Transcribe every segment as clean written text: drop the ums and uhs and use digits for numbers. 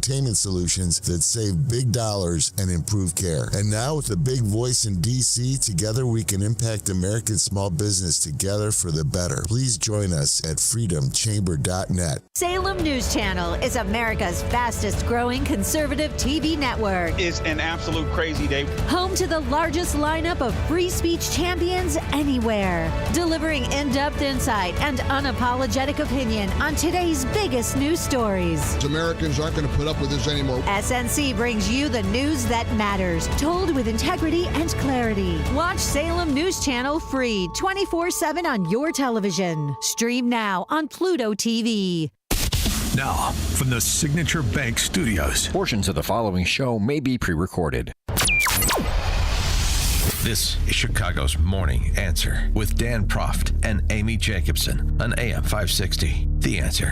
containment solutions that save big dollars and improve care. And now with a big voice in D.C., together we can impact American small business together for the better. Please join us at freedomchamber.net. Salem News Channel is America's fastest growing conservative TV network. It's an absolute crazy day. Home to the largest lineup of free speech champions anywhere. Delivering in-depth insight and unapologetic opinion on today's biggest news stories. Americans aren't going to put up with this anymore. SNC brings you the news that matters, told with integrity and clarity. Watch Salem News Channel free 24/7 on your television. Stream now on Pluto TV. Now, from the Signature Bank Studios. Portions of the following show may be pre-recorded. This is Chicago's Morning Answer with Dan Proft and Amy Jacobson on AM 560. The Answer.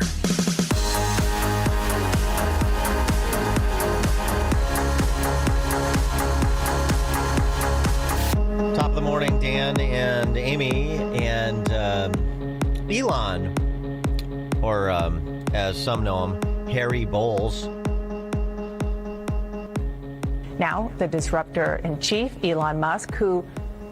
Top of the morning, Dan and Amy and Elon, or as some know him, Harry Bowles. Now, the disruptor-in-chief, Elon Musk, who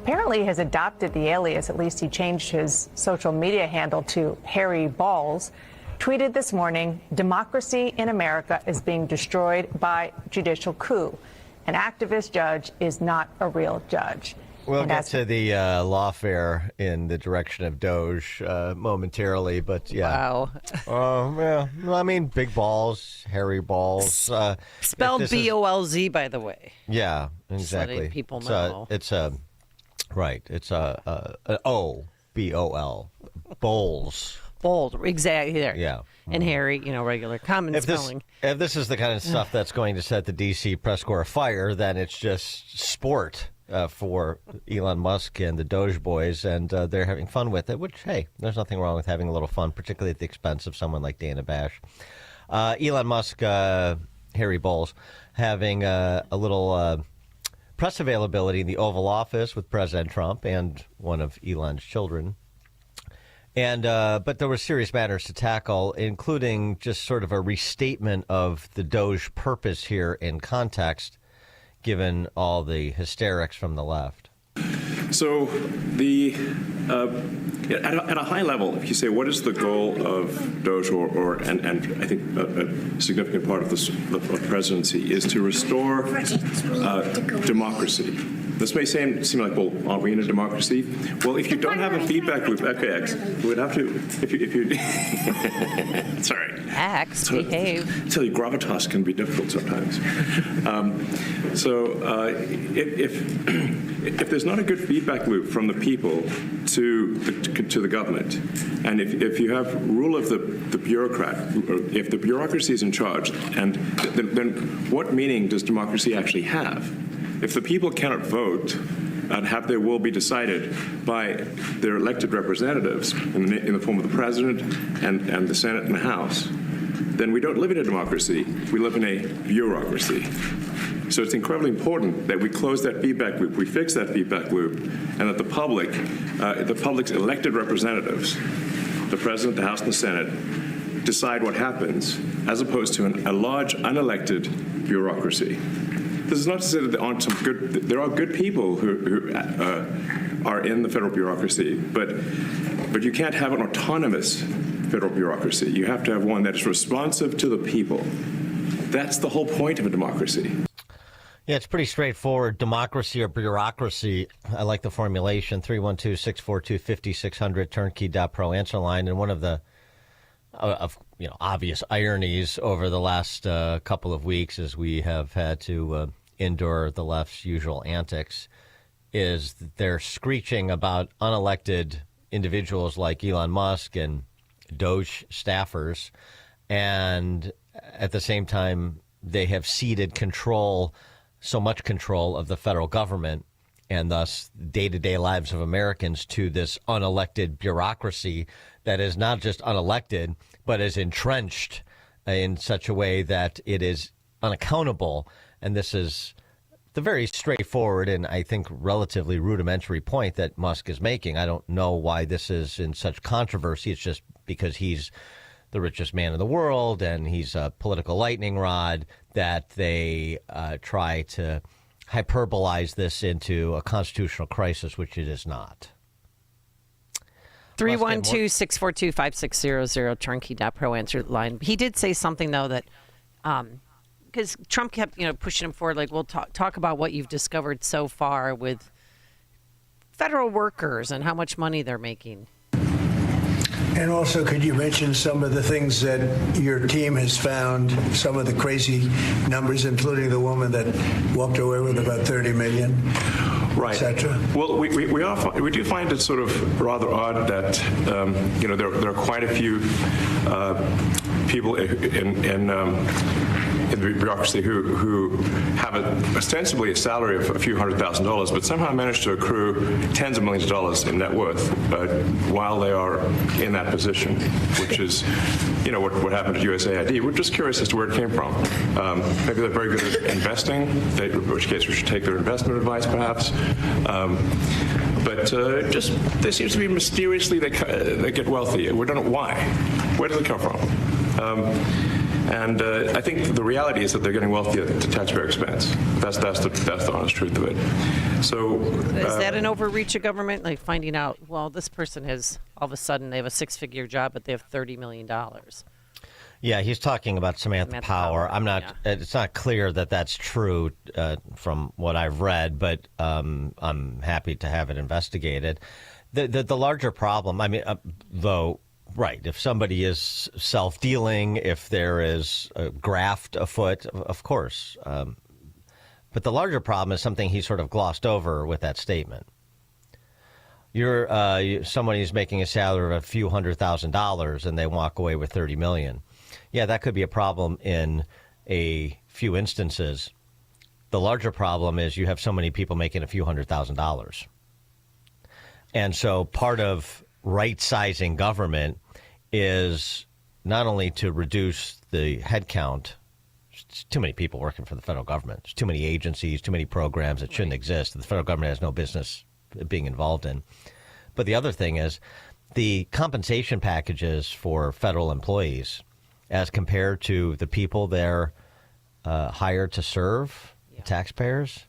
apparently has adopted the alias, at least he changed his social media handle to Harry Balls, tweeted this morning, "Democracy in America is being destroyed by judicial coup. An activist judge is not a real judge." We'll get to the lawfare in the direction of Doge momentarily, but yeah. Wow. Yeah. Well, I mean, big balls, hairy balls. Spelled B-O-L-Z, by the way. Yeah, exactly. Letting people know. It's a O-B-O-L. Bowls. Bold, exactly there. Yeah. And Harry, regular common spelling. If this is the kind of stuff that's going to set the D.C. press corps afire, then it's just sport. For Elon Musk and the Doge boys, and they're having fun with it, which, hey, there's nothing wrong with having a little fun, particularly at the expense of someone like Dana Bash. Elon Musk, Harry Bowles, having a little press availability in the Oval Office with President Trump and one of Elon's children. And but there were serious matters to tackle, including just sort of a restatement of the Doge purpose here in context, given all the hysterics from the left. So at a high level, if you say what is the goal of Doge, and I think a significant part of the presidency is to restore democracy. This may seem like, well, aren't we in a democracy? Well, if you don't have a feedback loop, FKX, we would have to, if you sorry. X, behave. I tell you, gravitas can be difficult sometimes. If there's not a good feedback loop from the people to the government, and if you have rule of the bureaucrat, if the bureaucracy is in charge, and then what meaning does democracy actually have? If the people cannot vote and have their will be decided by their elected representatives in the form of the president and the Senate and the House, then we don't live in a democracy. We live in a bureaucracy. So it's incredibly important that we close that feedback loop, we fix that feedback loop, and that the public's elected representatives, the president, the House, and the Senate, decide what happens, as opposed to a large unelected bureaucracy. This is not to say that there aren't there are good people who are in the federal bureaucracy, but you can't have an autonomous federal bureaucracy. You have to have one that is responsive to the people. That's the whole point of a democracy. Yeah, it's pretty straightforward. Democracy or bureaucracy. I like the formulation. 312-642-5600, turnkey.pro answer line. And one of the obvious ironies over the last couple of weeks, as we have had to endure the left's usual antics, is that they're screeching about unelected individuals like Elon Musk and Doge staffers, and at the same time they have ceded so much control of the federal government and thus day-to-day lives of Americans to this unelected bureaucracy that is not just unelected, but is entrenched in such a way that it is unaccountable. And this is the very straightforward and I think relatively rudimentary point that Musk is making. I don't know why this is in such controversy. It's just because he's the richest man in the world and he's a political lightning rod, that they try to hyperbolize this into a constitutional crisis, which it is not. 312-642-5600, turnkey.pro answer line. He did say something, though, that because Trump kept, pushing him forward, like, we'll talk about what you've discovered so far with federal workers and how much money they're making. And also, could you mention some of the things that your team has found, some of the crazy numbers, including the woman that walked away with about $30 million, right, etc.? Well, we do find it sort of rather odd that there are quite a few people in the bureaucracy who have ostensibly a salary of a few $100,000, but somehow manage to accrue tens of millions of dollars in net worth while they are in that position, which is, what happened at USAID. We're just curious as to where it came from. Maybe they're very good at investing, in which case we should take their investment advice, perhaps. But just there seems to be mysteriously they get wealthy. We don't know why. Where does it come from? And I think the reality is that they're getting wealthy at taxpayer expense. That's the honest truth of it. So is that an overreach of government, like finding out, well, this person has all of a sudden they have a six-figure job, but they have $30 million? Yeah, he's talking about Samantha Power. I'm not. Yeah. It's not clear that that's true from what I've read, but I'm happy to have it investigated. The larger problem, I mean, though. Right. If somebody is self-dealing, if there is a graft afoot, of course. But the larger problem is something he sort of glossed over with that statement. You're somebody who's making a salary of a few $100,000 and they walk away with $30 million. Yeah, that could be a problem in a few instances. The larger problem is you have so many people making a few $100,000. And so part of right-sizing government is not only to reduce the headcount. There's too many people working for the federal government. There's too many agencies, too many programs that shouldn't exist. The federal government has no business being involved in. But the other thing is the compensation packages for federal employees as compared to the people they're hired to serve, the taxpayers.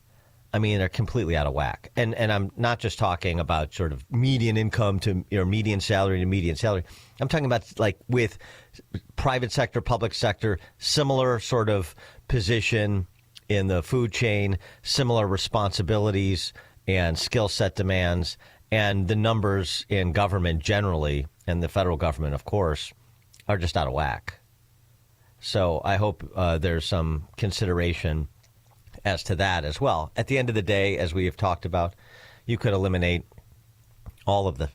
I mean, they're completely out of whack. And I'm not just talking about sort of median income to median salary to median salary. I'm talking about like with private sector, public sector, similar sort of position in the food chain, similar responsibilities and skill set demands. And the numbers in government generally, and the federal government, of course, are just out of whack. So I hope there's some consideration as to that as well. At the end of the day, as we have talked about, you could eliminate all of the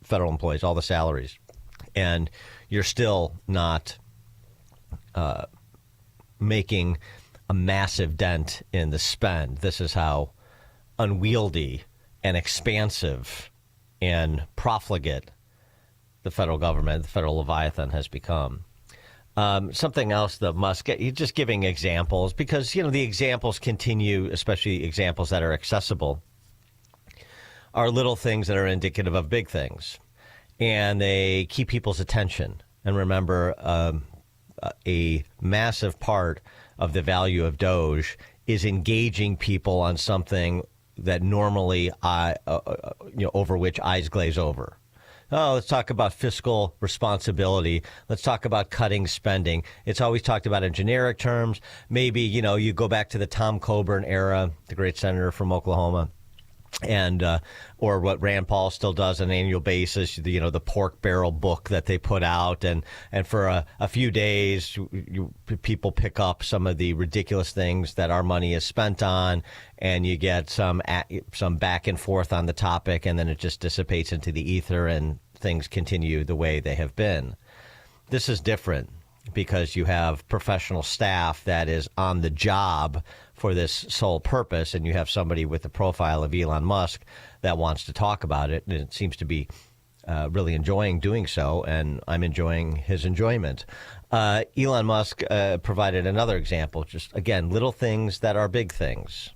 federal employees, all the salaries, and you're still not making a massive dent in the spend. This is how unwieldy and expansive and profligate the federal government, the federal Leviathan, has become. Something else that Musk, he's just giving examples because, the examples continue, especially examples that are accessible, are little things that are indicative of big things. And they keep people's attention. And remember, a massive part of the value of Doge is engaging people on something that normally, over which eyes glaze over. Oh, let's talk about fiscal responsibility. Let's talk about cutting spending. It's always talked about in generic terms. Maybe, you go back to the Tom Coburn era, the great senator from Oklahoma, and or what Rand Paul still does on an annual basis, the pork barrel book that they put out. And for a few days, people pick up some of the ridiculous things that our money is spent on, and you get some back and forth on the topic, and then it just dissipates into the ether and things continue the way they have been. This is different because you have professional staff that is on the job for this sole purpose, and you have somebody with the profile of Elon Musk that wants to talk about it, and it seems to be really enjoying doing so, and I'm enjoying his enjoyment. Elon Musk provided another example, just, again, little things that are big things.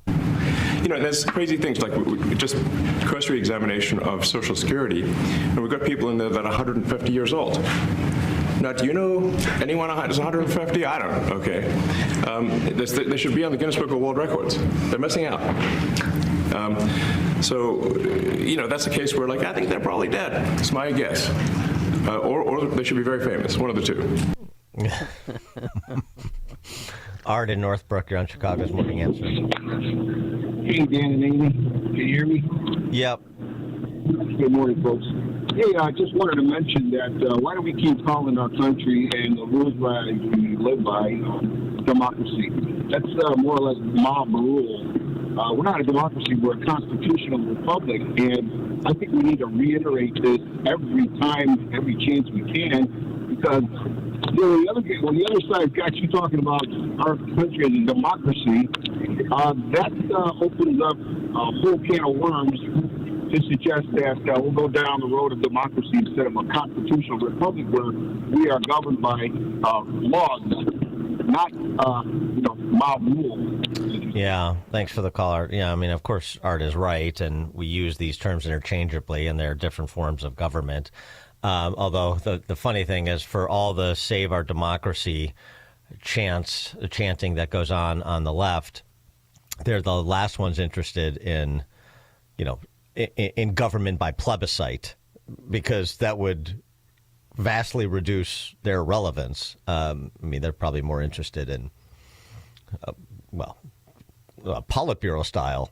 There's crazy things like just cursory examination of Social Security, and we've got people in there that are 150 years old. Now, do you know anyone that's 150? I don't. Okay. They should be on the Guinness Book of World Records. They're missing out. That's a case where, I think they're probably dead. It's my guess. Or they should be very famous. One of the two. Art in Northbrook, you're on Chicago's Morning Answer. Hey, Dan and Amy. Can you hear me? Yep. Good morning, folks. Hey, I just wanted to mention that why do we keep calling our country and the rules we live by democracy? That's more or less mob rule. We're not a democracy. We're a constitutional republic, and I think we need to reiterate this every chance we can, because when the other side got you talking about our country as a democracy, that opens up a whole can of worms to suggest that we'll go down the road of democracy instead of a constitutional republic where we are governed by laws, not mob rule. Yeah, thanks for the call, Art. Yeah, I mean, of course, Art is right, and we use these terms interchangeably, and there are different forms of government. Although the funny thing is, for all the Save Our Democracy chanting that goes on the left, they're the last ones interested in, in government by plebiscite, because that would vastly reduce their relevance. They're probably more interested in, a Politburo style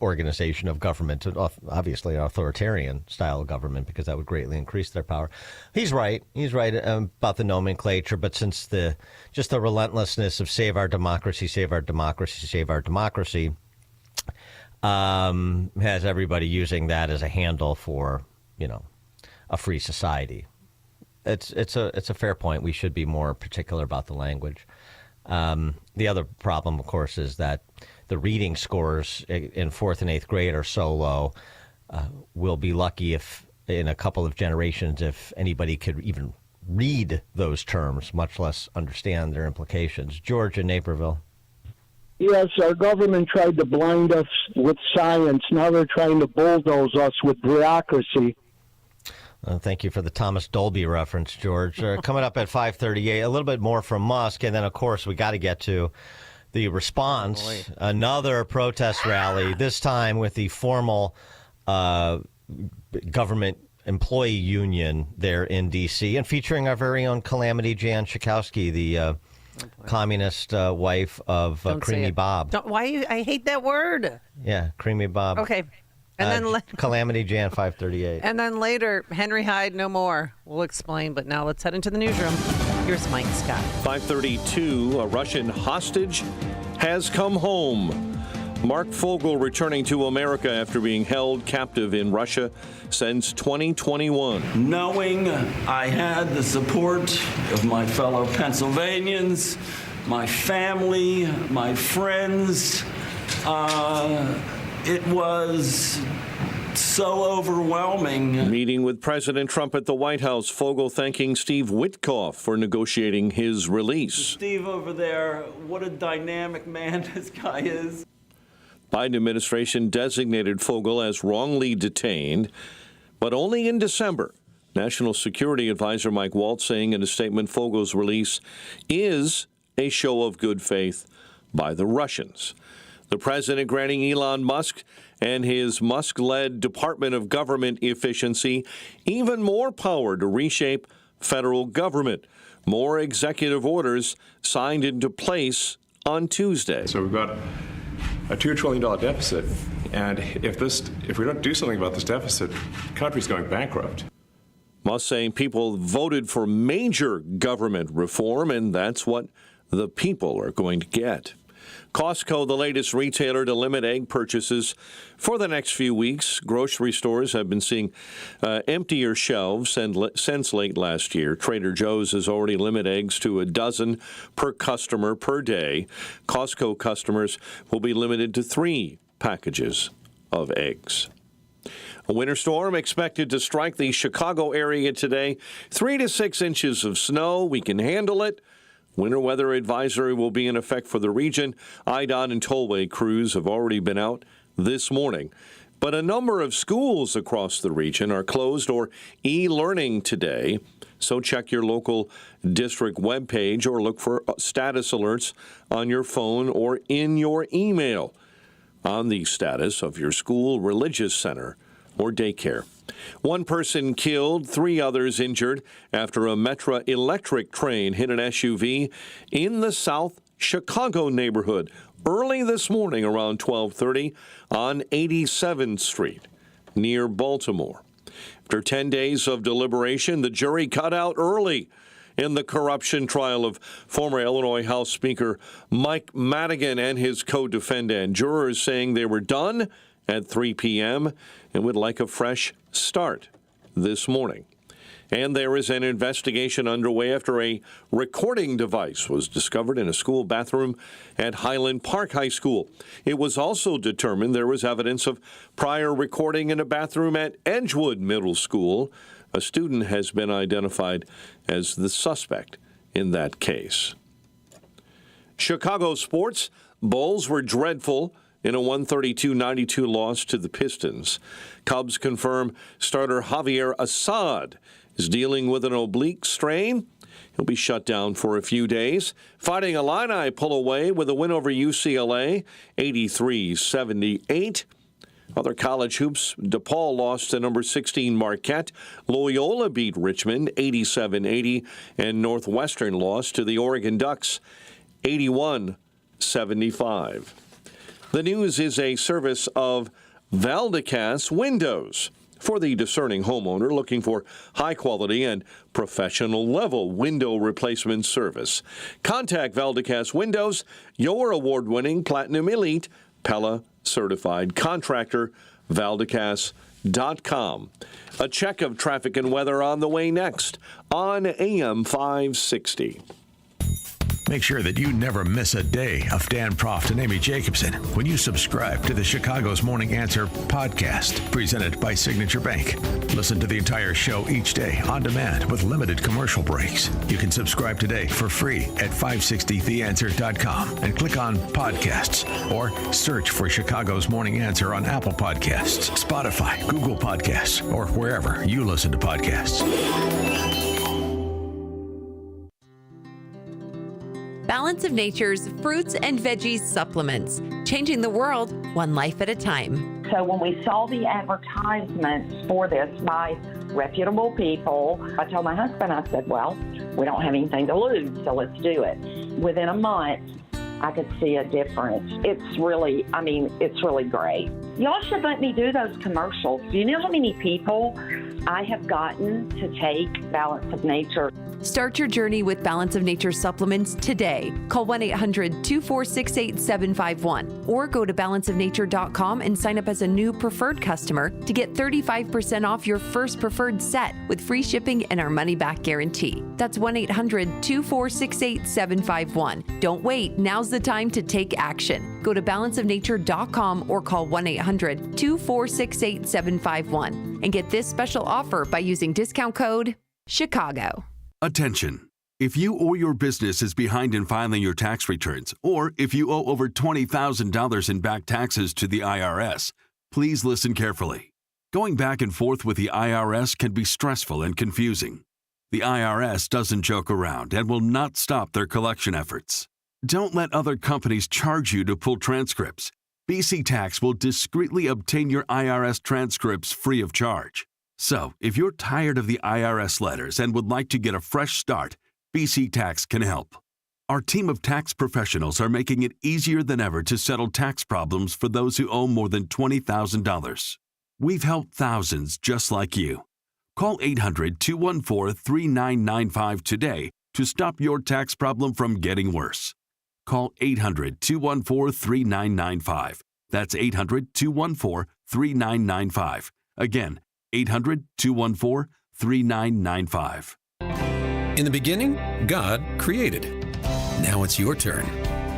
organization of government, obviously an authoritarian style of government, because that would greatly increase their power. He's right about the nomenclature, but since just the relentlessness of save our democracy, save our democracy, save our democracy, has everybody using that as a handle for, a free society. It's a fair point. We should be more particular about the language. The other problem, of course, is that the reading scores in 4th and 8th grade are so low. We'll be lucky if in a couple of generations, if anybody could even read those terms, much less understand their implications. George in Naperville. Yes, our government tried to blind us with science. Now they're trying to bulldoze us with bureaucracy. Thank you for the Thomas Dolby reference, George. Coming up at 5:38, a little bit more from Musk, and then, of course, we got to get to the response. Another protest rally, this time with the formal government employee union there in D.C., and featuring our very own Calamity Jan Schakowsky, the communist wife of Creamy Bob. I hate that word. Yeah, Creamy Bob. Okay. And then Calamity Jan 538. And then later, Henry Hyde, no more. We'll explain. But now let's head into the newsroom. Here's Mike Scott. 5:32. A Russian hostage has come home. Mark Fogel returning to America after being held captive in Russia since 2021. Knowing I had the support of my fellow Pennsylvanians, my family, my friends, it was so overwhelming. Meeting with President Trump at the White House, Fogel thanking Steve Witkoff for negotiating his release. Steve over there, what a dynamic man this guy is. Biden administration designated Fogel as wrongly detained, but only in December. National Security Advisor Mike Waltz saying in a statement Fogel's release is a show of good faith by the Russians. The president granting Elon Musk and his Musk-led Department of Government Efficiency even more power to reshape federal government. More executive orders signed into place on Tuesday. So we've got a $2 trillion deficit, and if we don't do something about this deficit, the country's going bankrupt. Musk saying people voted for major government reform, and that's what the people are going to get. Costco, the latest retailer to limit egg purchases for the next few weeks. Grocery stores have been seeing emptier shelves since late last year. Trader Joe's has already limited eggs to a dozen per customer per day. Costco customers will be limited to 3 packages of eggs. A winter storm expected to strike the Chicago area today. 3 to 6 inches of snow. We can handle it. Winter weather advisory will be in effect for the region. IDOT and tollway crews have already been out this morning But a number of schools across the region are closed or e-learning today. So check your local district webpage or look for status alerts on your phone or in your email on the status of your school, religious center, or daycare. One person killed, 3 others injured after a Metra electric train hit an SUV in the South Chicago neighborhood early this morning around 12:30 on 87th Street near Baltimore. After 10 days of deliberation, the jury cut out early in the corruption trial of former Illinois House Speaker Mike Madigan and his co-defendant. Jurors saying they were done at 3 p.m. and would like a fresh start this morning. And there is an investigation underway after a recording device was discovered in a school bathroom at Highland Park High School. It was also determined there was evidence of prior recording in a bathroom at Edgewood Middle School. A student has been identified as the suspect in that case. Chicago sports. Bulls were dreadful in a 132-92 loss to the Pistons. Cubs confirm starter Javier Assad is dealing with an oblique strain. He'll be shut down for a few days. Fighting Illini pull away with a win over UCLA, 83-78. Other college hoops, DePaul lost to number 16 Marquette. Loyola beat Richmond, 87-80. And Northwestern lost to the Oregon Ducks, 81-75. The news is a service of Valdecas Windows for the discerning homeowner looking for high-quality and professional-level window replacement service. Contact Valdecas Windows, your award-winning Platinum Elite Pella certified contractor, Valdecas.com. A check of traffic and weather on the way next on AM 560. Make sure that you never miss a day of Dan Proft and Amy Jacobson when you subscribe to the Chicago's Morning Answer podcast, presented by Signature Bank. Listen to the entire show each day on demand with limited commercial breaks. You can subscribe today for free at 560theanswer.com and click on podcasts or search for Chicago's Morning Answer on Apple Podcasts, Spotify, Google Podcasts, or wherever you listen to podcasts. Balance of Nature's fruits and veggies supplements, changing the world one life at a time. So when we saw the advertisements for this by reputable people, I told my husband, I said, well, we don't have anything to lose, so let's do it. Within a month, I could see a difference. It's really great. Y'all should let me do those commercials. Do you know how many people I have gotten to take Balance of Nature? Start your journey with Balance of Nature supplements today. Call 1-800-246-8751 or go to balanceofnature.com and sign up as a new preferred customer to get 35% off your first preferred set with free shipping and our money-back guarantee. That's 1-800-246-8751. Don't wait. Now's the time to take action. Go to balanceofnature.com or call 1-800-246-8751 and get this special offer by using discount code CHICAGO. Attention. If you or your business is behind in filing your tax returns, or if you owe over $20,000 in back taxes to the IRS, please listen carefully. Going back and forth with the IRS can be stressful and confusing. The IRS doesn't joke around and will not stop their collection efforts. Don't let other companies charge you to pull transcripts. BC Tax will discreetly obtain your IRS transcripts free of charge. So, if you're tired of the IRS letters and would like to get a fresh start, BC Tax can help. Our team of tax professionals are making it easier than ever to settle tax problems for those who owe more than $20,000. We've helped thousands just like you. Call 800-214-3995 today to stop your tax problem from getting worse. Call 800-214-3995. That's 800-214-3995. Again, 800-214-3995. In the beginning, God created. Now it's your turn.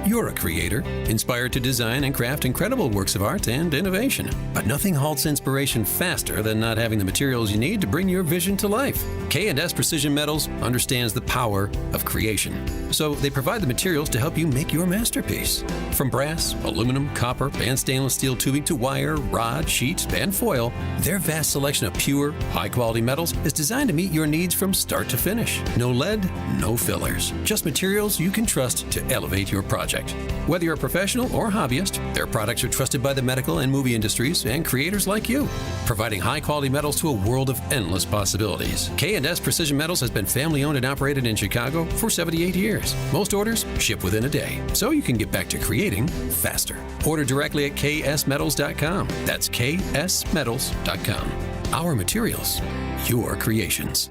You're a creator, inspired to design and craft incredible works of art and innovation. But nothing halts inspiration faster than not having the materials you need to bring your vision to life. K&S Precision Metals understands the power of creation. So they provide the materials to help you make your masterpiece. From brass, aluminum, copper, and stainless steel tubing to wire, rod, sheets, and foil, their vast selection of pure, high-quality metals is designed to meet your needs from start to finish. No lead, no fillers. Just materials you can trust to elevate your project. Whether you're a professional or hobbyist, their products are trusted by the medical and movie industries and creators like you, providing high-quality metals to a world of endless possibilities. K&S Precision Metals has been family-owned and operated in Chicago for 78 years. Most orders ship within a day, so you can get back to creating faster. Order directly at ksmetals.com. That's ksmetals.com. Our materials, your creations.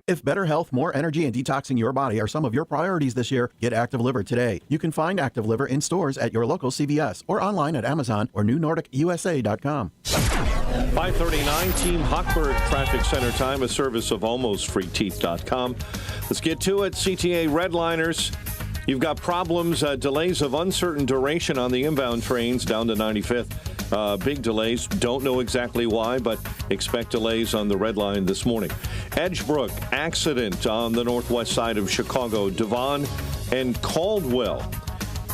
If better health, more energy, and detoxing your body are some of your priorities this year, get Active Liver today. You can find Active Liver in stores at your local CVS or online at Amazon or NewNordicUSA.com. 5:39, Team Hochberg Traffic Center time, a service of AlmostFreeTeeth.com. Let's get to it. CTA Redliners, you've got problems, delays of uncertain duration on the inbound trains down to 95th. Big delays. Don't know exactly why, but expect delays on the red line this morning. Edgebrook, accident on the northwest side of Chicago. Devon and Caldwell.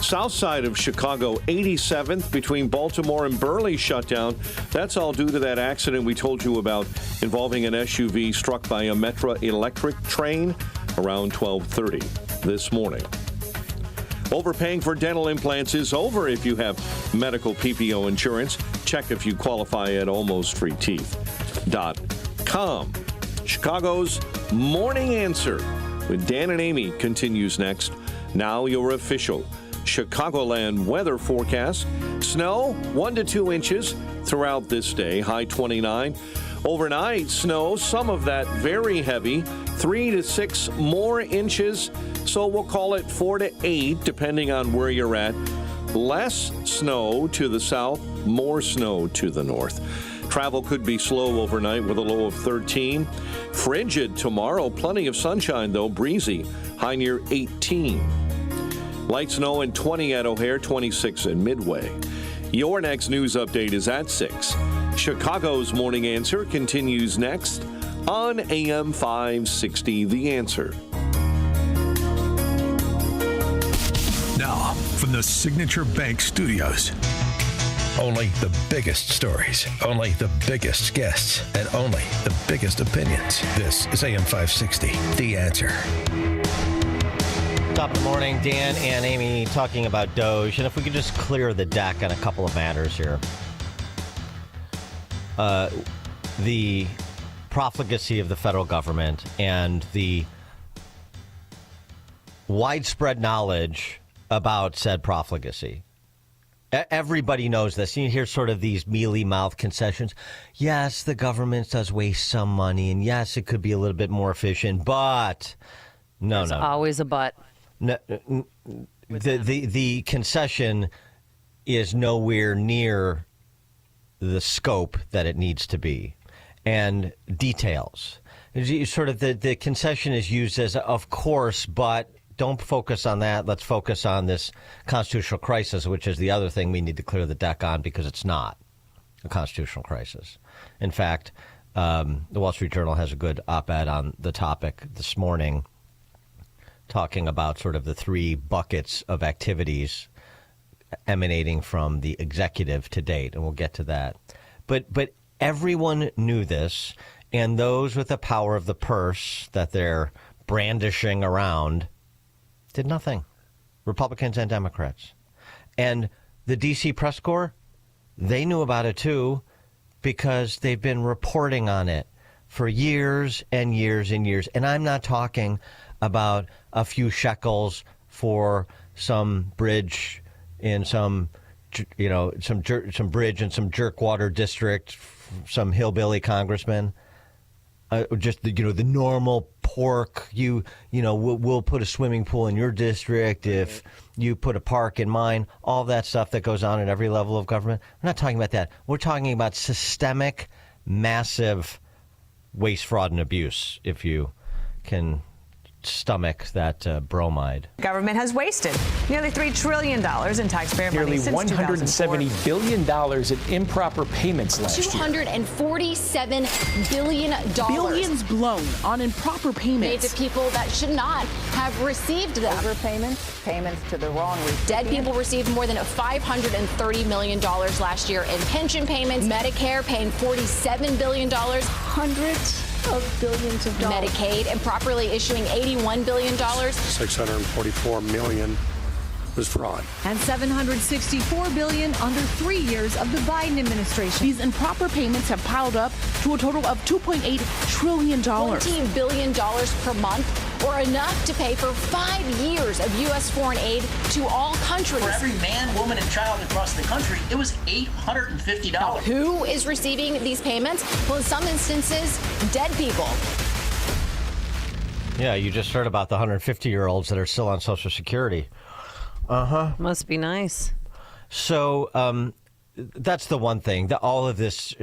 South side of Chicago, 87th between Baltimore and Burley shut down. That's all due to that accident we told you about involving an SUV struck by a Metra electric train around 12:30 this morning. Overpaying for dental implants is over if you have medical PPO insurance. Check if you qualify at almostfreeteeth.com. Chicago's Morning Answer with Dan and Amy continues next. Now your official Chicagoland weather forecast. Snow 1 to 2 inches throughout this day, high 29. Overnight snow, some of that very heavy, 3 to 6 more inches. So we'll call it 4 to 8, depending on where you're at. Less snow to the south, more snow to the north. Travel could be slow overnight with a low of 13. Frigid tomorrow, plenty of sunshine though, breezy, high near 18. Light snow and 20 at O'Hare, 26 in Midway. Your next news update is at 6. Chicago's Morning Answer continues next on AM 560, The Answer. Now, from the Signature Bank Studios. Only the biggest stories, only the biggest guests, and only the biggest opinions. This is AM 560, The Answer. Top of the morning, Dan and Amy talking about Doge. And if we could just clear the deck on a couple of matters here. The profligacy of the federal government and the widespread knowledge about said profligacy. Everybody knows this. You hear sort of these mealy-mouthed concessions. Yes, the government does waste some money, and yes, it could be a little bit more efficient, but There's always a but. No, the concession is nowhere near the scope that it needs to be, and details. Sort of the concession is used as, of course, but don't focus on that. Let's focus on this constitutional crisis, which is the other thing we need to clear the deck on, because it's not a constitutional crisis. In fact, the Wall Street Journal has a good op-ed on the topic this morning, talking about sort of the three buckets of activities emanating from the executive to date, and we'll get to that. But everyone knew this, and those with the power of the purse that they're brandishing around did nothing. Republicans and Democrats. And the D.C. press corps, they knew about it too, because they've been reporting on it for years and years and years. And I'm not talking about a few shekels for some bridge in some bridge in some jerkwater district, some hillbilly congressman. Just the normal pork. We'll put a swimming pool in your district if you put a park in mine. All that stuff that goes on at every level of government. We're not talking about that. We're talking about systemic, massive waste, fraud, and abuse, if you can stomach that bromide. Government has wasted nearly $3 trillion in taxpayer money nearly since $170 billion in improper payments last year. $247 billion. Billions blown on improper payments. Made to people that should not have received them. Overpayments, payments to the wrong recipient. Dead people received more than $530 million last year in pension payments. Medicare paying $47 billion. Hundreds of billions of dollars. Medicaid improperly issuing $81 billion. $644 million was fraud. And $764 billion under 3 years of the Biden administration. These improper payments have piled up to a total of $2.8 trillion. $14 billion per month, or enough to pay for 5 years of U.S. foreign aid to all countries. For every man, woman, and child across the country, it was $850. Now, who is receiving these payments? Well, in some instances, dead people. Yeah, you just heard about the 150-year-olds that are still on Social Security. Must be nice. So that's the one thing. All of this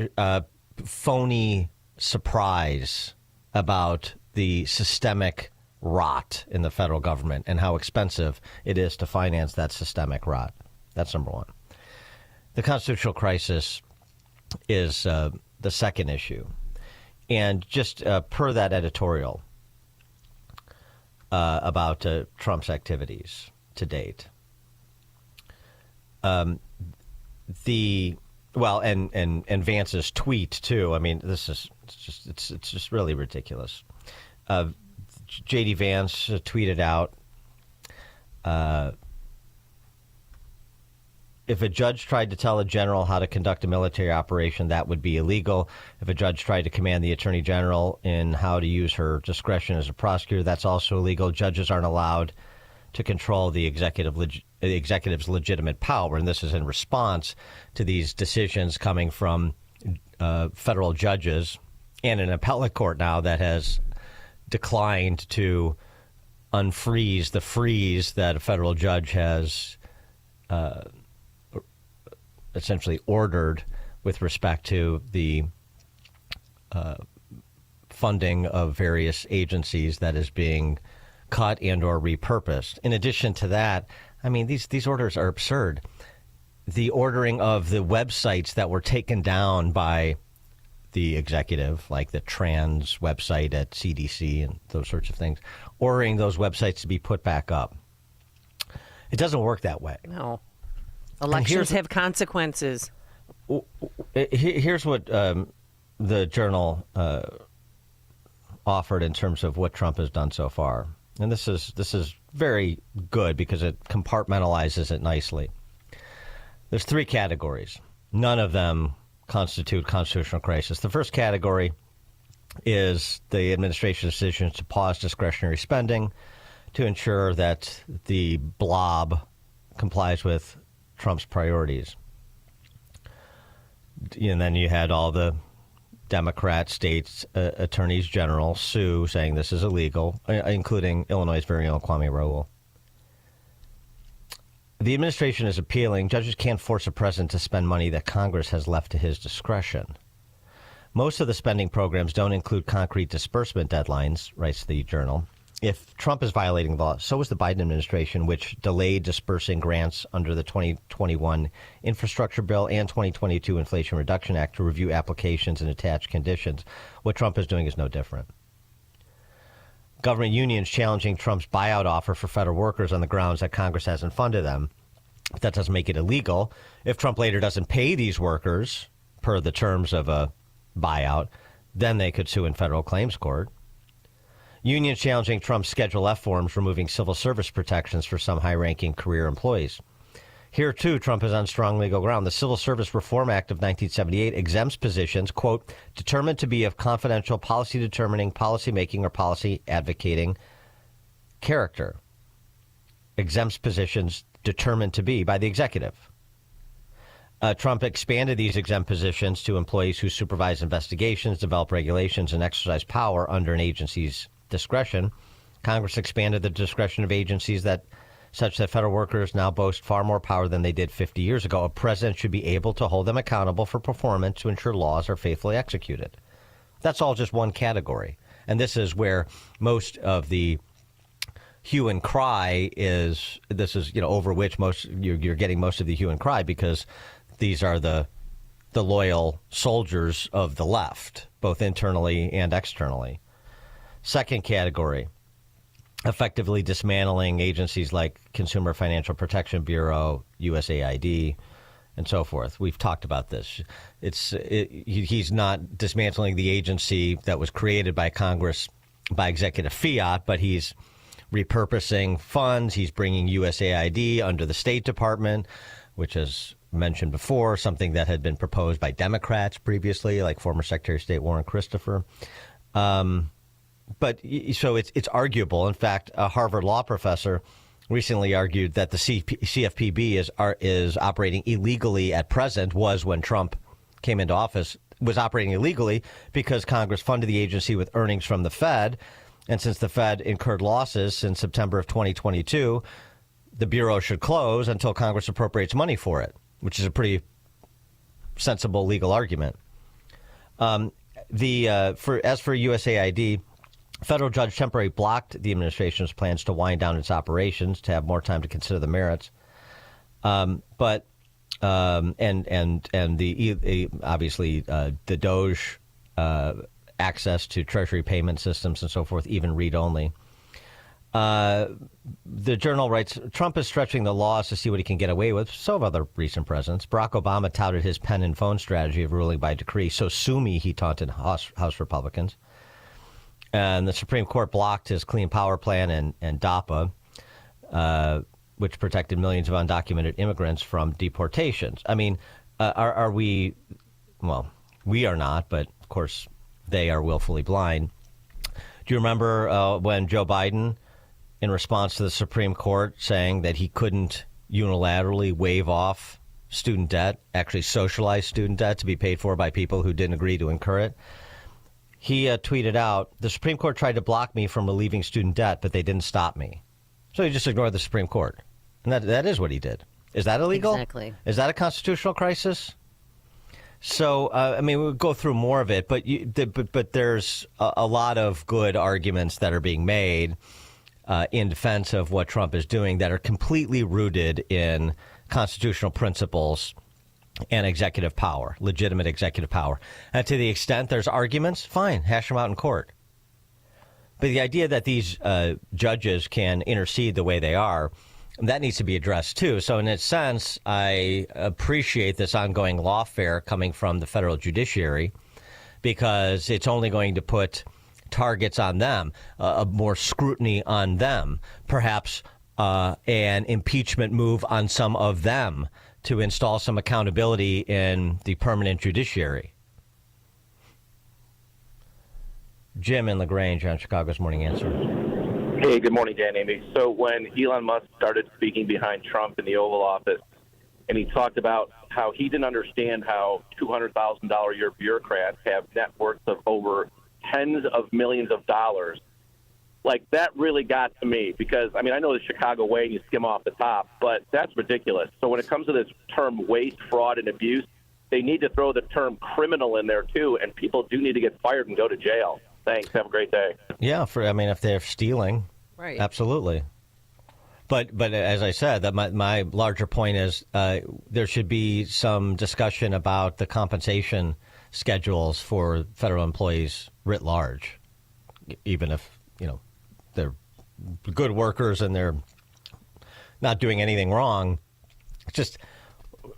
phony surprise about the systemic rot in the federal government and how expensive it is to finance that systemic rot. That's number one. The constitutional crisis is the second issue. And just per that editorial about Trump's activities to date, and Vance's tweet too. I mean, it's just really ridiculous. J.D. Vance tweeted out, if a judge tried to tell a general how to conduct a military operation, that would be illegal. If a judge tried to command the attorney general in how to use her discretion as a prosecutor, that's also illegal. Judges aren't allowed to control the executive's legitimate power. And this is in response to these decisions coming from federal judges and an appellate court now that has declined to unfreeze the freeze that a federal judge has essentially ordered with respect to the funding of various agencies that is being cut and or repurposed. In addition to that, I mean, these orders are absurd. The ordering of the websites that were taken down by the executive, like the trans website at CDC and those sorts of things, ordering those websites to be put back up. It doesn't work that way. No. Elections have consequences. Here's what the Journal offered in terms of what Trump has done so far. And this is very good because it compartmentalizes it nicely. There's three categories. None of them constitute constitutional crisis. The first category is the administration's decision to pause discretionary spending to ensure that the blob complies with Trump's priorities. And then you had all the Democrat states attorneys general sue, saying this is illegal, including Illinois' very own Kwame Raoul. The administration is appealing. Judges can't force a president to spend money that Congress has left to his discretion. Most of the spending programs don't include concrete disbursement deadlines, writes the Journal. If Trump is violating the law, so is the Biden administration, which delayed dispersing grants under the 2021 infrastructure bill and 2022 Inflation Reduction Act to review applications and attach conditions. What Trump is doing is no different. Government unions challenging Trump's buyout offer for federal workers on the grounds that Congress hasn't funded them. That doesn't make it illegal. If Trump later doesn't pay these workers per the terms of a buyout, then they could sue in federal claims court. Unions challenging Trump's Schedule F forms, removing civil service protections for some high-ranking career employees. Here, too, Trump is on strong legal ground. The Civil Service Reform Act of 1978 exempts positions, quote, determined to be of confidential policy determining, policy making, or policy advocating character. Exempts positions determined to be by the executive. Trump expanded these exempt positions to employees who supervise investigations, develop regulations, and exercise power under an agency's discretion. Congress expanded the discretion of agencies such that federal workers now boast far more power than they did 50 years ago. A president should be able to hold them accountable for performance to ensure laws are faithfully executed. That's all just one category. And this is where most of the hue and cry is over which you're getting most of the hue and cry, because these are the loyal soldiers of the left, both internally and externally. Second category, effectively dismantling agencies like Consumer Financial Protection Bureau, USAID, and so forth. We've talked about this. He's not dismantling the agency that was created by Congress by executive fiat, but he's repurposing funds. He's bringing USAID under the State Department, which is mentioned before, something that had been proposed by Democrats previously, like former Secretary of State Warren Christopher. But so it's arguable. In fact, a Harvard law professor recently argued that the CFPB is operating illegally at present, was when Trump came into office, was operating illegally because Congress funded the agency with earnings from the Fed. And since the Fed incurred losses since September of 2022, the Bureau should close until Congress appropriates money for it, which is a pretty sensible legal argument. As for USAID, federal judge temporarily blocked the administration's plans to wind down its operations to have more time to consider the merits. But obviously the Doge access to Treasury payment systems and so forth, even read only. The Journal writes, Trump is stretching the laws to see what he can get away with. So have other recent presidents. Barack Obama touted his pen and phone strategy of ruling by decree. So sue me, he taunted House Republicans. And the Supreme Court blocked his Clean Power Plan and DAPA, which protected millions of undocumented immigrants from deportations. I mean, are we? Well, we are not, but of course they are willfully blind. Do you remember when Joe Biden, in response to the Supreme Court saying that he couldn't unilaterally waive off student debt, actually socialize student debt to be paid for by people who didn't agree to incur it? He tweeted out, the Supreme Court tried to block me from relieving student debt, but they didn't stop me. So he just ignored the Supreme Court. And that is what he did. Is that illegal? Exactly. Is that a constitutional crisis? So, I mean, we'll go through more of it, but there's a lot of good arguments that are being made in defense of what Trump is doing that are completely rooted in constitutional principles and executive power, legitimate executive power. And to the extent there's arguments, fine, hash them out in court. But the idea that these judges can intercede the way they are, that needs to be addressed, too. So in a sense, I appreciate this ongoing lawfare coming from the federal judiciary, because it's only going to put targets on them, more scrutiny on them, perhaps an impeachment move on some of them to install some accountability in the permanent judiciary. Jim in LaGrange on Chicago's Morning Answer. Hey, good morning, Dan, Amy. So when Elon Musk started speaking behind Trump in the Oval Office, and he talked about how he didn't understand how $200,000 a year bureaucrats have net worths of over tens of millions of dollars, like that really got to me, because, I mean, I know the Chicago way and you skim off the top, but that's ridiculous. So when it comes to this term waste, fraud, and abuse, they need to throw the term criminal in there, too, and people do need to get fired and go to jail. Thanks. Have a great day. Yeah, if they're stealing, right? Absolutely. But as I said, that my larger point is there should be some discussion about the compensation schedules for federal employees writ large, even if they're good workers and they're not doing anything wrong. It's just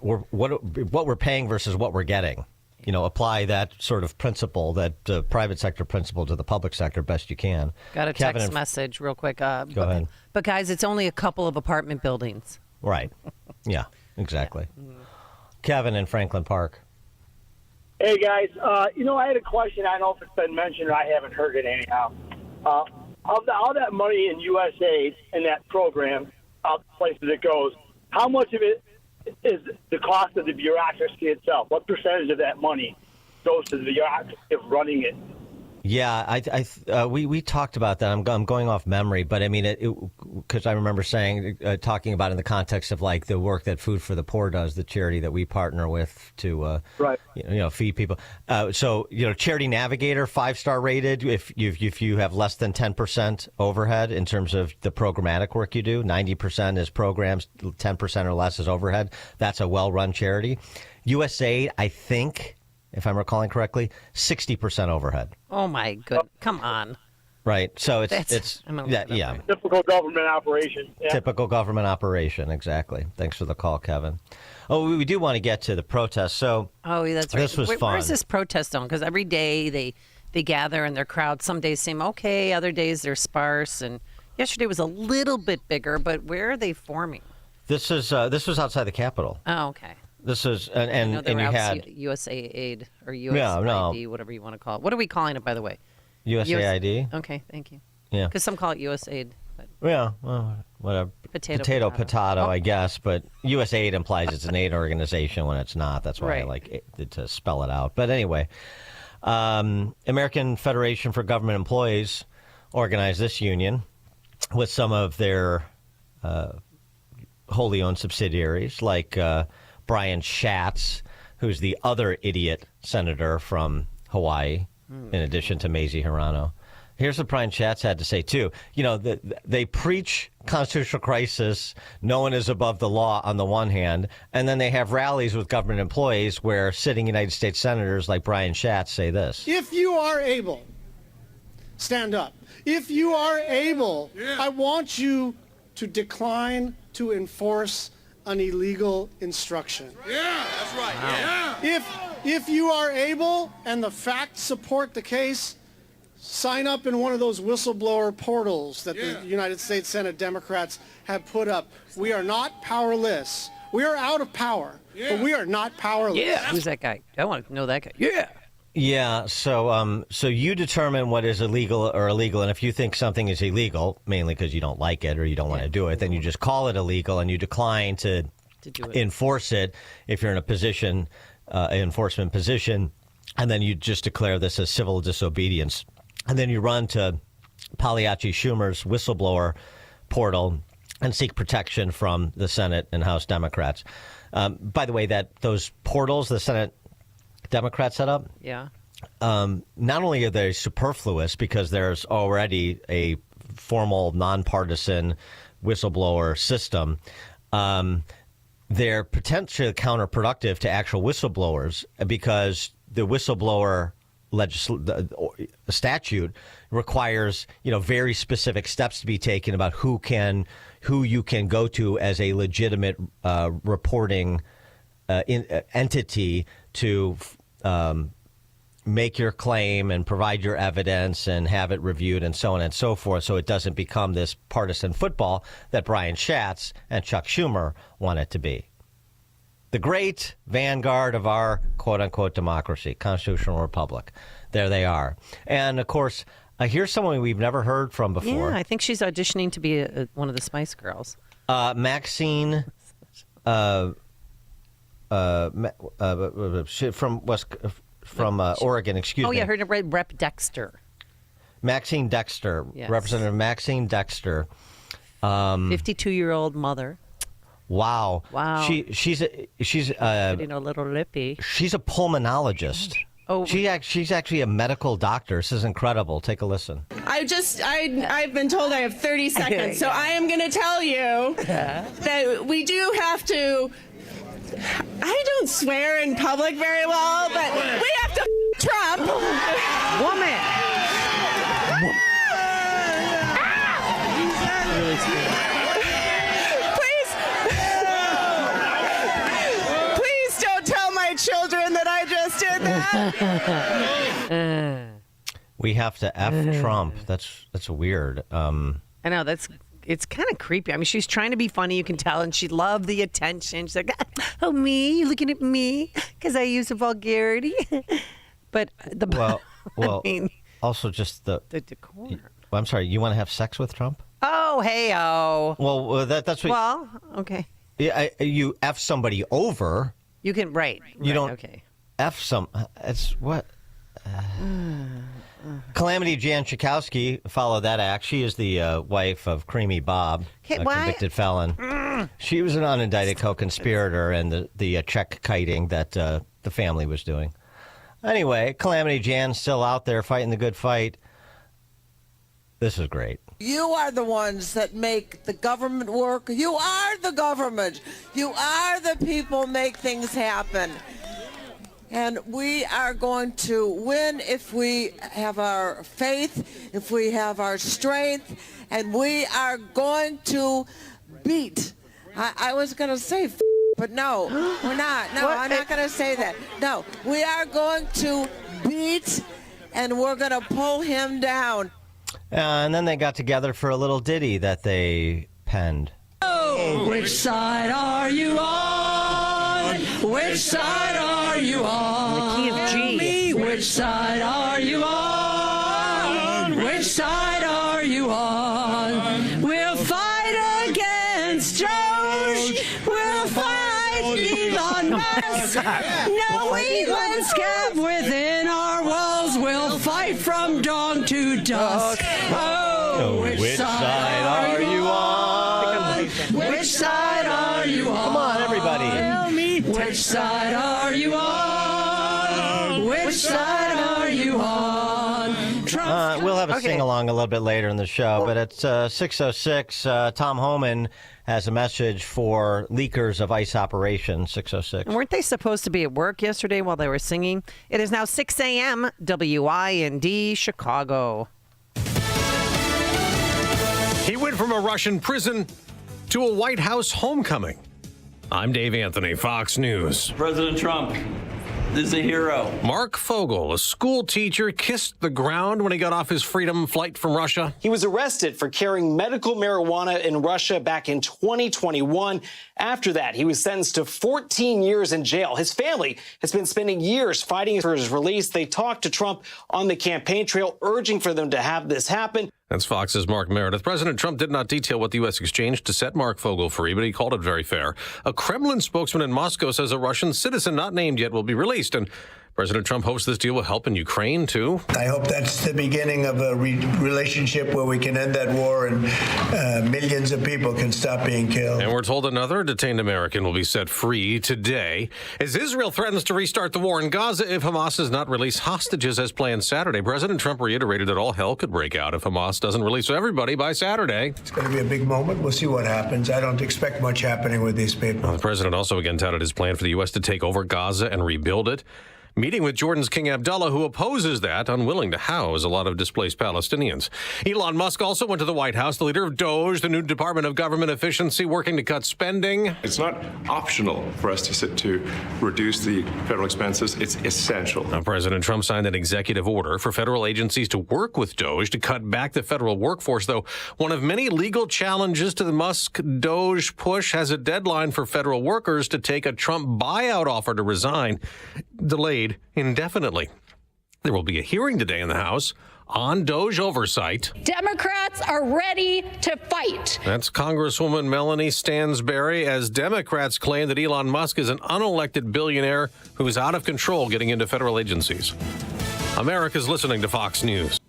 what we're paying versus what we're getting. Apply that sort of principle, that private sector principle, to the public sector best you can. Got a text message real quick. Go ahead. But guys, it's only a couple of apartment buildings. Right. Yeah, exactly. Yeah. Kevin in Franklin Park. Hey, guys. I had a question. I don't know if it's been mentioned or I haven't heard it anyhow. All that money in USAID and that program, all the places it goes, how much of it is the cost of the bureaucracy itself? What percentage of that money goes to the bureaucracy of running it? Yeah, we talked about that. I'm going off memory, but I mean, because I remember talking about in the context of like the work that Food for the Poor does, the charity that we partner with to feed people. So Charity Navigator 5-star rated. If you have less than 10% overhead in terms of the programmatic work you do, 90% is programs, 10% or less is overhead. That's a well-run charity. USAID, I think, if I'm recalling correctly, 60% overhead. Oh my goodness! Come on. Right. So it's Typical government operation. Yeah. Typical government operation. Exactly. Thanks for the call, Kevin. Oh, we do want to get to the protest. So that's right. This was fun. Where's this protest zone? Because every day they gather and their crowd. Some days seem okay. Other days they're sparse. And yesterday was a little bit bigger. But where are they forming? This was outside the Capitol. Oh, okay. This is and you had USAID or USAID, whatever you want to call it. What are we calling it, by the way? USAID. Okay, thank you. Yeah, because some call it USAID. But whatever. Potato. I guess. But USAID implies it's an aid organization when it's not. That's why I like to spell it out. But anyway, American Federation for Government Employees organized this union with some of their wholly owned subsidiaries, like Brian Schatz, who's the other idiot senator from Hawaii, in addition to Mazie Hirano. Here's what Brian Schatz had to say, too. They preach constitutional crisis, no one is above the law on the one hand, and then they have rallies with government employees where sitting United States senators like Brian Schatz say this. If you are able, stand up. If you are able, I want you to decline to enforce an illegal instruction. Yeah, that's right. Wow. Yeah. If you are able and the facts support the case, sign up in one of those whistleblower portals that the United States Senate Democrats have put up. We are not powerless. We are out of power, but we are not powerless. Yeah. Who's that guy? I want to know that guy. Yeah. Yeah, so you determine what is illegal or illegal, and if you think something is illegal, mainly because you don't like it or you don't want to do it, then you just call it illegal and you decline to enforce it if you're in a position, enforcement position, and then you just declare this as civil disobedience. And then you run to Pagliacci Schumer's whistleblower portal and seek protection from the Senate and House Democrats. By the way, those portals the Senate Democrats set up, not only are they superfluous because there's already a formal nonpartisan whistleblower system, they're potentially counterproductive to actual whistleblowers because the whistleblower statute requires very specific steps to be taken about who you can go to as a legitimate reporting entity to make your claim and provide your evidence and have it reviewed and so on and so forth, so it doesn't become this partisan football that Brian Schatz and Chuck Schumer want it to be. The great vanguard of our quote-unquote democracy, constitutional republic. There they are. And, of course, here's someone we've never heard from before. Yeah, I think she's auditioning to be one of the Spice Girls. Maxine from Oregon, excuse me. Oh, yeah, her Rep Dexter. Maxine Dexter, yes. Representative Maxine Dexter. 52-year-old mother. Wow. She's getting a little lippy. She's a pulmonologist. Oh, she's actually a medical doctor. This is incredible. Take a listen. I've been told I have 30 seconds, so I am going to tell you that we do have to. I don't swear in public very well, but we have to Trump. Woman. Please don't tell my children that I just did that. We have to F Trump. That's weird. I know it's kind of creepy. I mean, she's trying to be funny, you can tell, and she loved the attention. She's like, "Oh, me? You looking at me because I use a vulgarity?" But well, I mean, also just the decor. I'm sorry. You want to have sex with Trump? Oh, hey-oh. Well, that's what. Well, okay. Yeah, you F somebody over. You can You don't okay. F some. It's what. Calamity Jan Schakowsky followed that act. She is the wife of Creamy Bob, a convicted felon. She was an unindicted co-conspirator in the check kiting that the family was doing. Anyway, Calamity Jan's still out there fighting the good fight. This is great. You are the ones that make the government work. You are the government. You are the people make things happen. And we are going to win if we have our faith, if we have our strength, and we are going to beat. I was going to say, but no, we're not. No, I'm not going to say that. No, we are going to beat, and we're going to pull him down. And then they got together for a little ditty that they penned. Oh, which side are you on? Which side are you on? The key of G. Me, which side are you on? Which side are you on? We'll fight against Doge. We'll fight Elon Musk. No evil scab within our walls. We'll fight from dawn to dusk. Oh, which side are you on? Which side are you on? Come on, everybody. Tell me, which side are you on? Which side are you on? We'll have a sing-along a little bit later in the show, but it's 6:06. Tom Homan has a message for leakers of ICE Operation 6:06. Weren't they supposed to be at work yesterday while they were singing? It is now 6 a.m. WIND Chicago. He went from a Russian prison to a White House homecoming. I'm Dave Anthony, Fox News. President Trump is a hero. Mark Fogel, a school teacher, kissed the ground when he got off his freedom flight from Russia. He was arrested for carrying medical marijuana in Russia back in 2021. After that, he was sentenced to 14 years in jail. His family has been spending years fighting for his release. They talked to Trump on the campaign trail, urging for them to have this happen. That's Fox's Mark Meredith. President Trump did not detail what the U.S. exchanged to set Mark Fogel free, but he called it very fair. A Kremlin spokesman in Moscow says a Russian citizen not named yet will be released, and President Trump hopes this deal will help in Ukraine, too. I hope that's the beginning of a relationship where we can end that war and millions of people can stop being killed. And we're told another detained American will be set free today as Israel threatens to restart the war in Gaza if Hamas does not release hostages as planned Saturday. President Trump reiterated that all hell could break out if Hamas doesn't release everybody by Saturday. It's going to be a big moment. We'll see what happens. I don't expect much happening with these people. The president also again touted his plan for the U.S. to take over Gaza and rebuild it. Meeting with Jordan's King Abdullah, who opposes that, unwilling to house a lot of displaced Palestinians. Elon Musk also went to the White House, the leader of Doge, the new Department of Government Efficiency, working to cut spending. It's not optional for us to reduce the federal expenses. It's essential. Now, President Trump signed an executive order for federal agencies to work with Doge to cut back the federal workforce, though one of many legal challenges to the Musk-Doge push has a deadline for federal workers to take a Trump buyout offer to resign, delayed indefinitely. There will be a hearing today in the House on Doge oversight. Democrats are ready to fight. That's Congresswoman Melanie Stansberry, as Democrats claim that Elon Musk is an unelected billionaire who is out of control getting into federal agencies. America's listening to Fox News.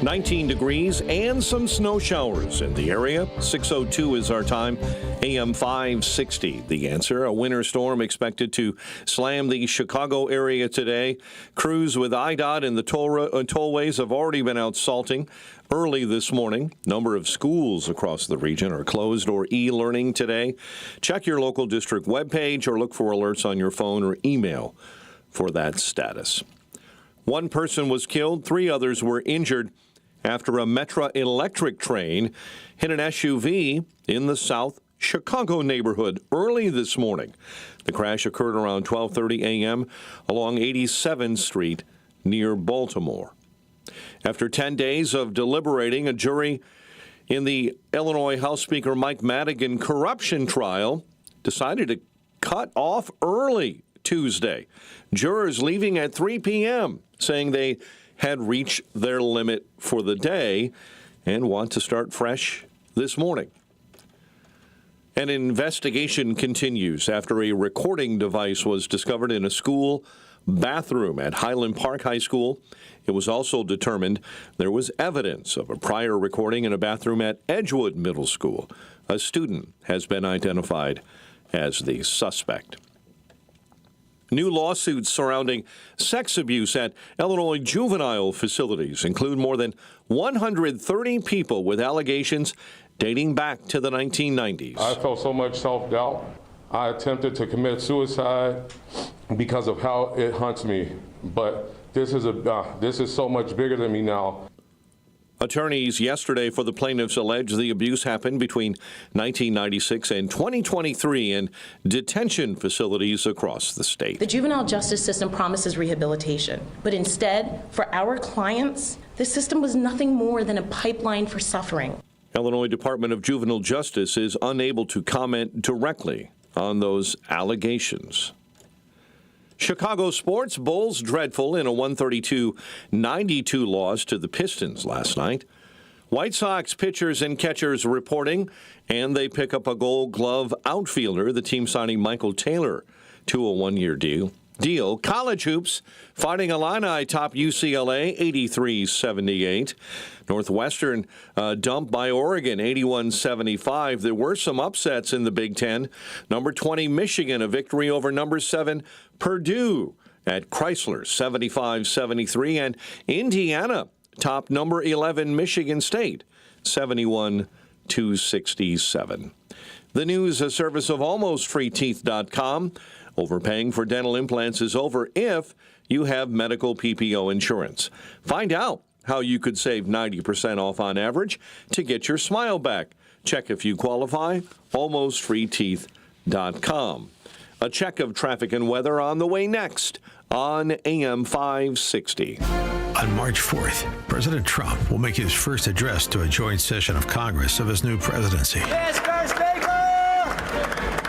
19 degrees and some snow showers in the area. 6:02 is our time. AM 560. The answer, a winter storm expected to slam the Chicago area today. Crews with IDOT and the tollways have already been out salting early this morning. Number of schools across the region are closed or e-learning today. Check your local district webpage or look for alerts on your phone or email for that status. One person was killed, 3 others were injured after a Metra electric train hit an SUV in the South Chicago neighborhood early this morning. The crash occurred around 12:30 a.m. along 87th Street near Baltimore. After 10 days of deliberating, a jury in the Illinois House Speaker Mike Madigan corruption trial decided to cut off early Tuesday. Jurors leaving at 3 p.m., saying they had reached their limit for the day and want to start fresh this morning. An investigation continues after a recording device was discovered in a school bathroom at Highland Park High School. It was also determined there was evidence of a prior recording in a bathroom at Edgewood Middle School. A student has been identified as the suspect. New lawsuits surrounding sex abuse at Illinois juvenile facilities include more than 130 people with allegations dating back to the 1990s. I felt so much self-doubt. I attempted to commit suicide because of how it haunts me. But this is so much bigger than me now. Attorneys yesterday for the plaintiffs allege the abuse happened between 1996 and 2023 in detention facilities across the state. The juvenile justice system promises rehabilitation, but instead, for our clients, the system was nothing more than a pipeline for suffering. Illinois Department of Juvenile Justice is unable to comment directly on those allegations. Chicago sports, Bulls dreadful in a 132-92 loss to the Pistons last night. White Sox pitchers and catchers reporting, and they pick up a Gold Glove outfielder, the team signing Michael Taylor to a one-year deal. College hoops, Fighting Illini top UCLA 83-78. Northwestern dumped by Oregon 81-75. There were some upsets in the Big Ten. Number 20 Michigan, a victory over number 7 Purdue at Chrysler 75-73. And Indiana top number 11 Michigan State 71-67. The news, a service of almostfreeteeth.com. Overpaying for dental implants is over if you have medical PPO insurance. Find out how you could save 90% off on average to get your smile back. Check if you qualify, almostfreeteeth.com. A check of traffic and weather on the way next on AM 560. On March 4th, President Trump will make his first address to a joint session of Congress of his new presidency. Mr. Speaker,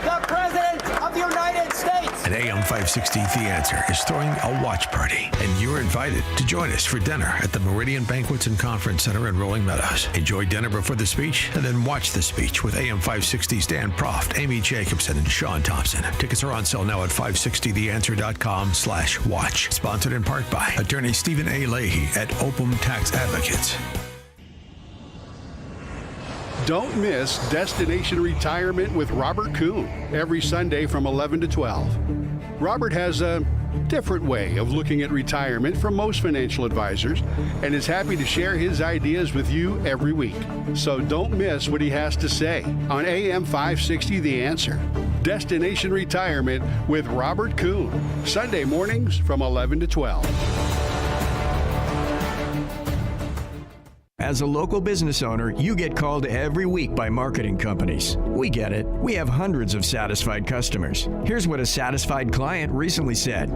the President of the United States. And AM 560 The Answer is throwing a watch party, and you're invited to join us for dinner at the Meridian Banquets and Conference Center in Rolling Meadows. Enjoy dinner before the speech, and then watch the speech with AM 560's Dan Proft, Amy Jacobson, and Sean Thompson. Tickets are on sale now at 560theanswer.com/watch. Sponsored in part by attorney Stephen A. Leahy at Opum Tax Advocates. Don't miss Destination Retirement with Robert Kuhn every Sunday from 11 to 12. Robert has a different way of looking at retirement from most financial advisors and is happy to share his ideas with you every week. So don't miss what he has to say on AM 560 The Answer. Destination Retirement with Robert Kuhn, Sunday mornings from 11 to 12. As a local business owner, you get called every week by marketing companies. We get it. We have hundreds of satisfied customers. Here's what a satisfied client recently said.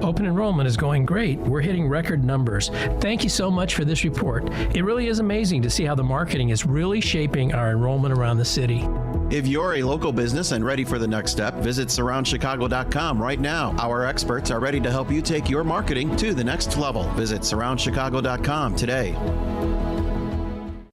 Open enrollment is going great. We're hitting record numbers. Thank you so much for this report. It really is amazing to see how the marketing is really shaping our enrollment around the city. If you're a local business and ready for the next step, visit surroundchicago.com right now. Our experts are ready to help you take your marketing to the next level. Visit surroundchicago.com today.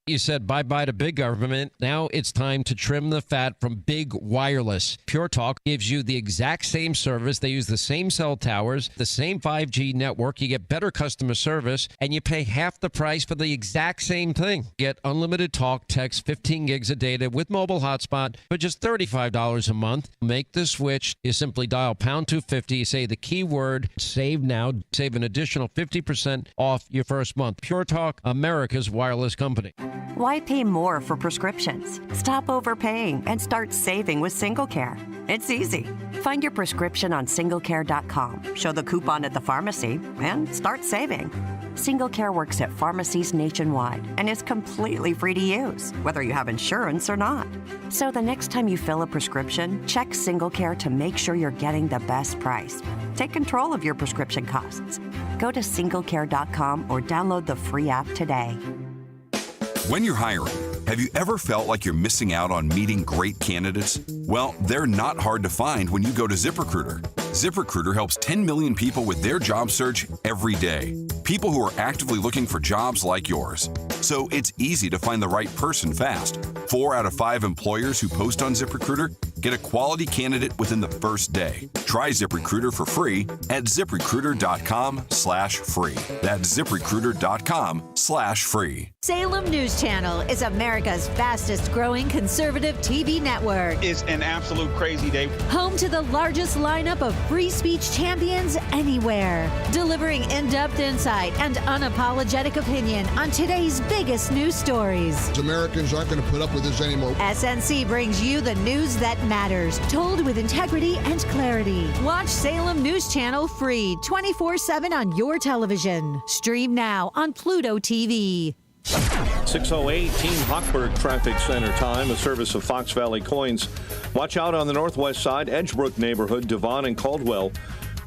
You said bye-bye to big government. Now it's time to trim the fat from big wireless. Pure Talk gives you the exact same service. They use the same cell towers, the same 5G network. You get better customer service, and you pay half the price for the exact same thing. Get unlimited talk, text, 15 gigs of data with mobile hotspot for just $35 a month. Make the switch. You simply dial pound 250. You say the keyword save now. Save an additional 50% off your first month. Pure Talk, America's wireless company. Why pay more for prescriptions? Stop overpaying and start saving with SingleCare. It's easy. Find your prescription on singlecare.com, show the coupon at the pharmacy, and start saving. SingleCare works at pharmacies nationwide and is completely free to use, whether you have insurance or not. So the next time you fill a prescription, check SingleCare to make sure you're getting the best price. Take control of your prescription costs. Go to singlecare.com or download the free app today. When you're hiring, have you ever felt like you're missing out on meeting great candidates? Well, they're not hard to find when you go to ZipRecruiter. ZipRecruiter helps 10 million people with their job search every day. people who are actively looking for jobs like yours. So it's easy to find the right person fast. 4 out of 5 employers who post on ZipRecruiter get a quality candidate within the first day. Try ZipRecruiter for free at ZipRecruiter.com/free. That's ZipRecruiter.com/free. Salem News Channel is America's fastest growing conservative TV network. It's an absolute crazy day. Home to the largest lineup of free speech champions anywhere. Delivering in-depth insight and unapologetic opinion on today's biggest news stories. Americans aren't going to put up with this anymore. SNC brings you the news that matters, told with integrity and clarity. Watch Salem News Channel free 24/7 on your television. Stream now on Pluto TV. 6:08 Team Hochberg Traffic Center time, a service of Fox Valley Coins. Watch out on the northwest side, Edgebrook neighborhood, Devon and Caldwell.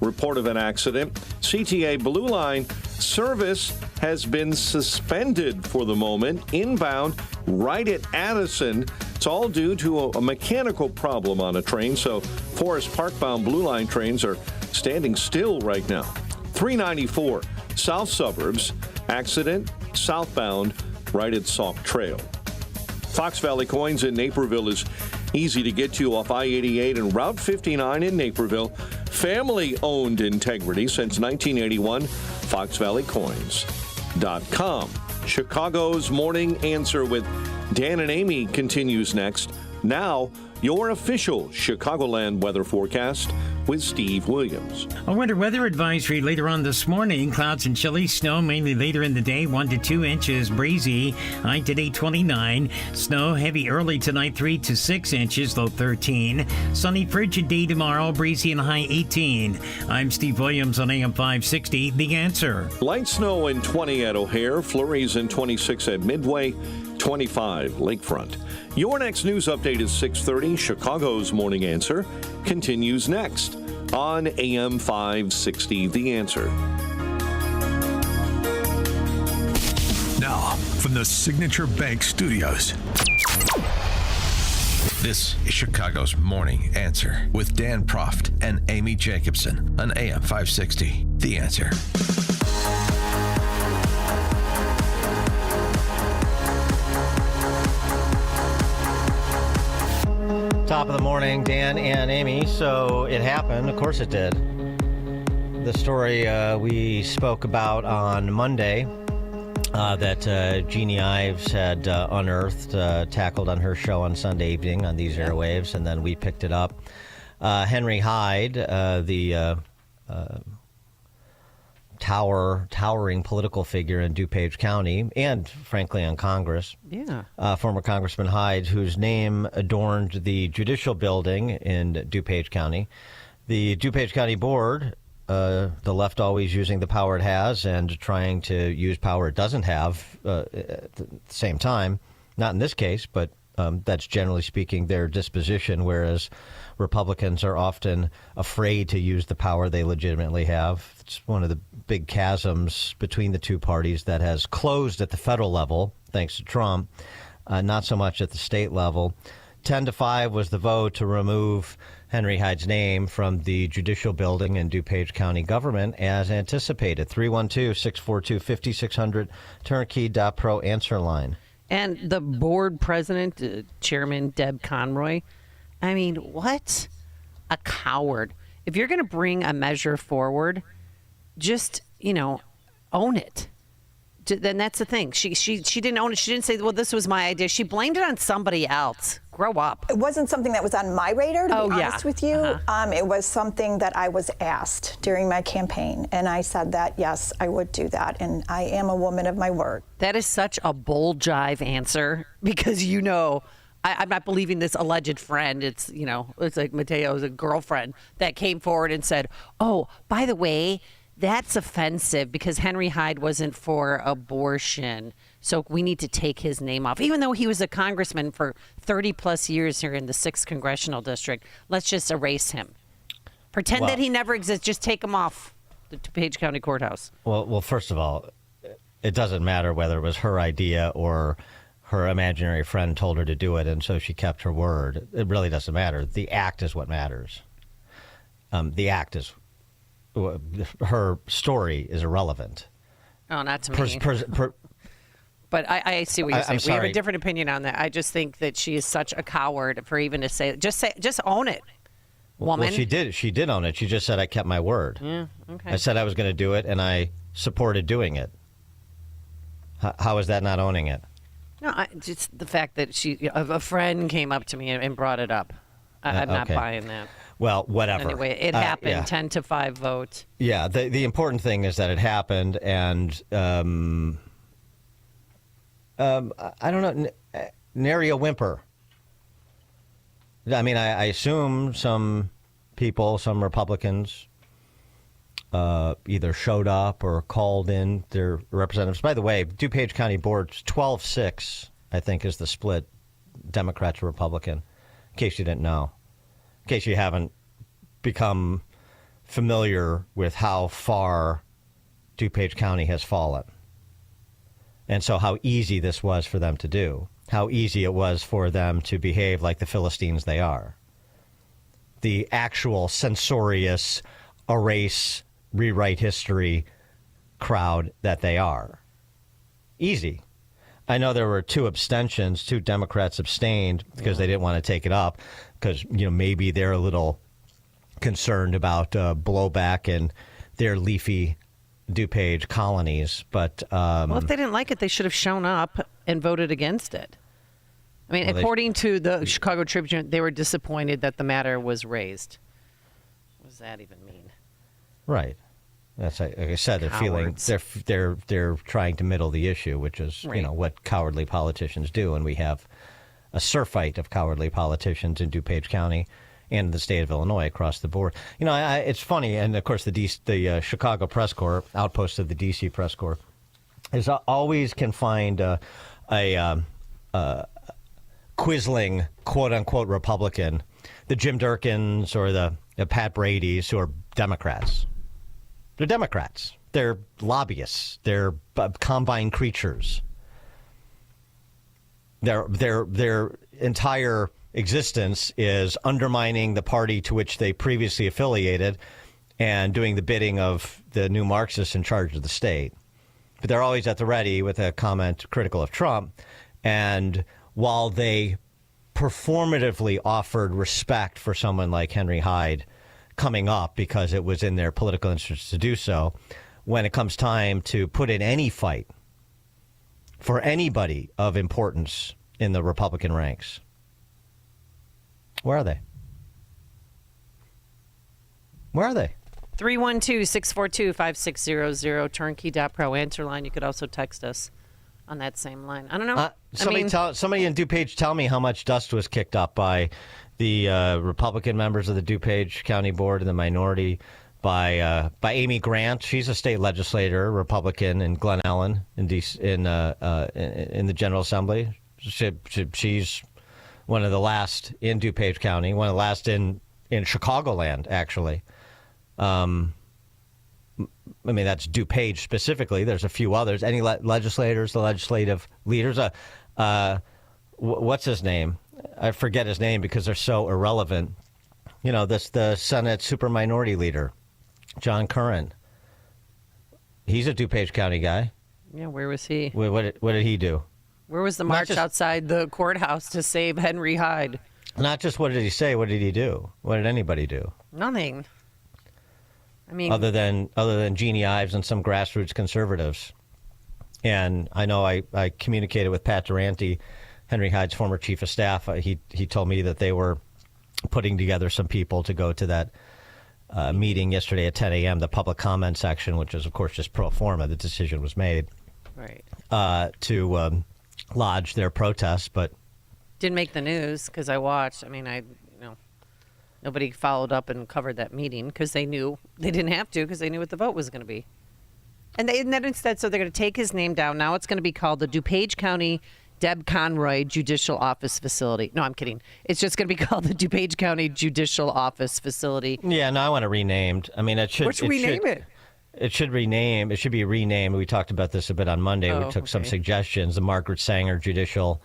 Report of an accident. CTA Blue Line service has been suspended for the moment. Inbound right at Addison. It's all due to a mechanical problem on a train, so Forest Park-bound Blue Line trains are standing still right now. 394 South Suburbs. Accident southbound right at Sauk Trail. Fox Valley Coins in Naperville is easy to get to off I-88 and Route 59 in Naperville. Family-owned integrity since 1981. FoxValleyCoins.com. Chicago's Morning Answer with Dan and Amy continues next. Now, your official Chicagoland weather forecast with Steve Williams. A winter weather advisory later on this morning. Clouds and chilly snow mainly later in the day, 1 to 2 inches. Breezy, high today 29. Snow heavy early tonight, 3 to 6 inches, low 13. Sunny frigid day tomorrow, breezy and high 18. I'm Steve Williams on AM 560, The Answer. Light snow in 20 at O'Hare, flurries in 26 at Midway, 25 Lakefront. Your next news update is 6:30. Chicago's Morning Answer continues next on AM 560, The Answer. Now, from the Signature Bank Studios, this is Chicago's Morning Answer with Dan Proft and Amy Jacobson on AM 560, The Answer. Top of the morning, Dan and Amy. So it happened. Of course it did. The story we spoke about on Monday that Jeannie Ives had unearthed, tackled on her show on Sunday evening on these airwaves, and then we picked it up. Henry Hyde, the towering political figure in DuPage County and, frankly, in Congress. Yeah. Former Congressman Hyde, whose name adorned the judicial building in DuPage County. The DuPage County Board, the left always using the power it has and trying to use power it doesn't have at the same time. Not in this case, but that's generally speaking their disposition, whereas Republicans are often afraid to use the power they legitimately have. It's one of the big chasms between the two parties that has closed at the federal level, thanks to Trump, not so much at the state level. 10-5 was the vote to remove Henry Hyde's name from the judicial building in DuPage County government as anticipated. 312-642-5600, turnkey.pro answer line. And the board president, Chairman Deb Conroy, I mean, what a coward. If you're going to bring a measure forward, just, own it. Then that's the thing. She didn't own it. She didn't say, well, this was my idea. She blamed it on somebody else. Grow up. It wasn't something that was on my radar, to be honest with you. Uh-huh. It was something that I was asked during my campaign. And I said that, yes, I would do that. And I am a woman of my word. That is such a bold jive answer because, I'm not believing this alleged friend. It's, it's like Mateo's a girlfriend that came forward and said, oh, by the way, that's offensive because Henry Hyde wasn't for abortion. So we need to take his name off. Even though he was a congressman for 30 plus years here in the 6th Congressional District, let's just erase him. Pretend that he never exists. Just take him off the DuPage County Courthouse. Well, first of all, it doesn't matter whether it was her idea or her imaginary friend told her to do it, and so she kept her word. It really doesn't matter. The act is what matters. The act is, her story is irrelevant. Oh, not to me. But I see what you're saying. We have a different opinion on that. I just think that she is such a coward for even to say, just own it, woman. Well, she did own it. She just said, I kept my word. Yeah, okay. I said I was going to do it, and I supported doing it. How is that not owning it? No, just the fact that a friend came up to me and brought it up. I'm not buying that. Well, whatever. Anyway, it happened, yeah. 10-5 vote. Yeah, the important thing is that it happened, and I don't know, nary a whimper. I mean, I assume some people, some Republicans, either showed up or called in their representatives. By the way, DuPage County Board's 12-6, I think, is the split, Democrat to Republican, in case you didn't know. In case you haven't become familiar with how far DuPage County has fallen. And so how easy this was for them to do, how easy it was for them to behave like the Philistines they are. The actual censorious, erase, rewrite history crowd that they are. Easy. I know there were 2 abstentions, 2 Democrats abstained because they didn't want to take it up because, maybe they're a little concerned about blowback in their leafy DuPage colonies, but well, if they didn't like it, they should have shown up and voted against it. I mean, according to the Chicago Tribune, they were disappointed that the matter was raised. What does that even mean? Right. That's like I said. They're Cowards. they're trying to middle the issue, which is what cowardly politicians do, and we have a surfeit of cowardly politicians in DuPage County and the state of Illinois across the board. It's funny, and of course the Chicago Press Corps, outpost of the D.C. Press Corps, is always can find a quisling quote-unquote Republican, the Jim Durkins or the Pat Brady's, who are Democrats. They're Democrats. They're lobbyists. They're combine creatures. Their entire existence is undermining the party to which they previously affiliated and doing the bidding of the new Marxists in charge of the state. But they're always at the ready with a comment critical of Trump. And while they performatively offered respect for someone like Henry Hyde coming up because it was in their political interest to do so, when it comes time to put in any fight for anybody of importance in the Republican ranks, where are they? Where are they? 312-642-5600, turnkey.pro answer line. You could also text us on that same line. I don't know. Somebody in DuPage tell me how much dust was kicked up by the Republican members of the DuPage County Board and the minority by Amy Grant. She's a state legislator, Republican in Glen Ellen in the General Assembly. She's one of the last in DuPage County, one of the last in Chicagoland, actually. I mean, that's DuPage specifically. There's a few others. Any legislators, the legislative leaders? What's his name? I forget his name because they're so irrelevant. The Senate super minority leader, John Curran. He's a DuPage County guy. Yeah, where was he? What did he do? Where was the march outside the courthouse to save Henry Hyde? Not just what did he say, what did he do? What did anybody do? Nothing. I mean, other than Jeannie Ives and some grassroots conservatives. And I know I communicated with Pat Durante, Henry Hyde's former chief of staff. He told me that they were putting together some people to go to that meeting yesterday at 10 a.m., the public comment section, which is, of course, just pro forma. The decision was made to lodge their protest, but didn't make the news because I watched. I mean, nobody followed up and covered that meeting because they knew they didn't have to because they knew what the vote was going to be. And then instead, so they're going to take his name down. Now it's going to be called the DuPage County Deb Conroy Judicial Office Facility. No, I'm kidding. It's just going to be called the DuPage County Judicial Office Facility. Yeah, no, I want it renamed. I mean, it should. What should we name it? It should rename. It should be renamed. We talked about this a bit on Monday. We took some suggestions. The Margaret Sanger Judicial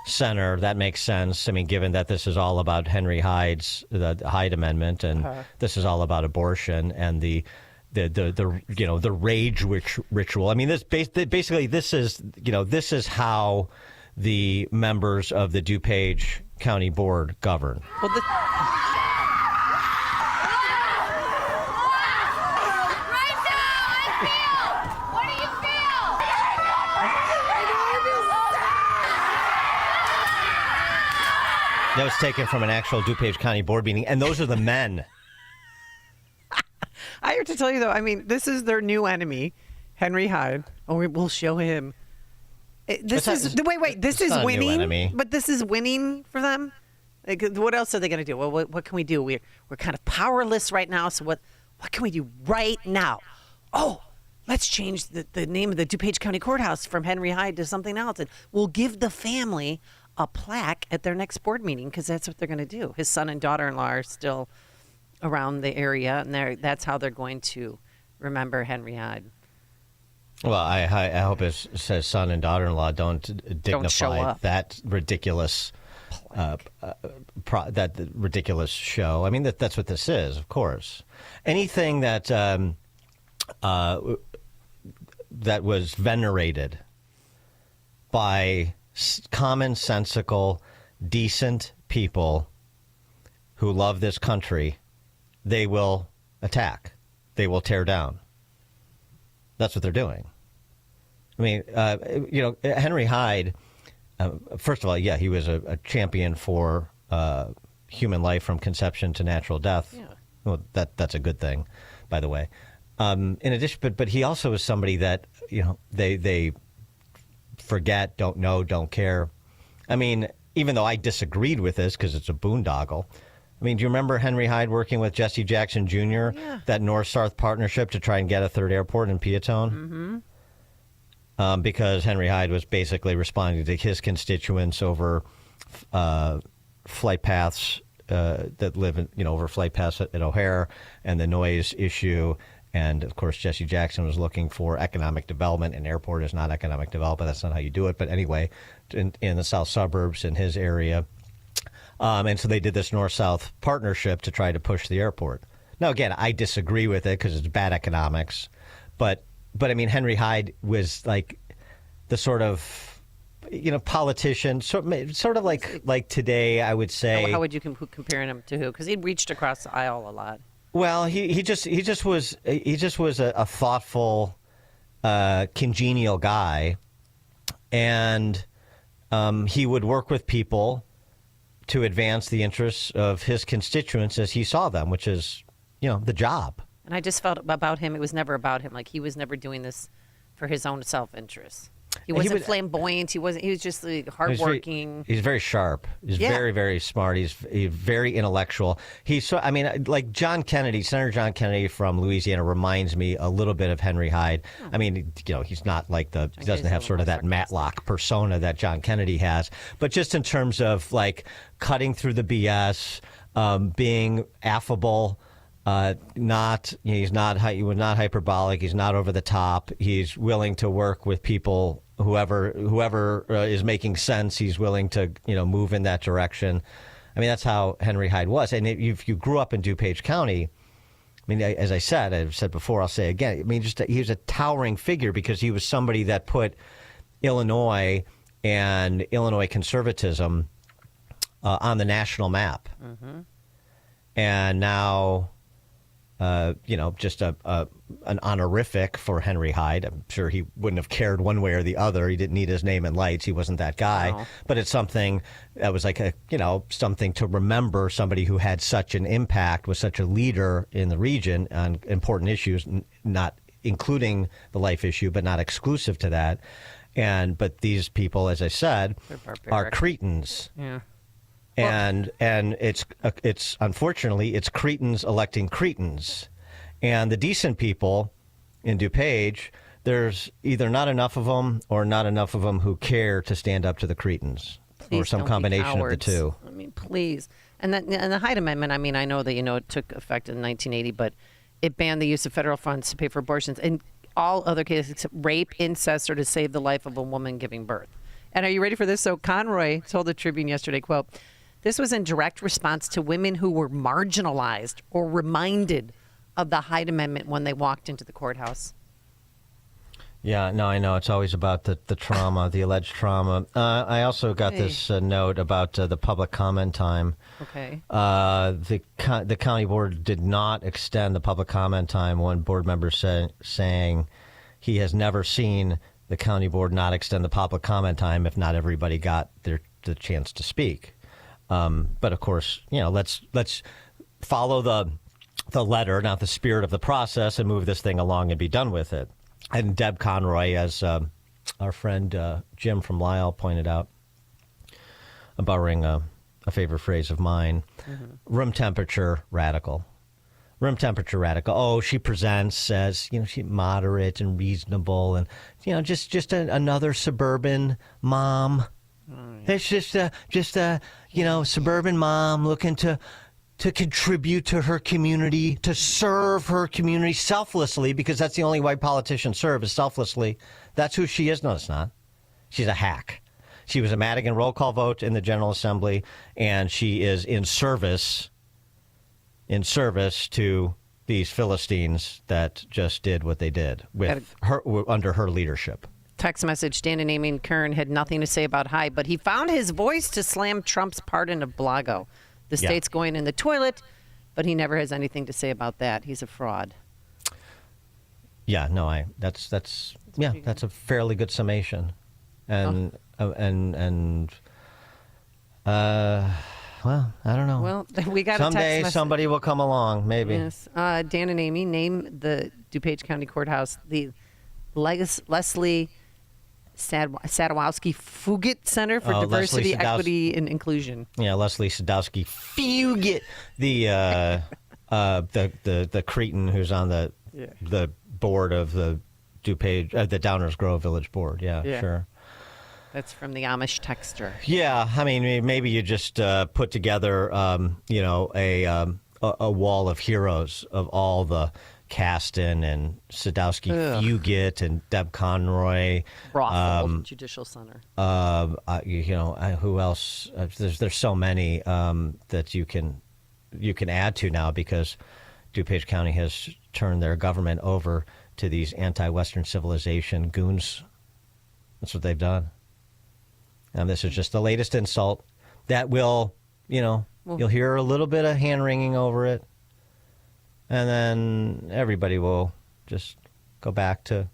Center. That makes sense. I mean, given that this is all about Henry Hyde's the Hyde Amendment, and this is all about abortion, and the the rage ritual. I mean, this basically this is how the members of the DuPage County Board govern. Well, That was taken from an actual DuPage County Board meeting, and those are the men. I have to tell you, though, I mean, this is their new enemy, Henry Hyde. Oh, we'll show him. This is winning, but this is winning for them. Like, what else are they going to do? Well, what can we do? We're kind of powerless right now, so what can we do right now? Oh, let's change the name of the DuPage County Courthouse from Henry Hyde to something else, and we'll give the family a plaque at their next board meeting, because that's what they're going to do. His son and daughter-in-law are still around the area, and that's how they're going to remember Henry Hyde. Well, I hope his son and daughter-in-law don't dignify that ridiculous that ridiculous show. I mean, that's what this is, of course. Anything that that was venerated by commonsensical, decent people who love this country, they will attack. They will tear down. That's what they're doing. I mean, Henry Hyde, first of all, yeah, he was a champion for human life from conception to natural death. Yeah. Well, that's a good thing, by the way. In addition, but he also was somebody that, they forget, don't know, don't care. I mean, even though I disagreed with this because it's a boondoggle. I mean, do you remember Henry Hyde working with Jesse Jackson Jr., that North-South partnership to try and get a third airport in Peatone? Mm-hmm. Because Henry Hyde was basically responding to his constituents over flight paths that live over flight paths at O'Hare and the noise issue. And, of course, Jesse Jackson was looking for economic development, and airport is not economic development. That's not how you do it. But anyway, in the south suburbs in his area. And so they did this North-South partnership to try to push the airport. Now, again, I disagree with it because it's bad economics. But I mean, Henry Hyde was like the sort of, politician, sort of like today, I would say. How would you compare him to who? Because he reached across the aisle a lot. Well, he just was a thoughtful, congenial guy, and he would work with people to advance the interests of his constituents as he saw them, which is, the job. And I just felt about him, it was never about him. Like, he was never doing this for his own self-interest. He wasn't flamboyant. He was just hardworking. He's very sharp. He's very, very smart. He's very intellectual. Like John Kennedy, Senator John Kennedy from Louisiana reminds me a little bit of Henry Hyde. Oh. I mean, he's not like he doesn't have sort of that Matlock persona that John Kennedy has, but just in terms of like cutting through the BS, being affable. He's not hyperbolic. He's not over the top. He's willing to work with people. Whoever is making sense, he's willing to move in that direction. I mean, that's how Henry Hyde was. And if you grew up in DuPage County, I mean, as I've said before, I'll say again. I mean, he was a towering figure because he was somebody that put Illinois and Illinois conservatism on the national map. Mm-hmm. And now. Just an honorific for Henry Hyde. I'm sure he wouldn't have cared one way or the other. He didn't need his name in lights. He wasn't that guy. No. But it's something that was like something to remember, somebody who had such an impact, was such a leader in the region on important issues, not including the life issue, but not exclusive to that. But these people, as I said, are cretins. Yeah. And it's unfortunately it's cretins electing cretins, and the decent people in DuPage, there's either not enough of them or not enough of them who care to stand up to the cretins, or some combination of the two. I mean, please. And the Hyde Amendment. I mean, I know that it took effect in 1980, but it banned the use of federal funds to pay for abortions in all other cases except rape, incest, or to save the life of a woman giving birth. And are you ready for this? So Conroy told the Tribune yesterday, quote, "This was in direct response to women who were marginalized or reminded of the Hyde Amendment when they walked into the courthouse. Yeah, no, I know. It's always about the trauma, the alleged trauma. I also got this note about the public comment time. Okay. The county board did not extend the public comment time. One board member saying he has never seen the county board not extend the public comment time if not everybody got the chance to speak. But of course, let's follow the letter, not the spirit of the process, and move this thing along and be done with it. And Deb Conroy, as our friend Jim from Lyle pointed out, borrowing a favorite phrase of mine, room temperature radical. Room temperature radical. Oh, she presents as, she's moderate and reasonable and, just another suburban mom. It's just a suburban mom looking to contribute to her community, to serve her community selflessly, because that's the only way politicians serve, is selflessly. That's who she is. No, it's not. She's a hack. She was a Madigan roll call vote in the General Assembly, and she is in service to these Philistines that just did what they did with her under her leadership. Text message, Dan and Amy and Kern had nothing to say about Hyde, but he found his voice to slam Trump's pardon of Blago. The state's going in the toilet, but he never has anything to say about that. He's a fraud. Yeah, no, that's a fairly good summation, and well, I don't know. Well, we got someday somebody will come along, maybe. Yes, Dan and Amy, name the DuPage County Courthouse the Leslie Sadowski Fugit Center for Diversity, Equity, and Inclusion. Yeah, Leslie Sadowski Fugit, the cretin who's on the board of the DuPage, the Downers Grove Village Board. Yeah, sure. That's from the Amish texter. Yeah, I mean, maybe you just put together, a wall of heroes of all the Kasten and Sadowski Fugit and Deb Conroy, Rothel Judicial Center. Who else? There's so many that you can add to now, because DuPage County has turned their government over to these anti-Western civilization goons. That's what they've done. And this is just the latest insult that will, you'll hear a little bit of hand-wringing over it. And then everybody will just go back to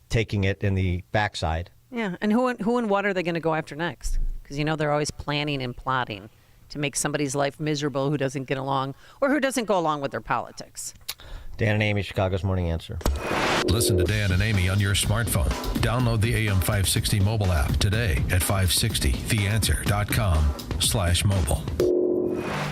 taking it in the backside. Yeah, and who and what are they going to go after next? Because, they're always planning and plotting to make somebody's life miserable who doesn't get along or who doesn't go along with their politics. Dan and Amy, Chicago's Morning Answer. Listen to Dan and Amy on your smartphone. Download the AM 560 mobile app today at 560theanswer.com/mobile.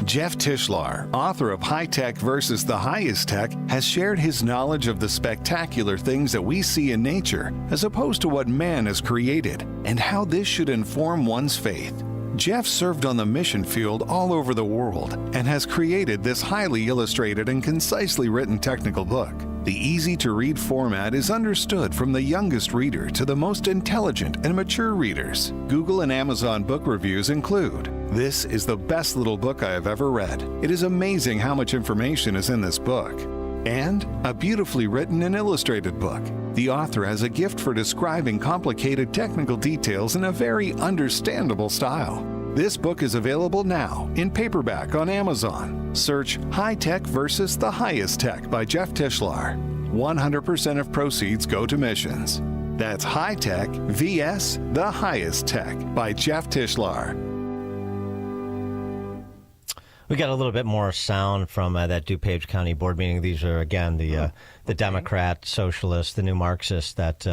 Jeff Tishlar, author of High Tech versus the Highest Tech, has shared his knowledge of the spectacular things that we see in nature as opposed to what man has created, and how this should inform one's faith. Jeff served on the mission field all over the world and has created this highly illustrated and concisely written technical book. The easy-to-read format is understood from the youngest reader to the most intelligent and mature readers. Google and Amazon book reviews include, "This is the best little book I have ever read. It is amazing how much information is in this book." And a beautifully written and illustrated book. The author has a gift for describing complicated technical details in a very understandable style. This book is available now in paperback on Amazon. Search High Tech versus the Highest Tech by Jeff Tishlar. 100% of proceeds go to missions. That's High Tech vs. the Highest Tech by Jeff Tishlar. We got a little bit more sound from that DuPage County board meeting. These are, again, the Democrat, socialists, the new Marxists that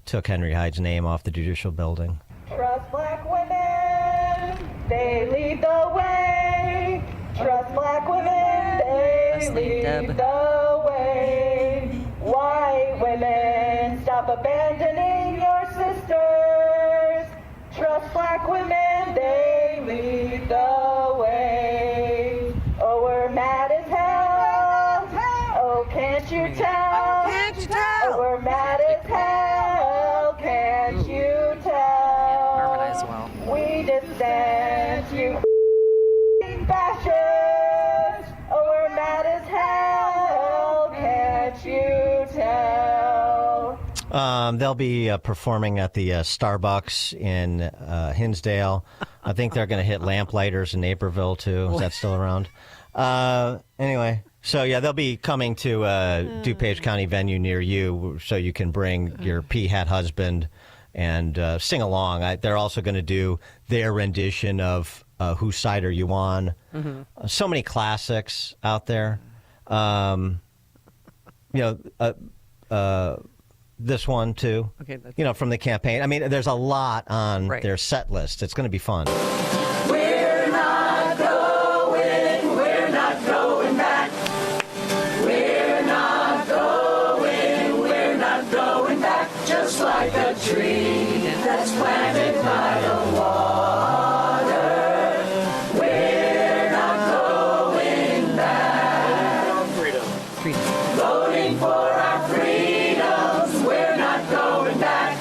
took Henry Hyde's name off the judicial building. Trust black women, they lead the way. Trust black women, they lead the way. White women, stop abandoning your sisters. Trust black women, they lead the way. Oh, we're mad as hell. Oh, can't you tell? Oh, we're mad as hell. Can't you tell? Harmonize well. We dissent, you fascists. Oh, we're mad as hell. They'll be performing at the Starbucks in Hinsdale. I think they're going to hit Lamplighters in Naperville, too. Is that still around? Anyway, so yeah, they'll be coming to DuPage County venue near you so you can bring your pea-hat husband and sing along. They're also going to do their rendition of Whose Side Are You On? Mm-hmm. So many classics out there. This one, too, from the campaign. I mean, there's a lot on their set list. It's going to be fun. We're not going back. We're not going back. Just like a tree that's planted by the water. We're not going back. Freedom. Voting for our freedoms. We're not going back.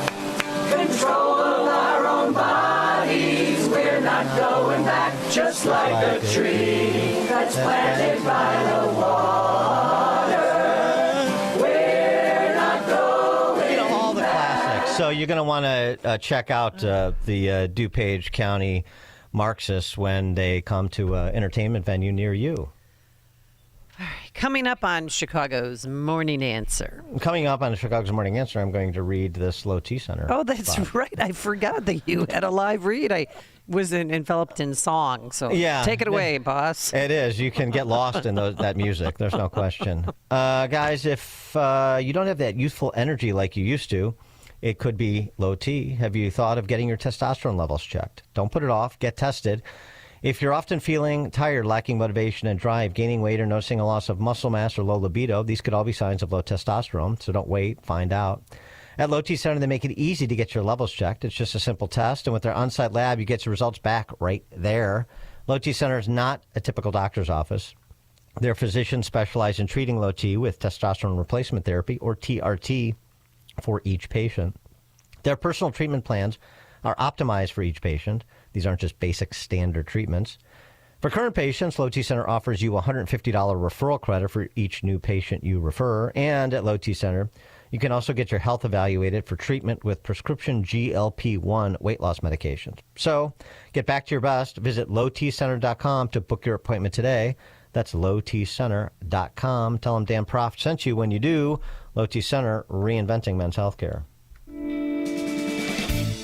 Control of our own bodies. We're not going back. Just like a tree that's planted by the water. We're not going all the classics. So you're going to want to check out the DuPage County Marxists when they come to an entertainment venue near you. Coming up on Chicago's Morning Answer. Coming up on Chicago's Morning Answer, I'm going to read this Low T Center. Oh, that's right. I forgot that you had a live read. I was enveloped in song, so take it away, boss. It is. You can get lost in that music. There's no question. Guys, if you don't have that youthful energy like you used to, it could be low T. Have you thought of getting your testosterone levels checked? Don't put it off. Get tested. If you're often feeling tired, lacking motivation and drive, gaining weight, or noticing a loss of muscle mass or low libido, these could all be signs of low testosterone, so don't wait. Find out. At Low T Center, they make it easy to get your levels checked. It's just a simple test, and with their on-site lab, you get your results back right there. Low T Center is not a typical doctor's office. Their physicians specialize in treating low T with testosterone replacement therapy, or TRT, for each patient. Their personal treatment plans are optimized for each patient. These aren't just basic standard treatments. For current patients, Low T Center offers you a $150 referral credit for each new patient you refer. And at Low T Center, you can also get your health evaluated for treatment with prescription GLP-1 weight loss medications. So get back to your best. Visit lowtcenter.com to book your appointment today. That's lowtcenter.com. Tell them Dan Proft sent you when you do. Low T Center, reinventing men's healthcare.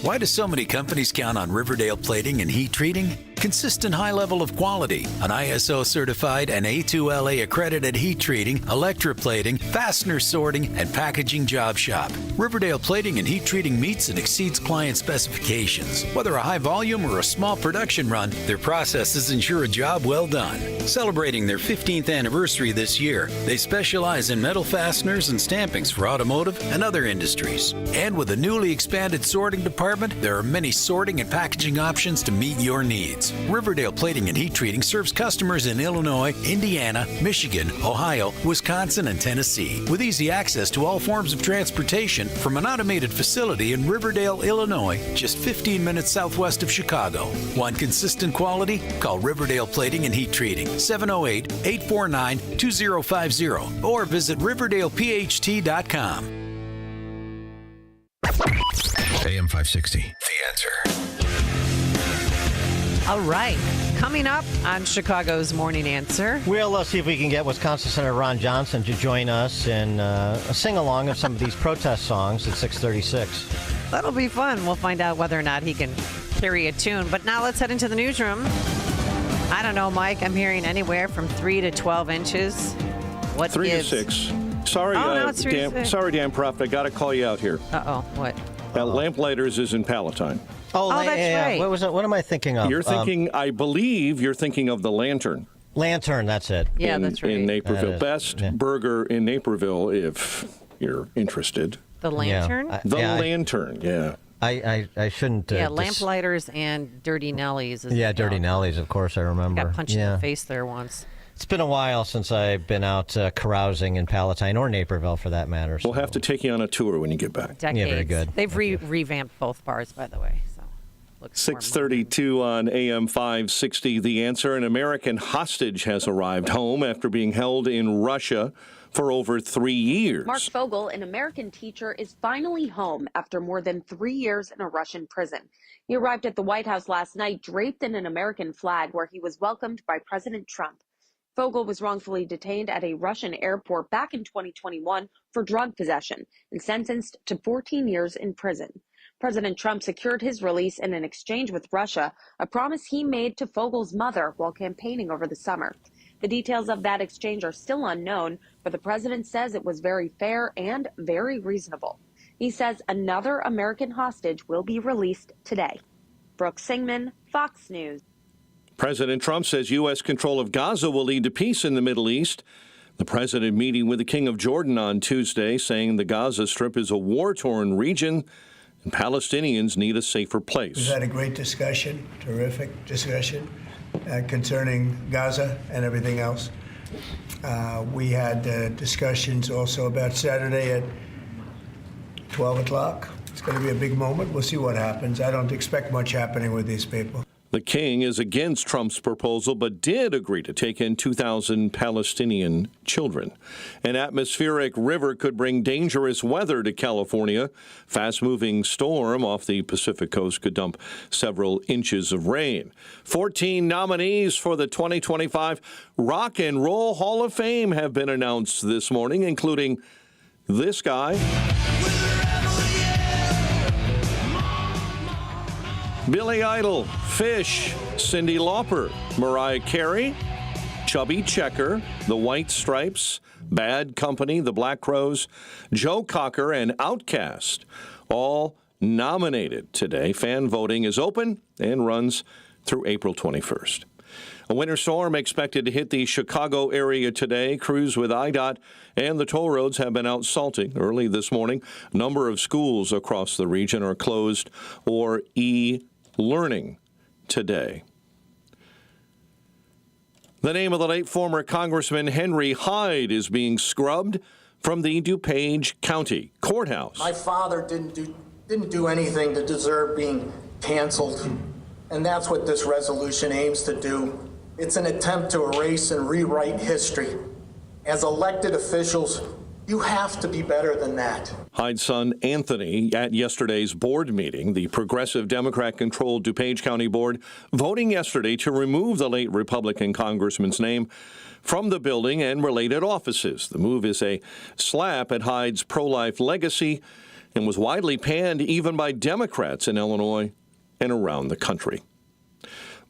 Why do so many companies count on Riverdale Plating and Heat Treating? Consistent high level of quality, an ISO certified and A2LA accredited heat treating, electroplating, fastener sorting, and packaging job shop. Riverdale Plating and Heat Treating meets and exceeds client specifications. Whether a high volume or a small production run, their processes ensure a job well done. Celebrating their 15th anniversary this year, they specialize in metal fasteners and stampings for automotive and other industries. And with a newly expanded sorting department, there are many sorting and packaging options to meet your needs. Riverdale Plating and Heat Treating serves customers in Illinois, Indiana, Michigan, Ohio, Wisconsin, and Tennessee, with easy access to all forms of transportation from an automated facility in Riverdale, Illinois, just 15 minutes southwest of Chicago. Want consistent quality? Call Riverdale Plating and Heat Treating, 708-849-2050, or visit riverdalePHT.com. AM 560, The Answer. All right. Coming up on Chicago's Morning Answer. We'll see if we can get Wisconsin Senator Ron Johnson to join us and a sing-along of some of these protest songs at 6:36. That'll be fun. We'll find out whether or not he can carry a tune. But now let's head into the newsroom. I don't know, Mike. I'm hearing anywhere from 3 to 12 inches. What 3 gives? to 6. Sorry, no, it's 3 to 6. Sorry, Dan Proft. I got to call you out here. Uh-oh. What? Lamplighters is in Palatine. Oh, that's right. What was it? What am I thinking of? You're thinking, I believe you're thinking of the Lantern. Lantern, that's it. Yeah, that's right. In Naperville. Best burger in Naperville, if you're interested. The Lantern? Lantern, yeah. I shouldn't... Lamplighters and Dirty Nellies. Dirty Nellies, of course, I remember. Got punched in the face there once. It's been a while since I've been out carousing in Palatine or Naperville, for that matter. We'll have to take you on a tour when you get back. Decades. Yeah, very good. They've revamped both bars, by the way. So 6:32 on AM 560. The Answer. An American hostage has arrived home after being held in Russia for over 3 years. Mark Fogel, an American teacher, is finally home after more than 3 years in a Russian prison. He arrived at the White House last night draped in an American flag, where he was welcomed by President Trump. Fogel was wrongfully detained at a Russian airport back in 2021 for drug possession and sentenced to 14 years in prison. President Trump secured his release in an exchange with Russia, a promise he made to Fogel's mother while campaigning over the summer. The details of that exchange are still unknown, but the president says it was very fair and very reasonable. He says another American hostage will be released today. Brooke Singman, Fox News. President Trump says U.S. control of Gaza will lead to peace in the Middle East. The president meeting with the King of Jordan on Tuesday, saying the Gaza Strip is a war-torn region and Palestinians need a safer place. We've had a great discussion, terrific discussion, concerning Gaza and everything else. We had discussions also about Saturday at 12 o'clock. It's going to be a big moment. We'll see what happens. I don't expect much happening with these people. The king is against Trump's proposal, but did agree to take in 2,000 Palestinian children. An atmospheric river could bring dangerous weather to California. Fast-moving storm off the Pacific coast could dump several inches of rain. 14 nominees for the 2025 Rock and Roll Hall of Fame have been announced this morning, including this guy, Billy Idol, Fish, Cyndi Lauper, Mariah Carey, Chubby Checker, The White Stripes, Bad Company, The Black Crowes, Joe Cocker, and Outkast, all nominated today. Fan voting is open and runs through April 21st. A winter storm expected to hit the Chicago area today. Crews with IDOT and the toll roads have been out salting early this morning. A number of schools across the region are closed or e-learning today. The name of the late former Congressman Henry Hyde is being scrubbed from the DuPage County Courthouse. My father didn't do anything to deserve being canceled, and that's what this resolution aims to do. It's an attempt to erase and rewrite history. As elected officials, you have to be better than that. Hyde's son, Anthony, at yesterday's board meeting, the progressive Democrat-controlled DuPage County Board, voting yesterday to remove the late Republican congressman's name from the building and related offices. The move is a slap at Hyde's pro-life legacy and was widely panned even by Democrats in Illinois and around the country.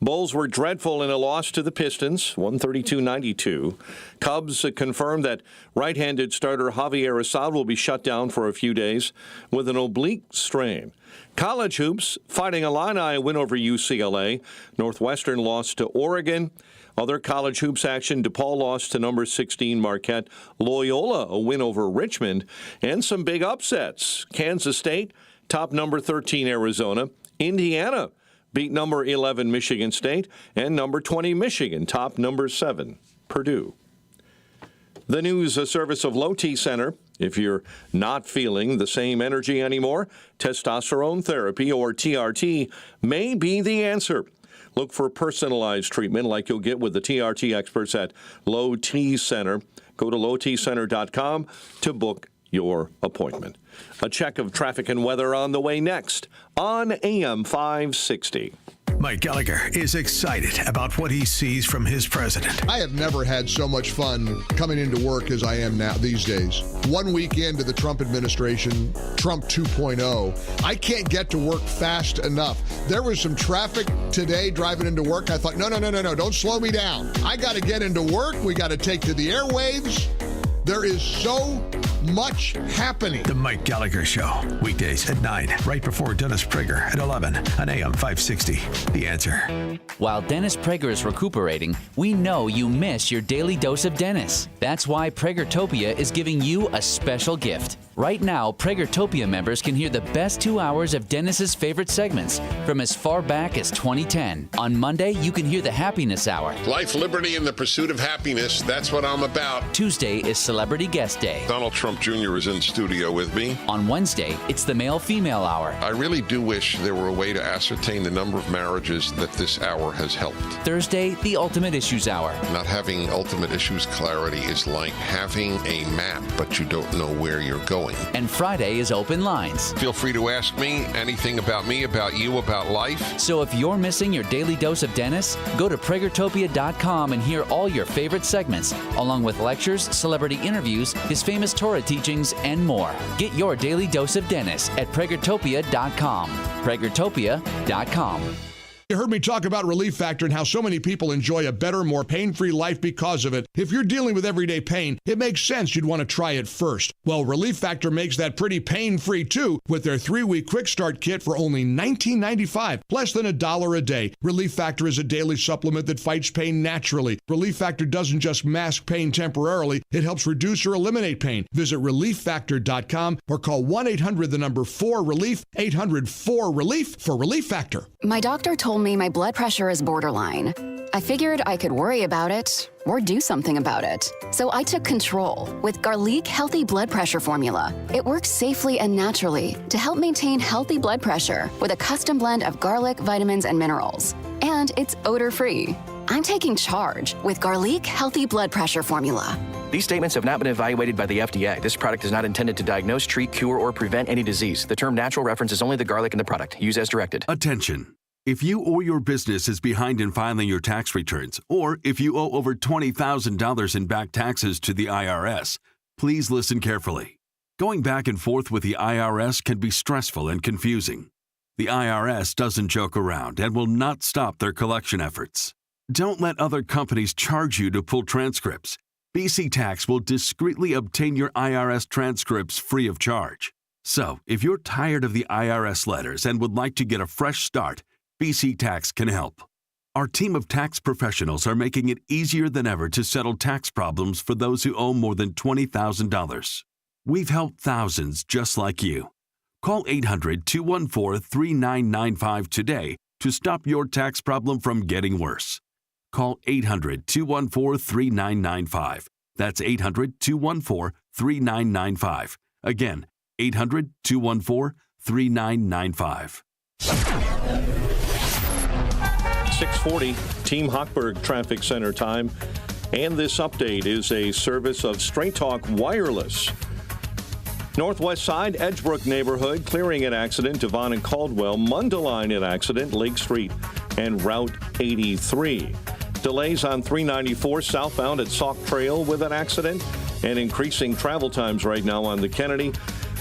Bulls were dreadful in a loss to the Pistons, 132-92. Cubs confirmed that right-handed starter Javier Assad will be shut down for a few days with an oblique strain. College hoops, Fighting Illini win over UCLA. Northwestern lost to Oregon. Other college hoops action, DePaul lost to number 16 Marquette. Loyola a win over Richmond. And some big upsets. Kansas State, top number 13 Arizona. Indiana beat number 11 Michigan State, and number 20 Michigan, top number 7 Purdue. The news, a service of Low T Center. If you're not feeling the same energy anymore, testosterone therapy, or TRT, may be the answer. Look for personalized treatment like you'll get with the TRT experts at Low T Center. Go to lowtcenter.com to book your appointment. A check of traffic and weather on the way next on AM 560. Mike Gallagher is excited about what he sees from his president. I have never had so much fun coming into work as I am now these days. 1 week into the Trump administration, Trump 2.0, I can't get to work fast enough. There was some traffic today driving into work. I thought, no, don't slow me down. I got to get into work. We got to take to the airwaves. There is so much happening. The Mike Gallagher Show, weekdays at 9, right before Dennis Prager at 11 on AM 560. The Answer. While Dennis Prager is recuperating, we know you miss your daily dose of Dennis. That's why Pragertopia is giving you a special gift. Right now, Pragertopia members can hear the best 2 hours of Dennis's favorite segments from as far back as 2010. On Monday, you can hear the Happiness Hour. Life, liberty, and the pursuit of happiness. That's what I'm about. Tuesday is Celebrity Guest Day. Donald Trump Jr. is in studio with me. On Wednesday, it's the Male-Female Hour. I really do wish there were a way to ascertain the number of marriages that this hour has helped. Thursday, the Ultimate Issues Hour. Not having ultimate issues clarity is like having a map, but you don't know where you're going. And Friday is Open Lines. Feel free to ask me anything about me, about you, about life. So if you're missing your daily dose of Dennis, go to Pragertopia.com and hear all your favorite segments, along with lectures, celebrity interviews, his famous Torah teachings, and more. Get your daily dose of Dennis at Pragertopia.com. Pragertopia.com. You heard me talk about Relief Factor and how so many people enjoy a better, more pain-free life because of it. If you're dealing with everyday pain, it makes sense you'd want to try it first. Well, Relief Factor makes that pretty pain-free too with their 3-week quick start kit for only $19.95, less than $1 a day. Relief Factor is a daily supplement that fights pain naturally. Relief Factor doesn't just mask pain temporarily, it helps reduce or eliminate pain. Visit ReliefFactor.com or call 1-800-4RELIEF, 800-4RELIEF for Relief Factor. My doctor told me my blood pressure is borderline. I figured I could worry about it or do something about it. So I took control with Garlic Healthy Blood Pressure Formula. It works safely and naturally to help maintain healthy blood pressure with a custom blend of garlic, vitamins, and minerals. And it's odor-free. I'm taking charge with Garlic Healthy Blood Pressure Formula. These statements have not been evaluated by the FDA. This product is not intended to diagnose, treat, cure, or prevent any disease. The term natural references only the garlic in the product. Use as directed. Attention. If you or your business is behind in filing your tax returns, or if you owe over $20,000 in back taxes to the IRS, please listen carefully. Going back and forth with the IRS can be stressful and confusing. The IRS doesn't joke around and will not stop their collection efforts. Don't let other companies charge you to pull transcripts. BC Tax will discreetly obtain your IRS transcripts free of charge. So, if you're tired of the IRS letters and would like to get a fresh start, BC Tax can help. Our team of tax professionals are making it easier than ever to settle tax problems for those who owe more than $20,000. We've helped thousands just like you. Call 800-214-3995 today to stop your tax problem from getting worse. Call 800-214-3995. That's 800-214-3995. Again, 800-214-3995. 6:40, Team Hochberg Traffic Center time. And this update is a service of Straight Talk Wireless. Northwest side, Edgebrook neighborhood, clearing an accident, Devon and Caldwell. Mundelein an accident, Lake Street and Route 83. Delays on 394 southbound at Sauk Trail with an accident and increasing travel times right now on the Kennedy.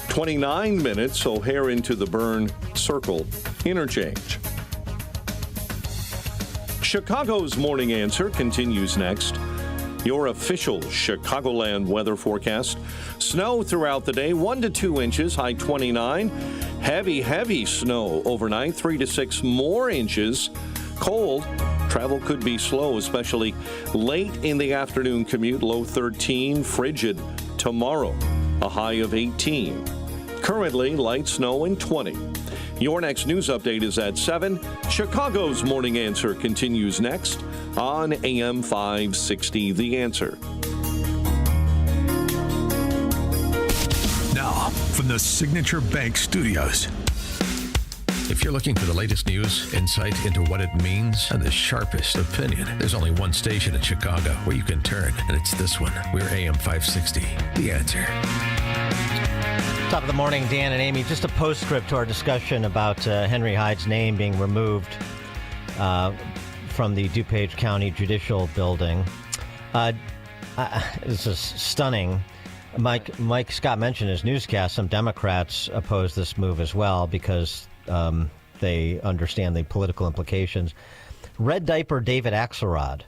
29 minutes, O'Hare into the Byrne Circle interchange. Chicago's Morning Answer continues next. Your official Chicagoland weather forecast. Snow throughout the day, 1 to 2 inches, high 29. Heavy snow overnight, 3 to 6 more inches. Cold. Travel could be slow, especially late in the afternoon commute, low 13. Frigid tomorrow, a high of 18. Currently, light snow and 20. Your next news update is at 7. Chicago's Morning Answer continues next on AM 560, The Answer. Now, from the Signature Bank Studios. If you're looking for the latest news, insight into what it means, and the sharpest opinion, there's only one station in Chicago where you can turn, and it's this one. We're AM 560, The Answer. Top of the morning, Dan and Amy. Just a postscript to our discussion about Henry Hyde's name being removed from the DuPage County Judicial Building. This is stunning. Mike Scott mentioned in his newscast some Democrats oppose this move as well because they understand the political implications. Red Diaper David Axelrod,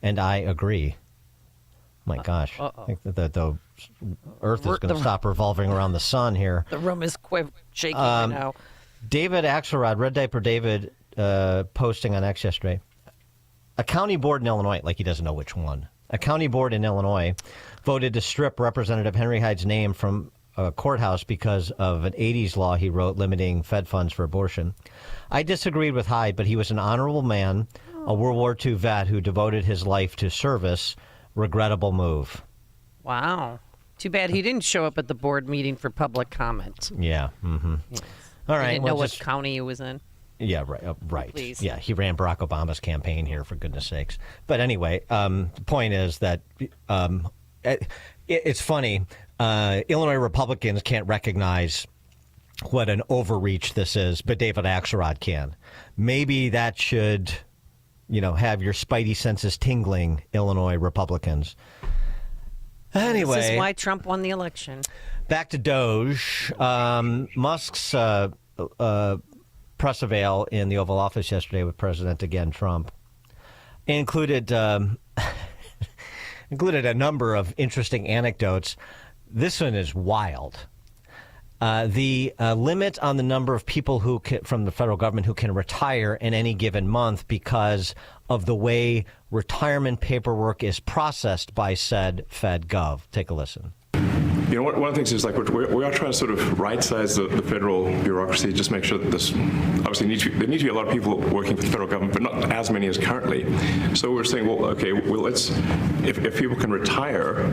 and I agree. My gosh, I think that the Earth is going to stop revolving around the sun here. The room is shaking right now. David Axelrod, Red Diaper David, posting on X yesterday. A county board in Illinois, like he doesn't know which one. A county board in Illinois voted to strip Representative Henry Hyde's name from a courthouse because of an 80s law he wrote limiting Fed funds for abortion. I disagreed with Hyde, but he was an honorable man, a World War II vet who devoted his life to service. Regrettable move. Wow. Too bad he didn't show up at the board meeting for public comment. Yeah. Mm-hmm. Yes. All right. He didn't know what county he was in. Yeah, right. Right. Please. Yeah, he ran Barack Obama's campaign here, for goodness sakes. But anyway, the point is that it's funny. Illinois Republicans can't recognize what an overreach this is, but David Axelrod can. Maybe that should, have your spidey senses tingling, Illinois Republicans. Anyway. This is why Trump won the election. Back to Doge. Musk's press avail in the Oval Office yesterday with President Trump included a number of interesting anecdotes. This one is wild. The limit on the number of people from the federal government who can retire in any given month because of the way retirement paperwork is processed by said FedGov. Take a listen. One of the things is we are trying to sort of right-size the federal bureaucracy, just make sure that this, obviously there need to be a lot of people working for the federal government, but not as many as currently. So we're saying, let's, if people can retire,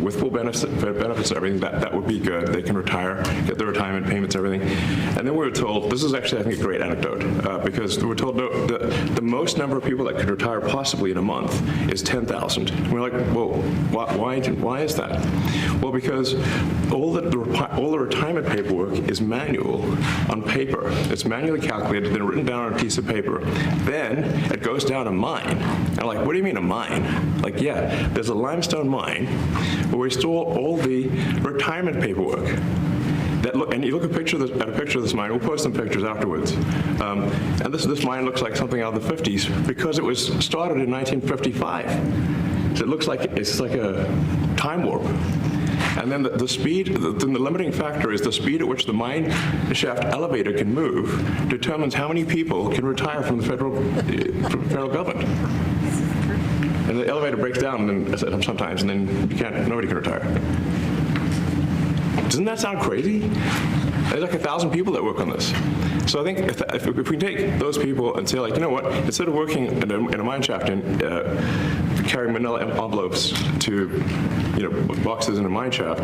with full benefits and everything, that would be good. They can retire, get their retirement payments, everything. And then we were told, this is actually, I think, a great anecdote, because we were told the most number of people that could retire possibly in a month is 10,000. We're like, well, why is that? Well, because all the retirement paperwork is manual on paper. It's manually calculated, then written down on a piece of paper. Then it goes down a mine. And I'm like, what do you mean a mine? Like, yeah, there's a limestone mine where we store all the retirement paperwork. And you look at a picture of this mine. We'll post some pictures afterwards. And this mine looks like something out of the 50s because it was started in 1955. So it looks like it's like a time warp. And then the speed, then the limiting factor is the speed at which the mine shaft elevator can move determines how many people can retire from the federal government. And the elevator breaks down sometimes, and then nobody can retire. Doesn't that sound crazy? There's like 1,000 people that work on this. So I think if we take those people and say, you know what, instead of working in a mine shaft and carrying manila envelopes to, boxes in a mine shaft,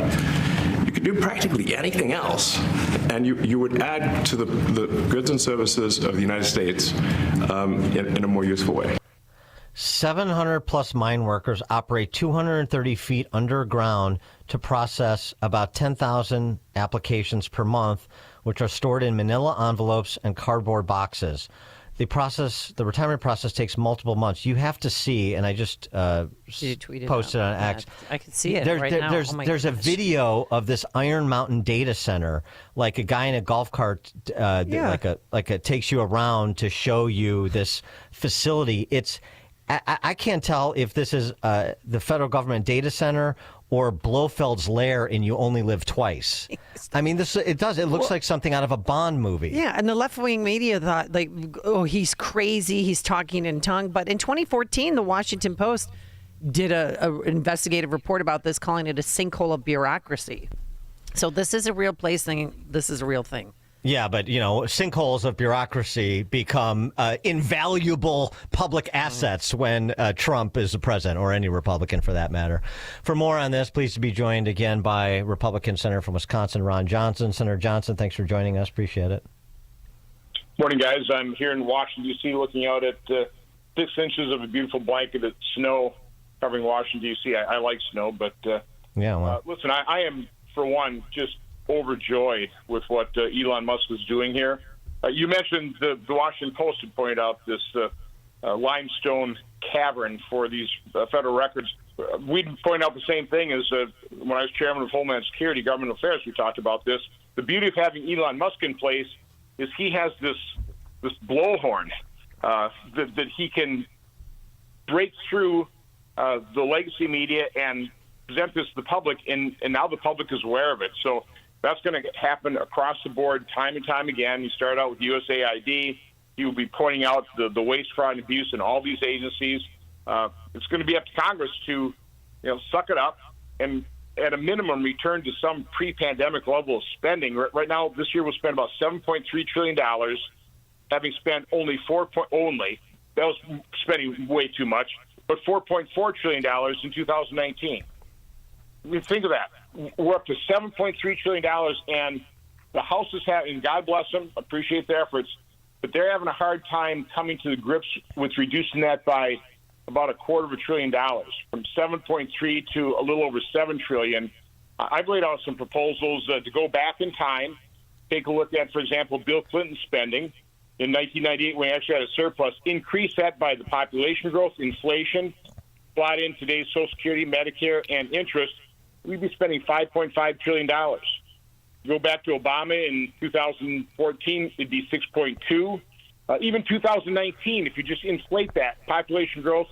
you could do practically anything else, and you would add to the goods and services of the United States in a more useful way. 700 plus mine workers operate 230 feet underground to process about 10,000 applications per month, which are stored in manila envelopes and cardboard boxes. The retirement process takes multiple months. You have to see, and I just posted on X. I can see it right now. There's a video of this Iron Mountain data center, like a guy in a golf cart, like it takes you around to show you this facility. I can't tell if this is the federal government data center or Blofeld's lair in You Only Live Twice. I mean, it looks like something out of a Bond movie. Yeah, and the left-wing media thought, he's crazy, he's talking in tongue. But in 2014, the Washington Post did a investigative report about this, calling it a sinkhole of bureaucracy. So this is a real place thing. This is a real thing. Yeah, but, sinkholes of bureaucracy become invaluable public assets when Trump is the president, or any Republican for that matter. For more on this, pleased to be joined again by Republican Senator from Wisconsin, Ron Johnson. Senator Johnson, thanks for joining us. Appreciate it. Morning, guys. I'm here in Washington, D.C., looking out at 6 inches of a beautiful blanket of snow covering Washington, D.C. I like snow, but listen, I am, for one, just overjoyed with what Elon Musk is doing here. You mentioned the Washington Post had pointed out this limestone cavern for these federal records. We'd point out the same thing as when I was chairman of Homeland Security, Government Affairs, we talked about this. The beauty of having Elon Musk in place is he has this blowhorn that he can break through the legacy media and present this to the public, and now the public is aware of it. So that's going to happen across the board time and time again. You start out with USAID. He will be pointing out the waste, fraud, and abuse in all these agencies. it's going to be up to Congress to, suck it up and at a minimum return to some pre-pandemic level of spending. Right now, this year we'll spend about $7.3 trillion, having spent only that was spending way too much, but $4.4 trillion in 2019. I mean, think of that. We're up to $7.3 trillion, and the House is having, God bless them, appreciate their efforts, but they're having a hard time coming to the grips with reducing that by about $250 billion, from 7.3 to a little over 7 trillion. I've laid out some proposals to go back in time, take a look at, for example, Bill Clinton's spending in 1998 when he actually had a surplus, increase that by the population growth, inflation, plot in today's Social Security, Medicare, and interest, we'd be spending $5.5 trillion. Go back to Obama in 2014, it'd be 6.2. Even 2019, if you just inflate that, population growth,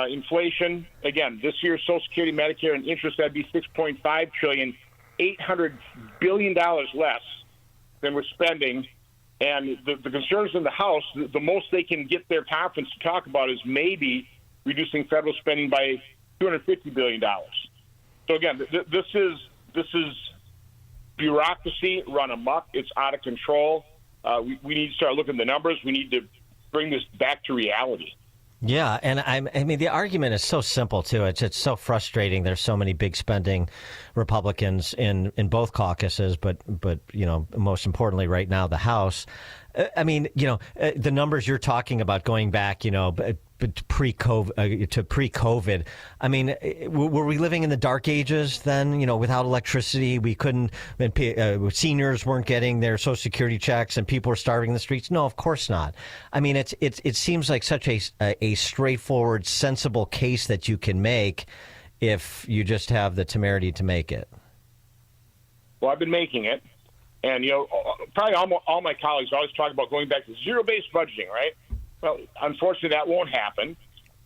inflation, again, this year's Social Security, Medicare, and interest, that'd be $6.5 trillion, $800 billion less than we're spending. And the concerns in the House, the most they can get their conference to talk about is maybe reducing federal spending by $250 billion. So again, this is bureaucracy run amok. It's out of control. We need to start looking at the numbers. We need to bring this back to reality. Yeah, and I mean, the argument is so simple, too. It's so frustrating. There's so many big spending Republicans in both caucuses, but most importantly right now, the House. I mean, the numbers you're talking about going back, pre-COVID. I mean, were we living in the dark ages then? Without electricity, we couldn't. Seniors weren't getting their Social Security checks, and people were starving in the streets. No, of course not. I mean, it seems like such a straightforward, sensible case that you can make if you just have the temerity to make it. Well, I've been making it, and probably all my colleagues always talk about going back to zero-based budgeting, right? Well, unfortunately, that won't happen.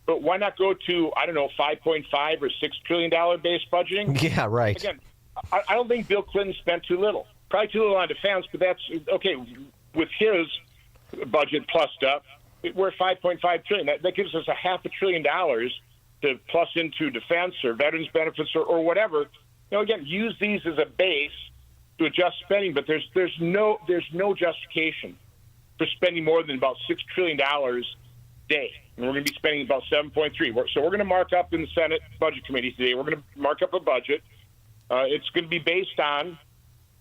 But why not go to, $5.5 or $6 trillion based budgeting? Yeah, right. Again, I don't think Bill Clinton spent too little. Probably too little on defense, but that's okay. With his budget plussed up, we're at $5.5 trillion. That gives us $500 billion to plus into defense or veterans benefits or whatever. Again, use these as a base to adjust spending, but there's no justification for spending more than about $6 trillion a day. And we're going to be spending about 7.3. So we're going to mark up in the Senate Budget Committee today. We're going to mark up a budget. It's going to be based on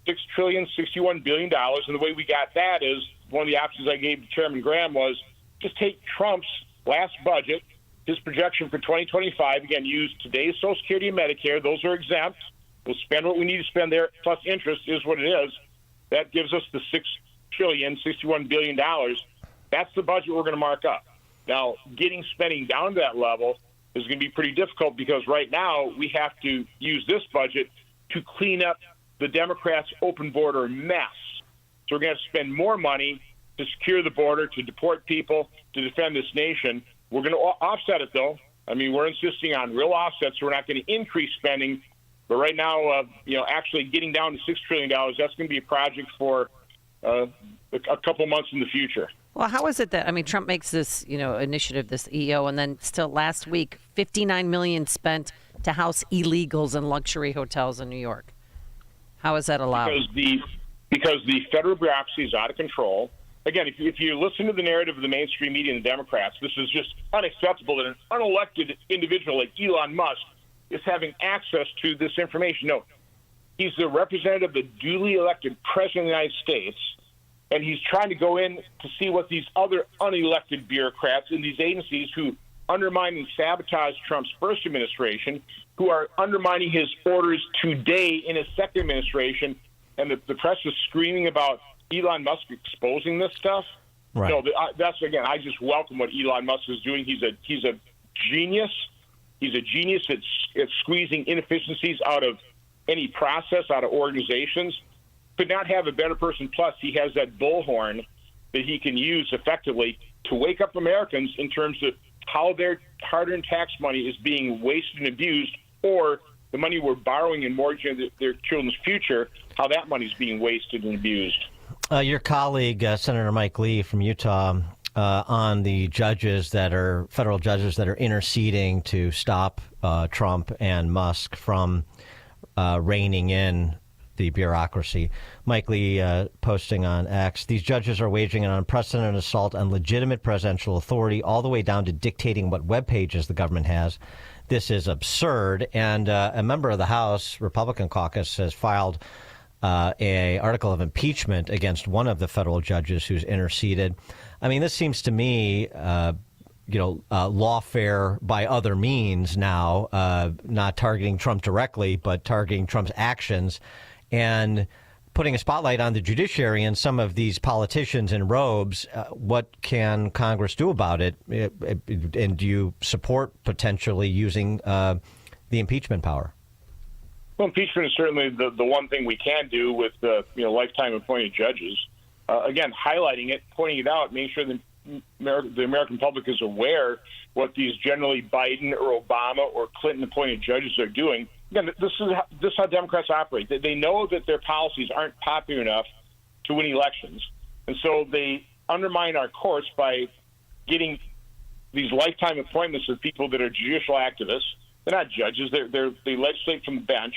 $6.061 trillion. And the way we got that is one of the options I gave to Chairman Graham was just take Trump's last budget, his projection for 2025, again, use today's Social Security and Medicare. Those are exempt. We'll spend what we need to spend there, plus interest is what it is. That gives us the $6.061 billion. That's the budget we're going to mark up. Now, getting spending down to that level is going to be pretty difficult because right now we have to use this budget to clean up the Democrats' open border mess. So we're going to have to spend more money to secure the border, to deport people, to defend this nation. We're going to offset it, though. I mean, we're insisting on real offsets. So we're not going to increase spending. But right now, actually getting down to $6 trillion, that's going to be a project for a couple months in the future. Well, how is it that, Trump makes this, initiative, this EO, and then still last week, $59 million spent to house illegals in luxury hotels in New York? How is that allowed? Because the federal bureaucracy is out of control. Again, if you listen to the narrative of the mainstream media and the Democrats, this is just unacceptable that an unelected individual like Elon Musk is having access to this information. No, he's the representative of the duly elected president of the United States, and he's trying to go in to see what these other unelected bureaucrats in these agencies who undermine and sabotage Trump's first administration, who are undermining his orders today in his second administration, and the press is screaming about Elon Musk exposing this stuff. Right. No, that's, again, I just welcome what Elon Musk is doing. He's a genius. He's a genius at squeezing inefficiencies out of any process, out of organizations. Could not have a better person. Plus, he has that bullhorn that he can use effectively to wake up Americans in terms of how their hard-earned tax money is being wasted and abused, or the money we're borrowing and mortgaging their children's future, how that money is being wasted and abused. Your colleague, Senator Mike Lee from Utah, on the federal judges that are interceding to stop Trump and Musk from reining in the bureaucracy. Mike Lee posting on X, these judges are waging an unprecedented assault on legitimate presidential authority, all the way down to dictating what web pages the government has. This is absurd. And a member of the House Republican caucus has filed a article of impeachment against one of the federal judges who's interceded. I mean, this seems to me, lawfare by other means now, not targeting Trump directly, but targeting Trump's actions and putting a spotlight on the judiciary and some of these politicians in robes. What can Congress do about it? And do you support potentially using the impeachment power? Well, impeachment is certainly the one thing we can do with lifetime appointed judges. Again, highlighting it, pointing it out, making sure the American public is aware what these generally Biden or Obama or Clinton appointed judges are doing. Again, this is how Democrats operate. They know that their policies aren't popular enough to win elections, and so they undermine our courts by getting these lifetime appointments of people that are judicial activists. They're not judges. They legislate from the bench,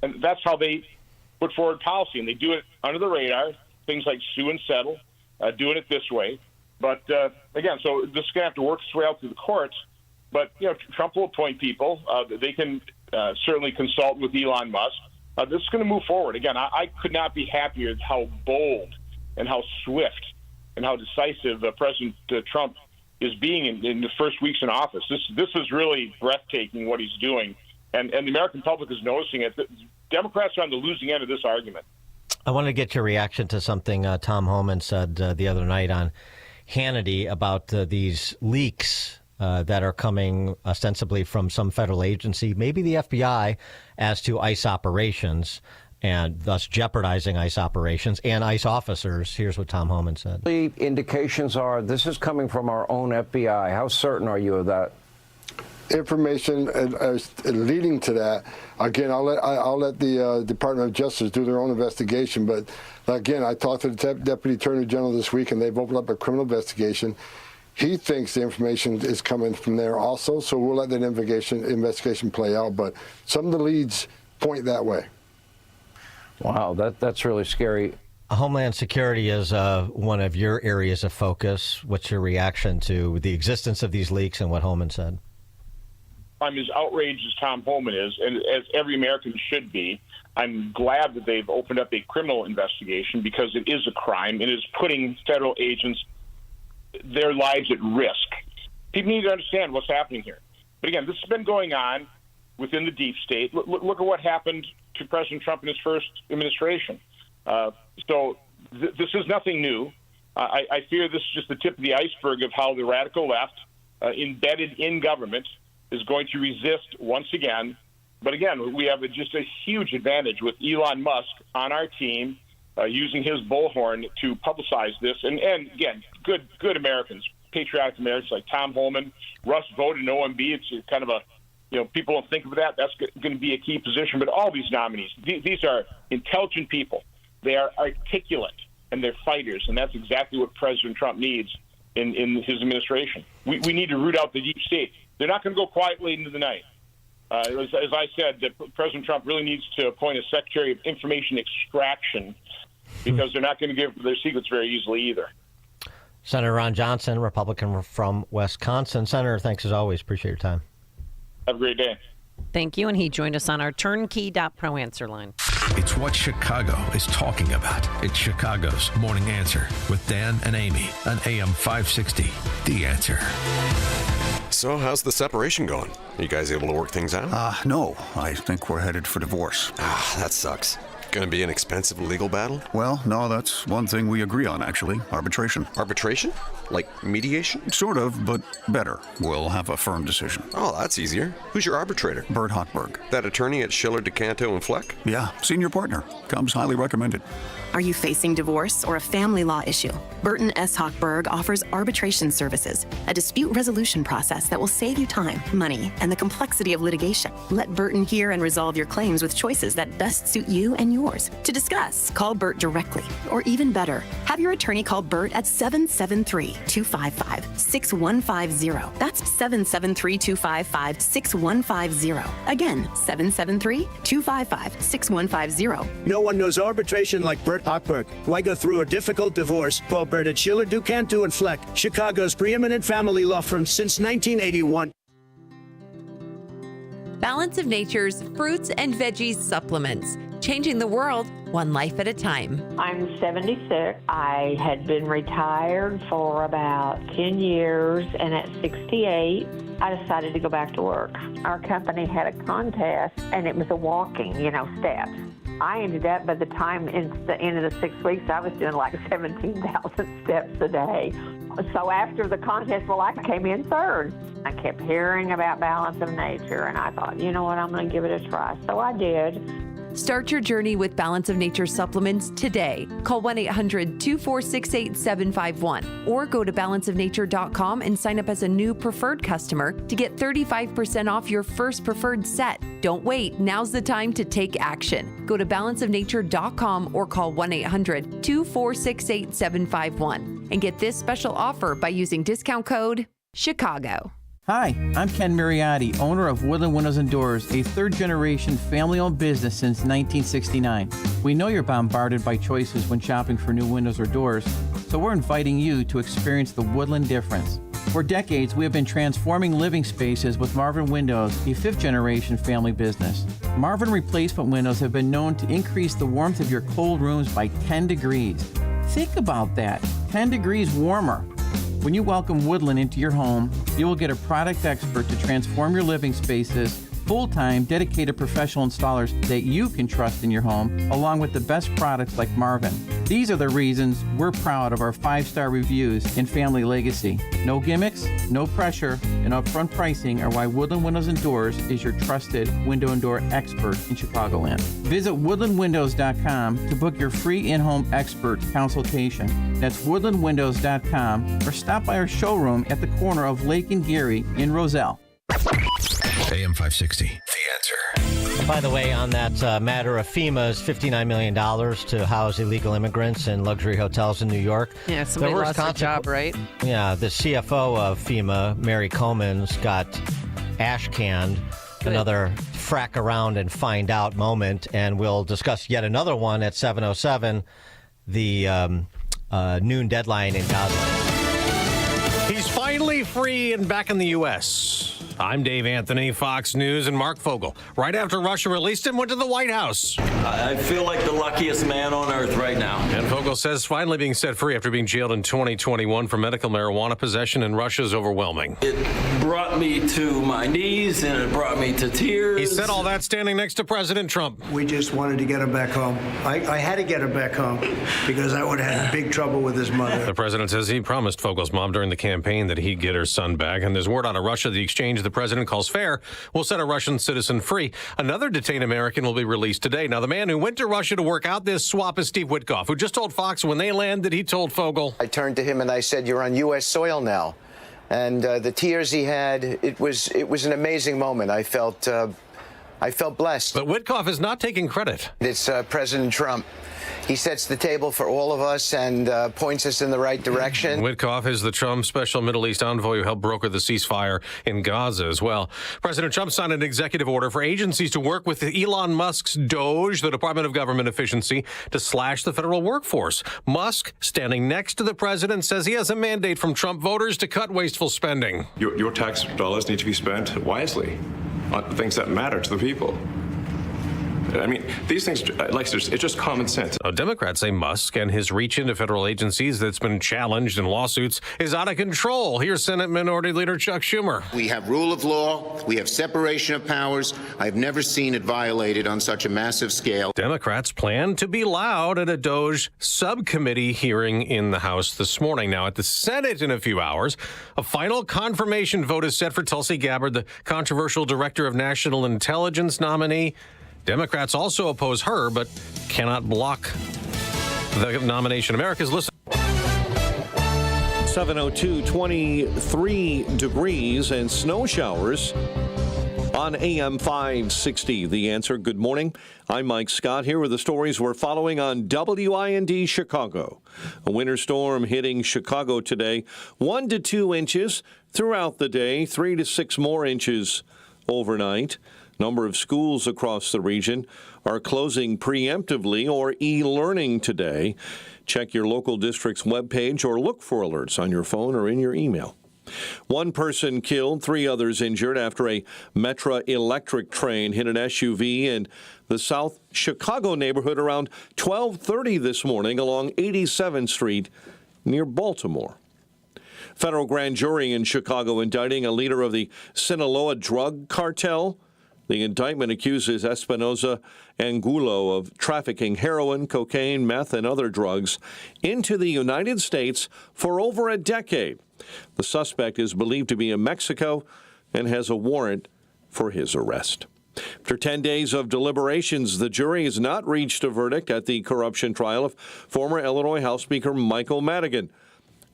and that's how they put forward policy. And they do it under the radar, things like sue and settle, doing it this way. But, again, so this is going to have to work its way out through the courts. But, Trump will appoint people. They can certainly consult with Elon Musk. This is going to move forward. Again, I could not be happier with how bold and how swift and how decisive President Trump is being in the first weeks in office. This is really breathtaking what he's doing. And the American public is noticing it. The Democrats are on the losing end of this argument. I want to get your reaction to something Tom Homan said the other night on Hannity about these leaks that are coming ostensibly from some federal agency, maybe the FBI, as to ICE operations, and thus jeopardizing ICE operations and ICE officers. Here's what Tom Homan said. The indications are this is coming from our own FBI. How certain are you of that? Information leading to that. Again, I'll let the Department of Justice do their own investigation. But again, I talked to the Deputy Attorney General this week, and they've opened up a criminal investigation. He thinks the information is coming from there also, so we'll let that investigation play out. But some of the leads point that way. Wow, that's really scary. Homeland Security is one of your areas of focus. What's your reaction to the existence of these leaks and what Homan said? I'm as outraged as Tom Homan is, and as every American should be. I'm glad that they've opened up a criminal investigation because it is a crime. It is putting federal agents, their lives at risk. People need to understand what's happening here. But again, this has been going on within the deep state. Look at what happened to President Trump in his first administration. This is nothing new. I fear this is just the tip of the iceberg of how the radical left, embedded in government, is going to resist once again. But again, we have just a huge advantage with Elon Musk on our team, using his bullhorn to publicize this. And again, good Americans, patriotic Americans like Tom Homan, Russ Vought in OMB. It's kind of a, people don't think of that. That's going to be a key position. But all these nominees, these are intelligent people. They are articulate, and they're fighters. And that's exactly what President Trump needs in his administration. We need to root out the deep state. They're not going to go quietly into the night. As I said, President Trump really needs to appoint a Secretary of Information Extraction because they're not going to give their secrets very easily either. Senator Ron Johnson, Republican from Wisconsin. Senator, thanks as always. Appreciate your time. Have a great day. Thank you. And he joined us on our turnkey.pro answer line. It's what Chicago is talking about. It's Chicago's Morning Answer with Dan and Amy on AM 560. The Answer. So how's the separation going? Are you guys able to work things out? No. I think we're headed for divorce. That sucks. Going to be an expensive legal battle? Well, no, that's one thing we agree on, actually. Arbitration. Arbitration? Like mediation? Sort of, but better. We'll have a firm decision. Oh, that's easier. Who's your arbitrator? Bert Hochberg. That attorney at Schiller, DeCanto, and Fleck? Yeah, senior partner. Comes highly recommended. Are you facing divorce or a family law issue? Burton S. Hochberg offers arbitration services, a dispute resolution process that will save you time, money, and the complexity of litigation. Let Burton hear and resolve your claims with choices that best suit you and your yours. To discuss, call Bert directly. Or even better, have your attorney call Bert at 773-255-6150. That's 773-255-6150. Again, 773-255-6150. No one knows arbitration like Bert Hochberg. Why go through a difficult divorce? Call Bert at Schiller, Ducantu, and Fleck, Chicago's preeminent family law firm since 1981. Balance of Nature's fruits and veggies supplements, changing the world one life at a time. I'm 76. I had been retired for about 10 years, and at 68, I decided to go back to work. Our company had a contest, and it was a walking, steps. I ended up, by the time it's the end of the 6 weeks, I was doing like 17,000 steps a day. So after the contest, I came in third. I kept hearing about Balance of Nature, and I thought, you know what, I'm going to give it a try. So I did. Start your journey with Balance of Nature supplements today. Call 1-800-246-8751 or go to balanceofnature.com and sign up as a new preferred customer to get 35% off your first preferred set. Don't wait. Now's the time to take action. Go to balanceofnature.com or call 1-800-246-8751 and get this special offer by using discount code CHICAGO. Hi, I'm Ken Mariotti, owner of Woodland Windows and Doors, a third-generation family-owned business since 1969. We know you're bombarded by choices when shopping for new windows or doors, so we're inviting you to experience the Woodland difference. For decades, we have been transforming living spaces with Marvin Windows, a fifth-generation family business. Marvin replacement windows have been known to increase the warmth of your cold rooms by 10 degrees. Think about that, 10 degrees warmer. When you welcome Woodland into your home, you will get a product expert to transform your living spaces, full-time, dedicated professional installers that you can trust in your home, along with the best products like Marvin. These are the reasons we're proud of our 5-star reviews and family legacy. No gimmicks, no pressure, and upfront pricing are why Woodland Windows and Doors is your trusted window and door expert in Chicagoland. Visit woodlandwindows.com to book your free in-home expert consultation. That's woodlandwindows.com or stop by our showroom at the corner of Lake and Geary in Roselle. AM 560, The Answer. By the way, on that matter of FEMA's $59 million to house illegal immigrants in luxury hotels in New York. Yeah, somebody lost their job, right? Yeah, the CFO of FEMA, Mary Coleman's, got ash-canned. Good. Another frack around and find out moment, and we'll discuss yet another one at 7:07, the noon deadline in Gaza. He's finally free and back in the U.S. I'm Dave Anthony, Fox News, and Mark Fogel. Right after Russia released him, went to the White House. I feel like the luckiest man on earth right now. And Fogel says finally being set free after being jailed in 2021 for medical marijuana possession, and Russia's overwhelming. It brought me to my knees, and it brought me to tears. He said all that standing next to President Trump. We just wanted to get him back home. I had to get him back home because I would have had big trouble with his mother. The president says he promised Fogel's mom during the campaign that he'd get her son back, and there's word out of Russia the exchange the president calls fair will set a Russian citizen free. Another detained American will be released today. Now, the man who went to Russia to work out this swap is Steve Witkoff, who just told Fox when they landed, he told Fogel. I turned to him and I said, "You're on U.S. soil now." And the tears he had, it was an amazing moment. I felt blessed. But Witkoff is not taking credit. It's President Trump. He sets the table for all of us and points us in the right direction. Witkoff is the Trump special Middle East envoy who helped broker the ceasefire in Gaza as well. President Trump signed an executive order for agencies to work with Elon Musk's Doge, the Department of Government Efficiency, to slash the federal workforce. Musk, standing next to the president, says he has a mandate from Trump voters to cut wasteful spending. Your tax dollars need to be spent wisely on things that matter to the people. I mean, these things, it's just common sense. Democrats say Musk and his reach into federal agencies that's been challenged in lawsuits is out of control. Here's Senate Minority Leader Chuck Schumer. We have rule of law. We have separation of powers. I've never seen it violated on such a massive scale. Democrats plan to be loud at a Doge subcommittee hearing in the House this morning. Now, at the Senate in a few hours, a final confirmation vote is set for Tulsi Gabbard, the controversial Director of National Intelligence nominee. Democrats also oppose her, but cannot block the nomination. America's listening. 7:02, 23 degrees and snow showers on AM 560. The Answer. Good morning. I'm Mike Scott here with the stories we're following on WIND Chicago. A winter storm hitting Chicago today. 1 to 2 inches throughout the day, 3 to 6 more inches overnight. Number of schools across the region are closing preemptively or e-learning today. Check your local district's webpage or look for alerts on your phone or in your email. 1 person killed, 3 others injured after a Metra electric train hit an SUV in the South Chicago neighborhood around 12:30 this morning along 87th Street near Baltimore. Federal grand jury in Chicago indicting a leader of the Sinaloa drug cartel. The indictment accuses Espinoza Angulo of trafficking heroin, cocaine, meth, and other drugs into the United States for over a decade. The suspect is believed to be in Mexico and has a warrant for his arrest. After 10 days of deliberations, the jury has not reached a verdict at the corruption trial of former Illinois House Speaker Michael Madigan.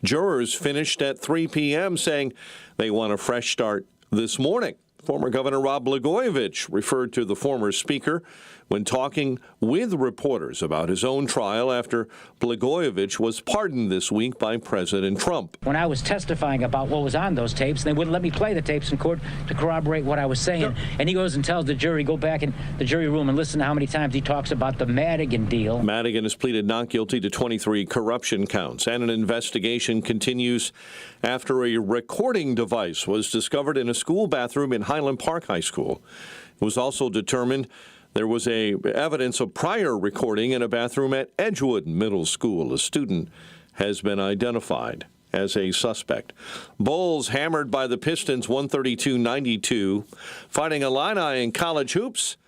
Jurors finished at 3 p.m. saying they want a fresh start this morning. Former Governor Rod Blagojevich referred to the former speaker when talking with reporters about his own trial after Blagojevich was pardoned this week by President Trump. When I was testifying about what was on those tapes, they wouldn't let me play the tapes in court to corroborate what I was saying. And he goes and tells the jury, go back in the jury room and listen to how many times he talks about the Madigan deal. Madigan has pleaded not guilty to 23 corruption counts, and an investigation continues after a recording device was discovered in a school bathroom in Highland Park High School. It was also determined there was evidence of prior recording in a bathroom at Edgewood Middle School. A student has been identified as a suspect. Bulls hammered by the Pistons 132-92. Fighting Illini in college hoops.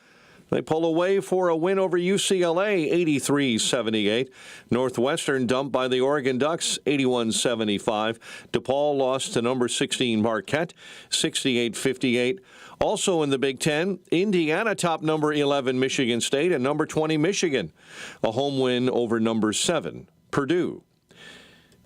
They pull away for a win over UCLA, 83-78. Northwestern dumped by the Oregon Ducks, 81-75. DePaul lost to number 16 Marquette, 68-58. Also in the Big Ten, Indiana topped number 11 Michigan State and number 20 Michigan. A home win over number 7 Purdue.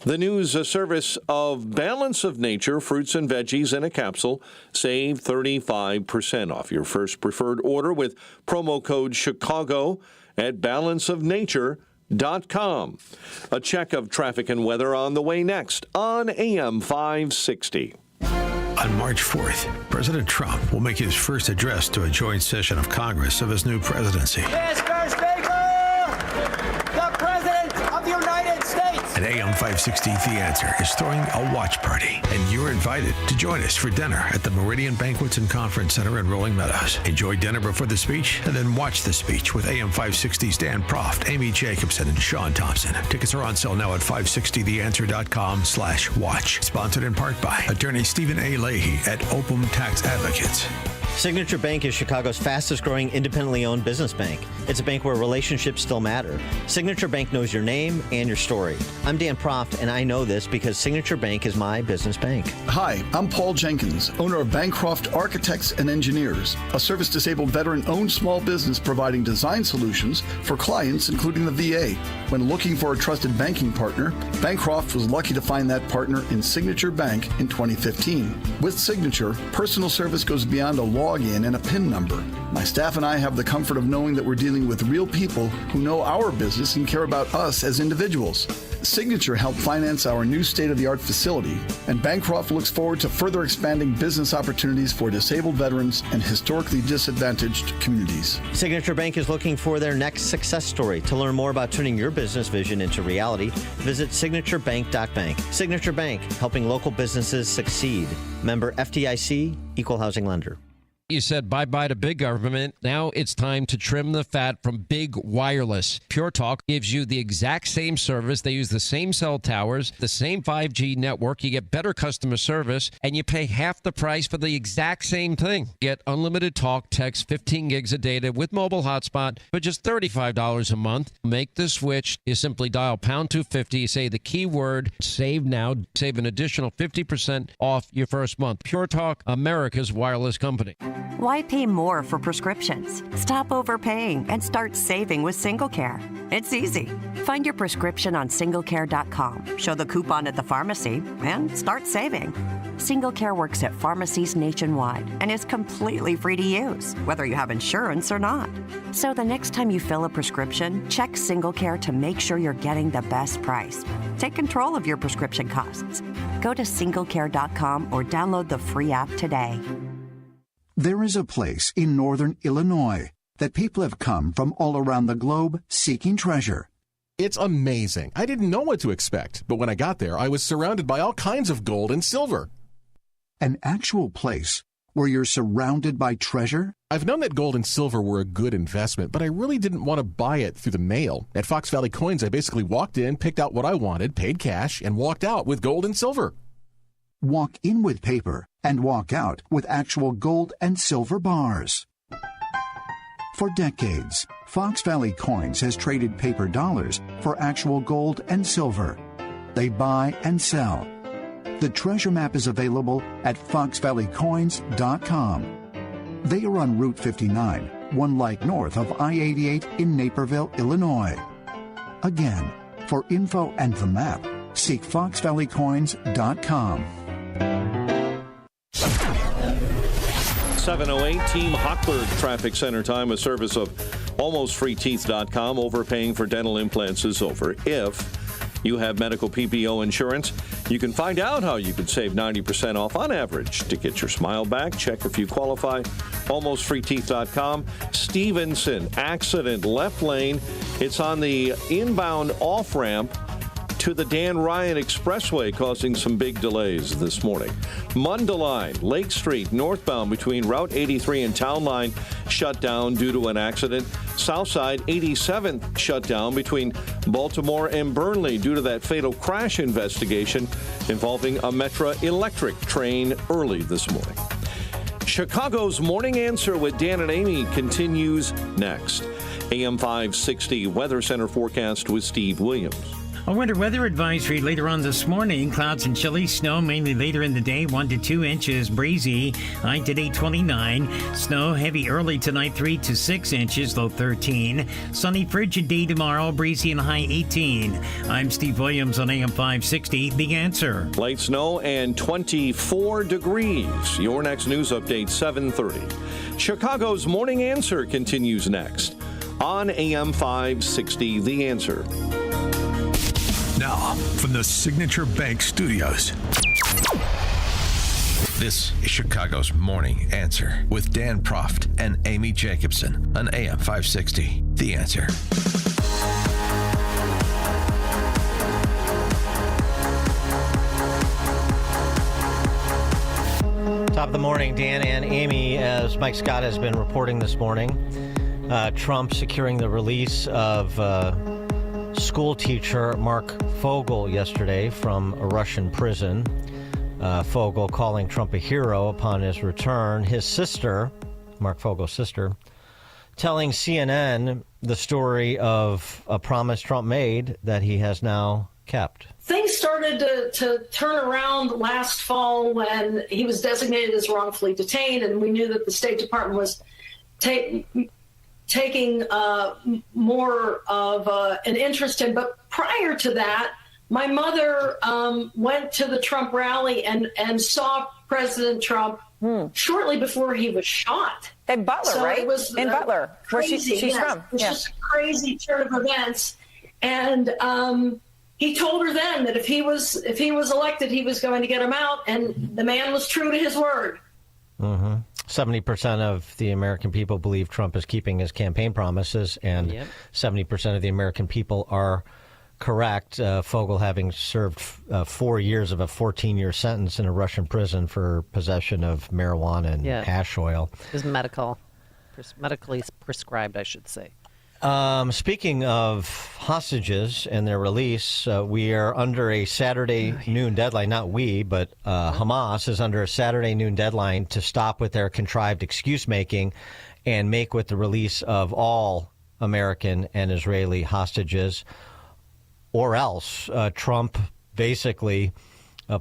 The news service of Balance of Nature, fruits and veggies in a capsule. Save 35% off your first preferred order with promo code Chicago at balanceofnature.com. A check of traffic and weather on the way next on AM 560. On March 4th, President Trump will make his first address to a joint session of Congress of his new presidency. Mr. Speaker, the President of the United States. At AM 560, The Answer is throwing a watch party, and you're invited to join us for dinner at the Meridian Banquets and Conference Center in Rolling Meadows. Enjoy dinner before the speech, and then watch the speech with AM 560's Dan Proft, Amy Jacobson, and Sean Thompson. Tickets are on sale now at 560theanswer.com/watch. Sponsored in part by attorney Stephen A. Leahy at Opum Tax Advocates. Signature Bank is Chicago's fastest growing independently owned business bank. It's a bank where relationships still matter. Signature Bank knows your name and your story. I'm Dan Proft, and I know this because Signature Bank is my business bank. Hi, I'm Paul Jenkins, owner of Bancroft Architects and Engineers, a service-disabled veteran-owned small business providing design solutions for clients, including the VA. When looking for a trusted banking partner, Bancroft was lucky to find that partner in Signature Bank in 2015. With Signature, personal service goes beyond a login and a PIN number. My staff and I have the comfort of knowing that we're dealing with real people who know our business and care about us as individuals. Signature helped finance our new state-of-the-art facility, and Bancroft looks forward to further expanding business opportunities for disabled veterans and historically disadvantaged communities. Signature Bank is looking for their next success story. To learn more about turning your business vision into reality, visit signaturebank.bank. Signature Bank, helping local businesses succeed. Member FDIC, Equal Housing Lender. You said bye-bye to big government. Now it's time to trim the fat from big wireless. Pure Talk gives you the exact same service. They use the same cell towers, the same 5G network. You get better customer service, and you pay half the price for the exact same thing. Get unlimited talk, text, 15 gigs of data with mobile hotspot for just $35 a month. Make the switch. You simply dial pound 250. You say the keyword save now. Save an additional 50% off your first month. Pure Talk, America's wireless company. Why pay more for prescriptions? Stop overpaying and start saving with SingleCare. It's easy. Find your prescription on singlecare.com, show the coupon at the pharmacy, and start saving. Single Care works at pharmacies nationwide and is completely free to use, whether you have insurance or not. So the next time you fill a prescription, check Single Care to make sure you're getting the best price. Take control of your prescription costs. Go to singlecare.com or download the free app today. There is a place in northern Illinois that people have come from all around the globe seeking treasure. It's amazing. I didn't know what to expect, but when I got there, I was surrounded by all kinds of gold and silver. An actual place where you're surrounded by treasure? I've known that gold and silver were a good investment, but I really didn't want to buy it through the mail. At Fox Valley Coins, I basically walked in, picked out what I wanted, paid cash, and walked out with gold and silver. Walk in with paper and walk out with actual gold and silver bars. For decades, Fox Valley Coins has traded paper dollars for actual gold and silver. They buy and sell. The treasure map is available at foxvalleycoins.com. They are on Route 59, 1 light north of I-88 in Naperville, Illinois. Again, for info and the map, seek foxvalleycoins.com. 7:08, Team Hochberg Traffic Center time, a service of almostfreeteeth.com. Overpaying for dental implants is over. If you have medical PPO insurance, you can find out how you could save 90% off on average. To get your smile back, check if you qualify. Almostfreeteeth.com. Stevenson, accident, left lane. It's on the inbound off-ramp to the Dan Ryan Expressway, causing some big delays this morning. Mundelein, Lake Street, northbound between Route 83 and Town Line, shut down due to an accident. Southside 87th shut down between Baltimore and Burnley due to that fatal crash investigation involving a Metra electric train early this morning. Chicago's Morning Answer with Dan and Amy continues next. AM 560 Weather Center forecast with Steve Williams. A winter weather advisory later on this morning. Clouds and chilly snow mainly later in the day, 1 to 2 inches. Breezy, high today 29. Snow heavy early tonight, 3 to 6 inches, low 13. Sunny, frigid day tomorrow, breezy and high 18. I'm Steve Williams on AM 560, The Answer. Light snow and 24 degrees. Your next news update, 7:30. Chicago's Morning Answer continues next on AM 560, The Answer. Now, from the Signature Bank Studios, this is Chicago's Morning Answer with Dan Proft and Amy Jacobson on AM 560. The Answer. Top of the morning, Dan and Amy. As Mike Scott has been reporting this morning, Trump securing the release of school teacher Mark Fogel yesterday from a Russian prison. Fogel calling Trump a hero upon his return. His sister, Mark Fogel's sister, telling CNN the story of a promise Trump made that he has now kept. Things started to turn around last fall when he was designated as wrongfully detained, and we knew that the State Department was taking more of an interest in. But prior to that, my mother went to the Trump rally and saw President Trump shortly before he was shot. In Butler, so right? It was in Butler, where crazy, she's yes. from. It was just a crazy turn of events. And he told her then that if he was elected, he was going to get him out. And the man was true to his word. 70% of the American people believe Trump is keeping his campaign promises, and 70% of the American people are correct. Fogel having served 4 years of a 14-year sentence in a Russian prison for possession of marijuana and hash oil. Is medically prescribed, I should say. Speaking of hostages and their release, we are under a Saturday noon deadline. Not we, but Hamas is under a Saturday noon deadline to stop with their contrived excuse-making and make with the release of all American and Israeli hostages, or else Trump basically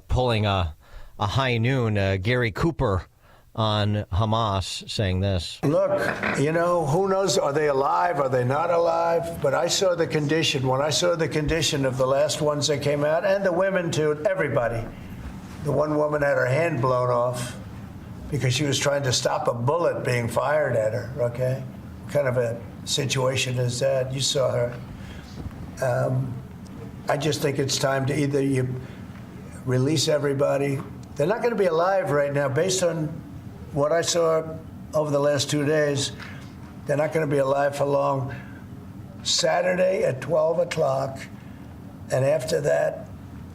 pulling a high noon, Gary Cooper on Hamas, saying this. Look, who knows? Are they alive? Are they not alive? But I saw the condition. When I saw the condition of the last ones that came out, and the women too, everybody, The one woman had her hand blown off because she was trying to stop a bullet being fired at her, okay? What kind of a situation is that? You saw her. I just think it's time to either you release everybody. They're not going to be alive right now. Based on what I saw over the last 2 days, they're not going to be alive for long. Saturday at 12 o'clock, and after that,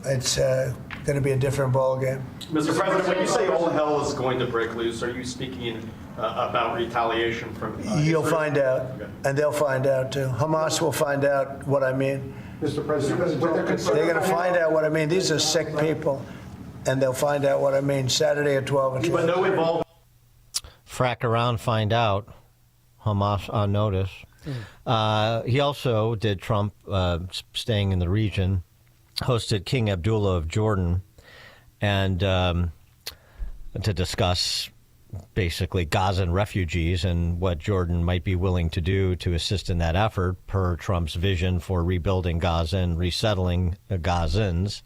it's going to be a different ballgame. Mr. President, when you say all hell is going to break loose, are you speaking about retaliation from You'll find out, and they'll find out, too. Hamas will find out what I mean. Mr. President, they're going to find out what I mean. These are sick people, and they'll find out what I mean Saturday at 12 o'clock. But no involvement. Frack around, find out. Hamas on notice. He also did, Trump, staying in the region, hosted King Abdullah of Jordan, and to discuss basically Gazan refugees and what Jordan might be willing to do to assist in that effort per Trump's vision for rebuilding Gaza and resettling Gazans.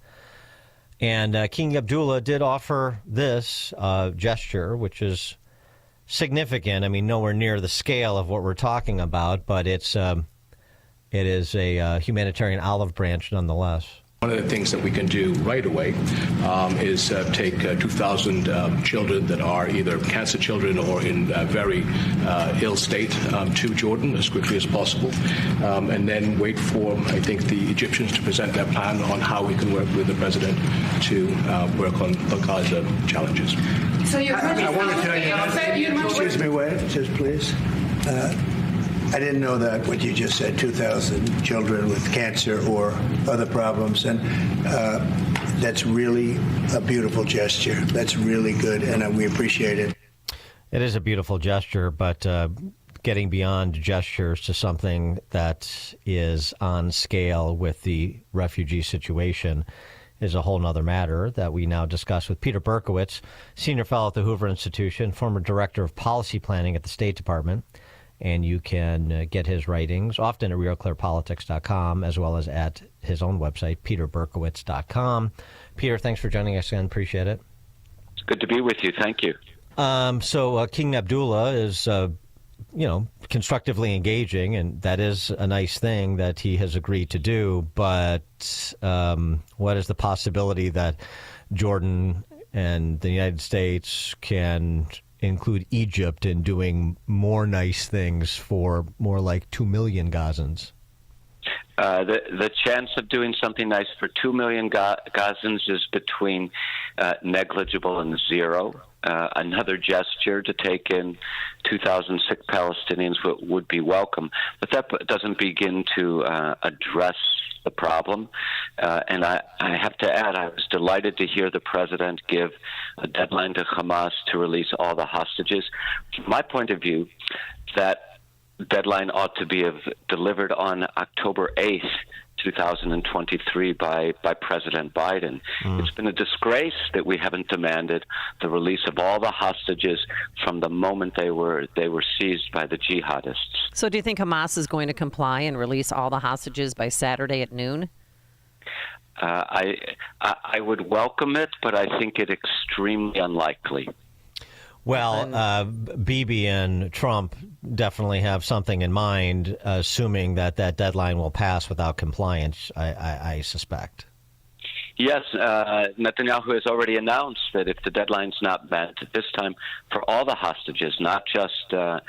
And King Abdullah did offer this gesture, which is significant. I mean, nowhere near the scale of what we're talking about, but it is a humanitarian olive branch nonetheless. One of the things that we can do right away is take 2,000 children that are either cancer children or in very ill state to Jordan as quickly as possible, and then wait for, I think, the Egyptians to present their plan on how we can work with the president to work on the Gaza challenges. So I want to tell you, excuse me, wait, just please. I didn't know that, what you just said, 2,000 children with cancer or other problems. And that's really a beautiful gesture. That's really good, and we appreciate it. It is a beautiful gesture, but getting beyond gestures to something that is on scale with the refugee situation is a whole nother matter that we now discuss with Peter Berkowitz, senior fellow at the Hoover Institution, former director of policy planning at the State Department. And you can get his writings often at realclearpolitics.com, as well as at his own website, peterberkowitz.com. Peter, thanks for joining us again. Appreciate it. It's good to be with you. Thank you. So King Abdullah is, constructively engaging, and that is a nice thing that he has agreed to do. But what is the possibility that Jordan and the United States can include Egypt in doing more nice things for more like 2 million Gazans? The chance of doing something nice for 2 million Gazans is between negligible and zero. Another gesture to take in 2,000 sick Palestinians would be welcome, but that doesn't begin to address the problem. And I have to add, I was delighted to hear the president give a deadline to Hamas to release all the hostages. From my point of view, that deadline ought to be delivered on October 8th, 2023 by President Biden. It's been a disgrace that we haven't demanded the release of all the hostages from the moment they were seized by the jihadists. So do you think Hamas is going to comply and release all the hostages by Saturday at noon? I would welcome it, but I think it extremely unlikely. Well, Bibi and Trump definitely have something in mind, assuming that deadline will pass without compliance, I suspect. Yes, Netanyahu has already announced that if the deadline's not met this time for all the hostages, not just the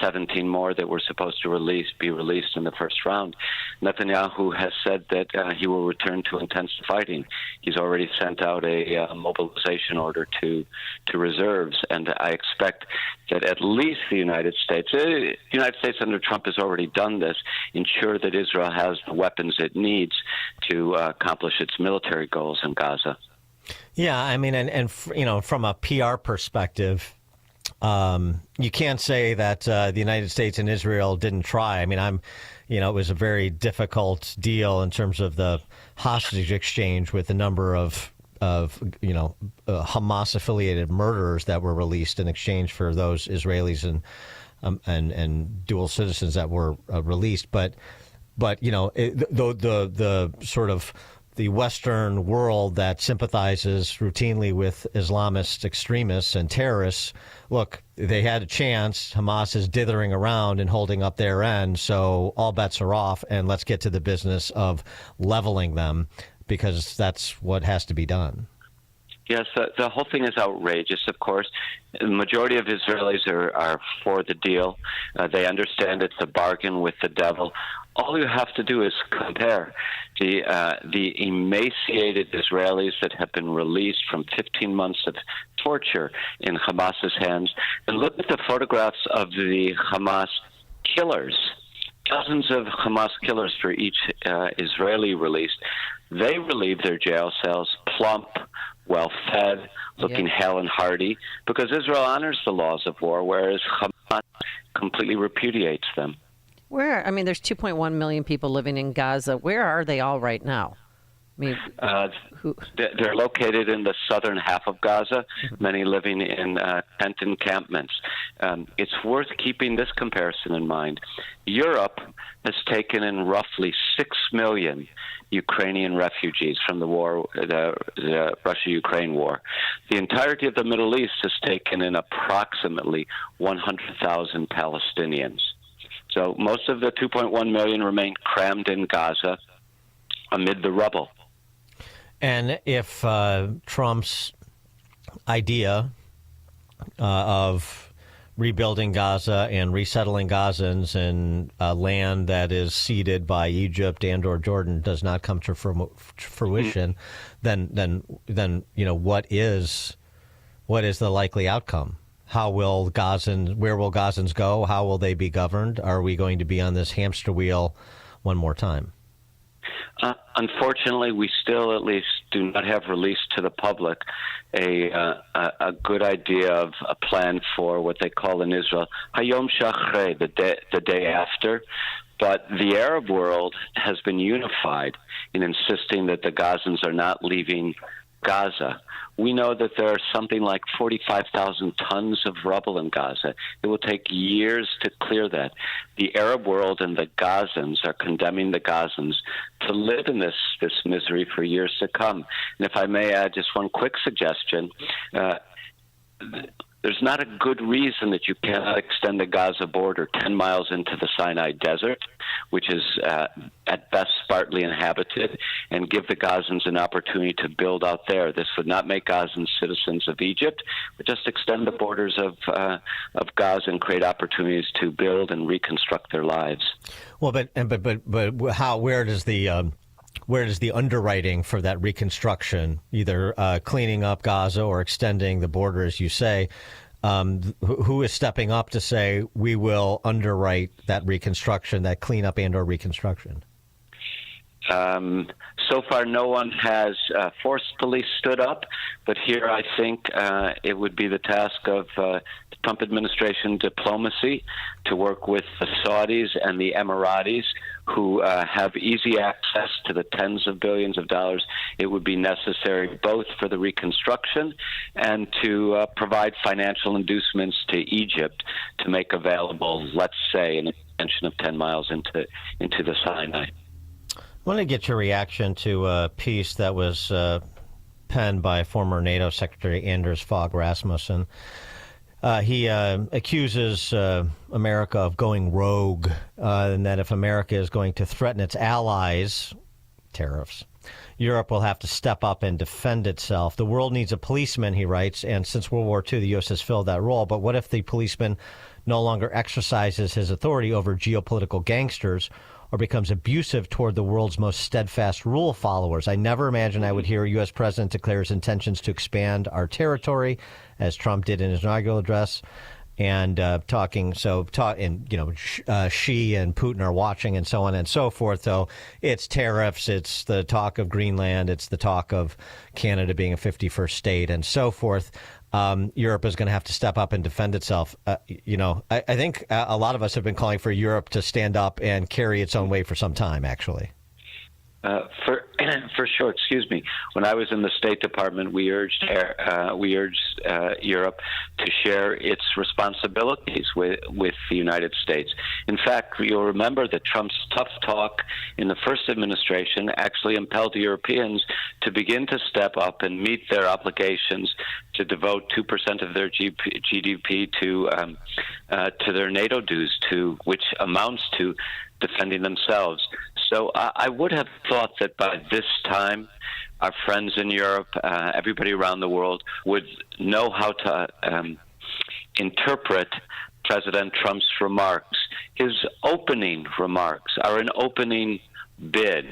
17 more that were supposed to be released in the first round, Netanyahu has said that he will return to intense fighting. He's already sent out a mobilization order to reserves, and I expect that at least the United States under Trump has already done this, ensure that Israel has the weapons it needs to accomplish its military goals in Gaza. Yeah, I mean, and from a PR perspective, you can't say that the United States and Israel didn't try. I mean, it was a very difficult deal in terms of the hostage exchange with the number of Hamas-affiliated murderers that were released in exchange for those Israelis and dual citizens that were released. But the sort of the Western world that sympathizes routinely with Islamist extremists and terrorists, look, they had a chance. Hamas is dithering around and holding up their end, so all bets are off, and let's get to the business of leveling them, because that's what has to be done. Yes, the whole thing is outrageous, of course. The majority of Israelis are for the deal. They understand it's a bargain with the devil. All you have to do is compare the emaciated Israelis that have been released from 15 months of torture in Hamas's hands, and look at the photographs of the Hamas killers. Dozens of Hamas killers for each Israeli released. They relieve their jail cells plump, well-fed, looking hale and hearty, because Israel honors the laws of war, whereas Hamas completely repudiates them. There's 2.1 million people living in Gaza. Where are they all right now? They're located in the southern half of Gaza, many living in tent encampments. It's worth keeping this comparison in mind. Europe has taken in roughly 6 million Ukrainian refugees from the war, the Russia-Ukraine war. The entirety of the Middle East has taken in approximately 100,000 Palestinians. So most of the 2.1 million remain crammed in Gaza amid the rubble. And if Trump's idea of rebuilding Gaza and resettling Gazans in land that is ceded by Egypt and or Jordan does not come to fruition, then what is the likely outcome? Where will Gazans go? How will they be governed? Are we going to be on this hamster wheel one more time? Unfortunately, we still at least do not have released to the public a good idea of a plan for what they call in Israel Hayom Shachrei, the day after. But the Arab world has been unified in insisting that the Gazans are not leaving Gaza. We know that there are something like 45,000 tons of rubble in Gaza. It will take years to clear that. The Arab world and the Gazans are condemning the Gazans to live in this misery for years to come. And if I may add just one quick suggestion, there's not a good reason that you cannot extend the Gaza border 10 miles into the Sinai Desert, which is at best sparsely inhabited, and give the Gazans an opportunity to build out there. This would not make Gazans citizens of Egypt, but just extend the borders of Gaza and create opportunities to build and reconstruct their lives. Well, but how? Where does the underwriting for that reconstruction, either cleaning up Gaza or extending the border, as you say, who is stepping up to say we will underwrite that reconstruction, that cleanup and or reconstruction? So far, no one has forcefully stood up, but here I think it would be the task of the Trump administration diplomacy to work with the Saudis and the Emiratis, who have easy access to the tens of billions of dollars it would be necessary both for the reconstruction and to provide financial inducements to Egypt to make available, let's say, an extension of 10 miles into the Sinai. I want to get your reaction to a piece that was penned by former NATO Secretary Anders Fogh Rasmussen. He accuses America of going rogue, and that if America is going to threaten its allies, tariffs, Europe will have to step up and defend itself. The world needs a policeman, he writes, and since World War II, the U.S. has filled that role. But what if the policeman no longer exercises his authority over geopolitical gangsters or becomes abusive toward the world's most steadfast rule followers? I never imagined I would hear a U.S. president declare his intentions to expand our territory, as Trump did in his inaugural address, and Xi and Putin are watching, and so on and so forth. So it's tariffs, it's the talk of Greenland, it's the talk of Canada being a 51st state, and so forth. Europe is going to have to step up and defend itself. I think a lot of us have been calling for Europe to stand up and carry its own weight for some time, actually. For sure. Excuse me. When I was in the State Department, we urged Europe to share its responsibilities with the United States. In fact, you'll remember that Trump's tough talk in the first administration actually impelled Europeans to begin to step up and meet their obligations to devote 2% of their GDP to their NATO dues, which amounts to defending themselves. So I would have thought that by this time, our friends in Europe, everybody around the world, would know how to interpret President Trump's remarks. His opening remarks are an opening bid.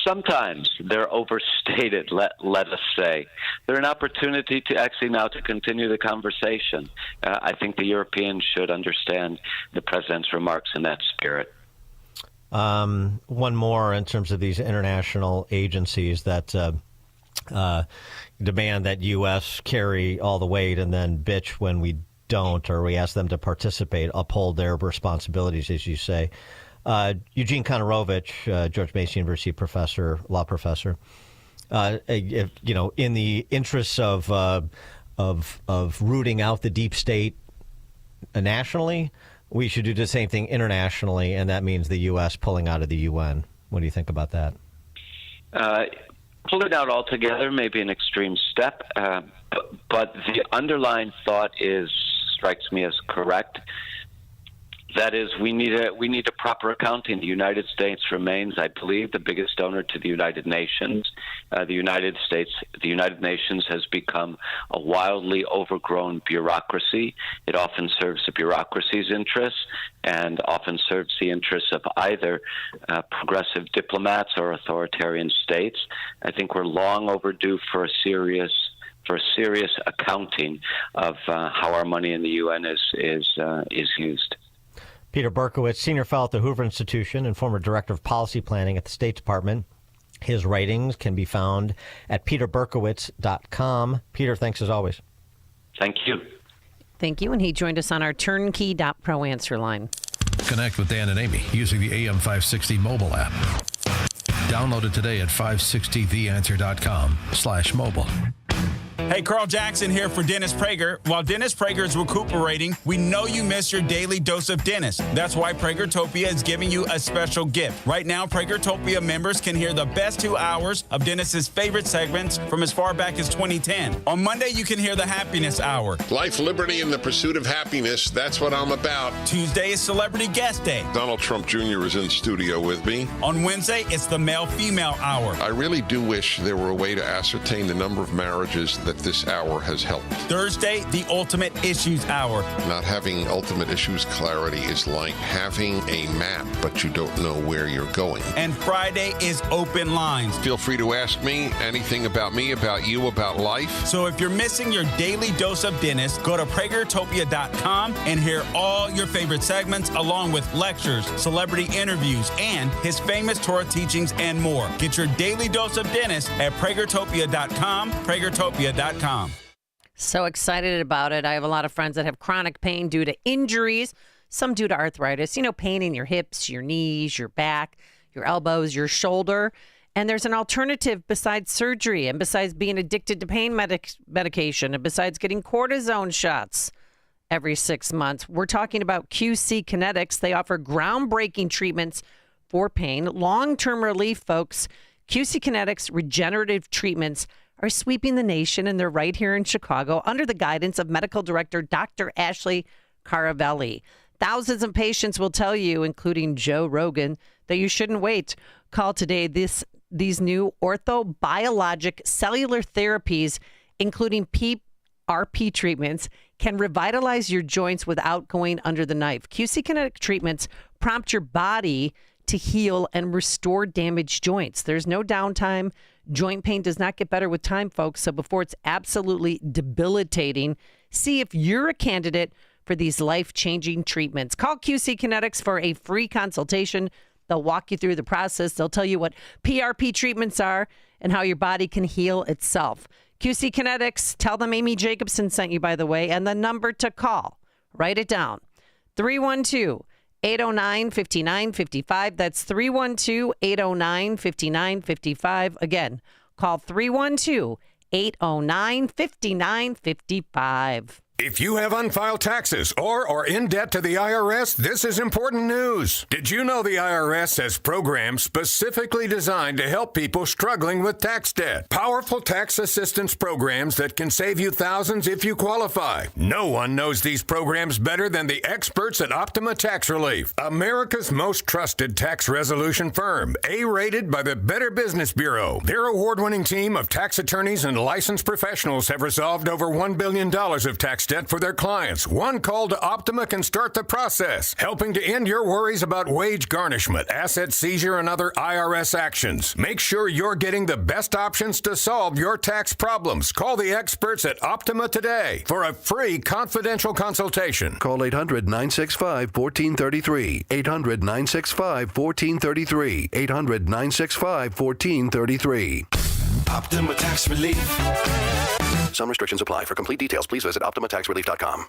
Sometimes they're overstated, let us say. They're an opportunity to actually now to continue the conversation. I think the Europeans should understand the president's remarks in that spirit. One more in terms of these international agencies that demand that U.S. carry all the weight and then bitch when we don't, or we ask them to participate, uphold their responsibilities, as you say. Eugene Konorovich, George Mason University professor, law professor, in the interests of rooting out the deep state nationally, we should do the same thing internationally, and that means the U.S. pulling out of the UN. What do you think about that? Pulling out altogether may be an extreme step, but the underlying thought strikes me as correct. That is, we need a proper accounting. The United States remains, I believe, the biggest donor to the United Nations. The United Nations has become a wildly overgrown bureaucracy. It often serves the bureaucracy's interests and often serves the interests of either progressive diplomats or authoritarian states. I think we're long overdue for a serious accounting of how our money in the UN is used. Peter Berkowitz, senior fellow at the Hoover Institution and former director of policy planning at the State Department. His writings can be found at peterberkowitz.com. Peter, thanks as always. Thank you. Thank you. And he joined us on our turnkey.pro answer line. Connect with Dan and Amy using the AM560 mobile app. Download it today at 560theanswer.com/mobile. Hey, Carl Jackson here for Dennis Prager. While Dennis Prager is recuperating, we know you miss your daily dose of Dennis. That's why Pragertopia is giving you a special gift. Right now, Pragertopia members can hear the best 2 hours of Dennis's favorite segments from as far back as 2010. On Monday, you can hear the Happiness Hour. Life, liberty, and the pursuit of happiness. That's what I'm about. Tuesday is Celebrity Guest Day. Donald Trump Jr. is in studio with me. On Wednesday, it's the Male-Female Hour. I really do wish there were a way to ascertain the number of marriages that this hour has helped. Thursday, the Ultimate Issues Hour. Not having ultimate issues clarity is like having a map, but you don't know where you're going. And Friday is Open Lines. Feel free to ask me anything about me, about you, about life. So if you're missing your daily dose of Dennis, go to Pragertopia.com and hear all your favorite segments along with lectures, celebrity interviews, and his famous Torah teachings and more. Get your daily dose of Dennis at Pragertopia.com, Pragertopia.com. So excited about it. I have a lot of friends that have chronic pain due to injuries, some due to arthritis, pain in your hips, your knees, your back, your elbows, your shoulder. And there's an alternative besides surgery and besides being addicted to pain medication and besides getting cortisone shots every 6 months. We're talking about QC Kinetics. They offer groundbreaking treatments for pain, long-term relief, folks. QC Kinetics regenerative treatments are sweeping the nation, and they're right here in Chicago under the guidance of medical director Dr. Ashley Caravelli. Thousands of patients will tell you, including Joe Rogan, that you shouldn't wait. Call today. These new orthobiologic cellular therapies, including PRP treatments, can revitalize your joints without going under the knife. QC Kinetic treatments prompt your body to heal and restore damaged joints. There's no downtime. Joint pain does not get better with time, folks. So before it's absolutely debilitating, see if you're a candidate for these life-changing treatments. Call QC Kinetics for a free consultation. They'll walk you through the process. They'll tell you what PRP treatments are and how your body can heal itself. QC Kinetics, tell them Amy Jacobson sent you, by the way, and the number to call. Write it down. 312 312-809-5955. That's 312-809-5955. Again, call 312-809-5955. If you have unfiled taxes or are in debt to the IRS, this is important news. Did you know the IRS has programs specifically designed to help people struggling with tax debt? Powerful tax assistance programs that can save you thousands if you qualify. No one knows these programs better than the experts at Optima Tax Relief, America's most trusted tax resolution firm, A-rated by the Better Business Bureau. Their award-winning team of tax attorneys and licensed professionals have resolved over $1 billion of tax debt for their clients. One call to Optima can start the process, helping to end your worries about wage garnishment, asset seizure, and other IRS actions. Make sure you're getting the best options to solve your tax problems. Call the experts at Optima today for a free confidential consultation. Call 800-965-1433. 800-965-1433. 800-965-1433. Optima Tax Relief. Some restrictions apply. For complete details, please visit OptimaTaxRelief.com.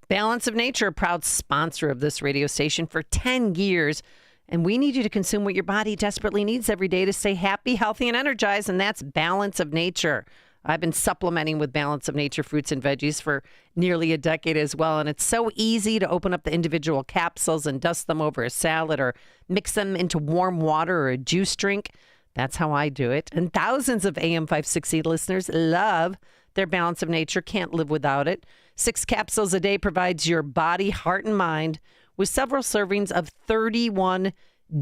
Balance of Nature, a proud sponsor of this radio station for 10 years. And we need you to consume what your body desperately needs every day to stay happy, healthy, and energized. And that's Balance of Nature. I've been supplementing with Balance of Nature fruits and veggies for nearly a decade as well. And it's so easy to open up the individual capsules and dust them over a salad or mix them into warm water or a juice drink. That's how I do it. And thousands of AM 560 listeners love their Balance of Nature, can't live without it. 6 capsules a day provides your body, heart, and mind with several servings of 31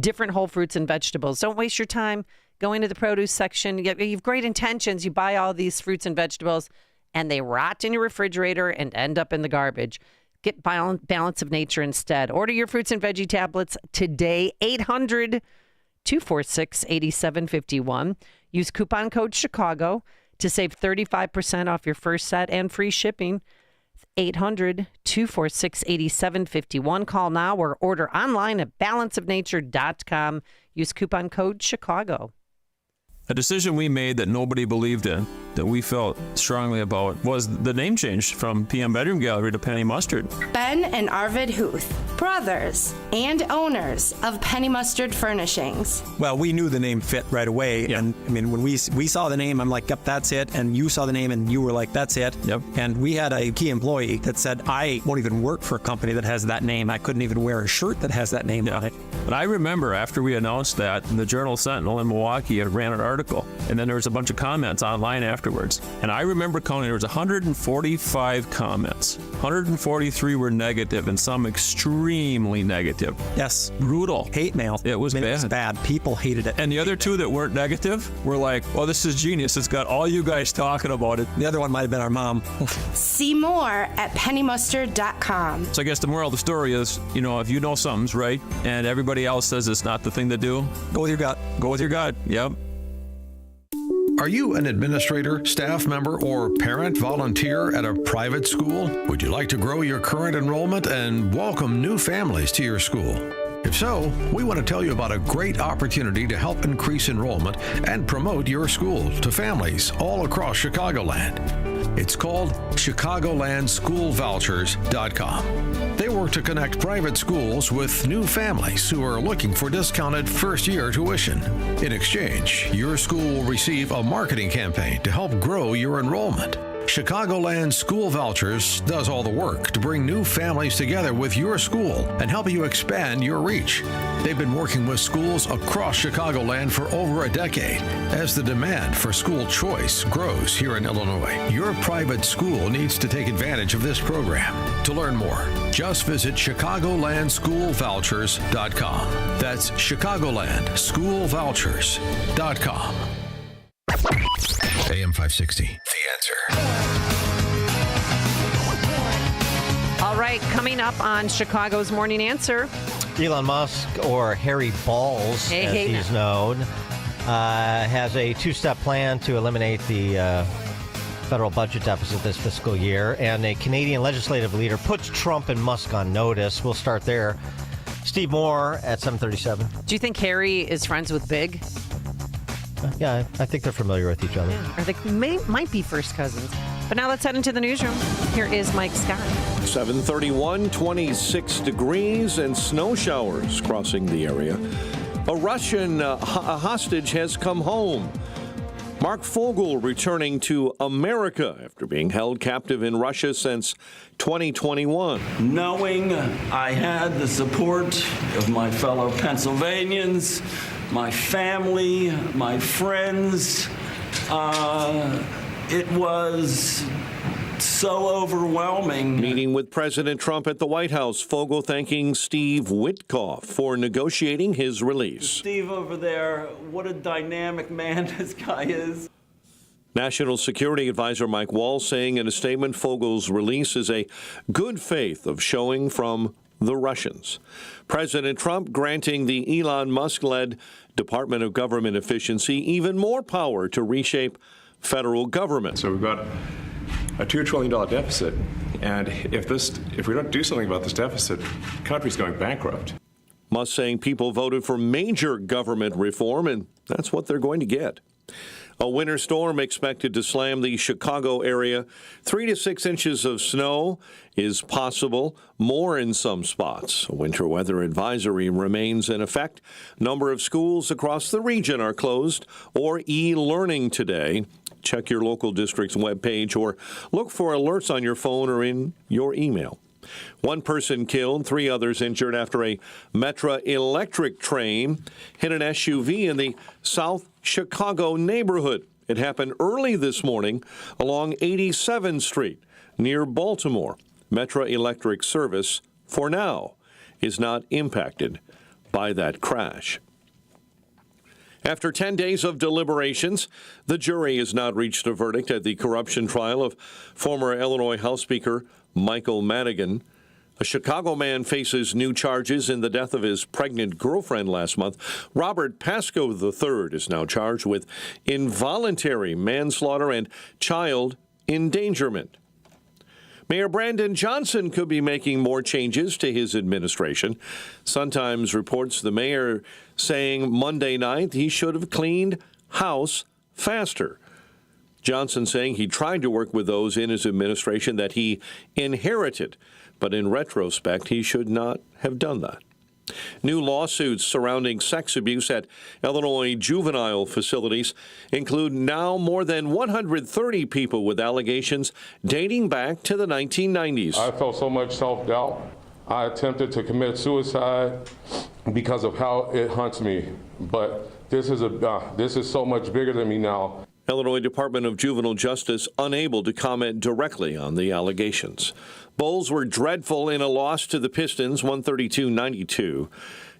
different whole fruits and vegetables. Don't waste your time going to the produce section. You have great intentions. You buy all these fruits and vegetables, and they rot in your refrigerator and end up in the garbage. Get Balance of Nature instead. Order your fruits and veggie tablets today, 800-246-8751. Use coupon code Chicago to save 35% off your first set and free shipping. 800-246-8751. Call now or order online at balanceofnature.com. Use coupon code Chicago. A decision we made that nobody believed in, that we felt strongly about, was the name change from PM Bedroom Gallery to Penny Mustard. Ben and Arvid Huth, brothers and owners of Penny Mustard Furnishings. Well, we knew the name fit right away. Yeah. And I mean, when we saw the name, I'm like, yep, that's it. And you saw the name and you were like, that's it. Yep. And we had a key employee that said, I won't even work for a company that has that name. I couldn't even wear a shirt that has that name on it. But I remember after we announced that, the Journal Sentinel in Milwaukee had ran an article, and then there was a bunch of comments online afterwards. And I remember counting, there was 145 comments. 143 were negative, and some extremely negative. Yes. Brutal. Hate mail. It was bad. It was bad. People hated it. And the other 2 that weren't negative were like, well, this is genius. It's got all you guys talking about it. The other one might have been our mom. See more at pennymustard.com. So I guess the moral of the story is, if you know something's right and everybody else says it's not the thing to do, go with your gut. Go with your gut. Yep. Are you an administrator, staff member, or parent volunteer at a private school? Would you like to grow your current enrollment and welcome new families to your school? If so, we want to tell you about a great opportunity to help increase enrollment and promote your school to families all across Chicagoland. It's called ChicagolandSchoolVouchers.com. They work to connect private schools with new families who are looking for discounted first-year tuition. In exchange, your school will receive a marketing campaign to help grow your enrollment. Chicagoland School Vouchers does all the work to bring new families together with your school and help you expand your reach. They've been working with schools across Chicagoland for over a decade. As the demand for school choice grows here in Illinois, your private school needs to take advantage of this program. To learn more, just visit ChicagolandSchoolVouchers.com. That's ChicagolandSchoolVouchers.com. AM 560, The Answer. All right, coming up on Chicago's Morning Answer. Elon Musk, or Harry Balls, as he's known, has a 2-step plan to eliminate the federal budget deficit this fiscal year, and a Canadian legislative leader puts Trump and Musk on notice. We'll start there. Steve Moore at 7:37. Do you think Harry is friends with Big? Yeah, I think they're familiar with each other. Yeah. Or they might be first cousins. But now let's head into the newsroom. Here is Mike Scott. 7:31, 26 degrees and snow showers crossing the area. A Russian hostage has come home. Mark Fogel returning to America after being held captive in Russia since 2021. Knowing I had the support of my fellow Pennsylvanians, my family, my friends, it was so overwhelming. Meeting with President Trump at the White House, Fogel thanking Steve Witkoff for negotiating his release. Steve over there, what a dynamic man this guy is. National Security Advisor Mike Waltz saying in a statement Fogel's release is a good faith of showing from the Russians. President Trump granting the Elon Musk-led Department of Government Efficiency even more power to reshape federal government. So we've got a $2 trillion deficit, and if we don't do something about this deficit, the country's going bankrupt. Musk saying people voted for major government reform, and that's what they're going to get. A winter storm expected to slam the Chicago area. 3 to 6 inches of snow is possible, more in some spots. A winter weather advisory remains in effect. Number of schools across the region are closed or e-learning today. Check your local district's webpage or look for alerts on your phone or in your email. One person killed, 3 others injured after a Metra electric train hit an SUV in the South Chicago neighborhood. It happened early this morning along 87th Street near Baltimore. Metra electric service, for now, is not impacted by that crash. After 10 days of deliberations, the jury has not reached a verdict at the corruption trial of former Illinois House Speaker Michael Madigan. A Chicago man faces new charges in the death of his pregnant girlfriend last month. Robert Pascoe III is now charged with involuntary manslaughter and child endangerment. Mayor Brandon Johnson could be making more changes to his administration. Sun-Times reports the mayor saying Monday night he should have cleaned house faster. Johnson saying he tried to work with those in his administration that he inherited, but in retrospect, he should not have done that. New lawsuits surrounding sex abuse at Illinois juvenile facilities include now more than 130 people with allegations dating back to the 1990s. I felt so much self-doubt. I attempted to commit suicide because of how it haunts me. But this is so much bigger than me now. Illinois Department of Juvenile Justice unable to comment directly on the allegations. Bulls were dreadful in a loss to the Pistons, 132-92.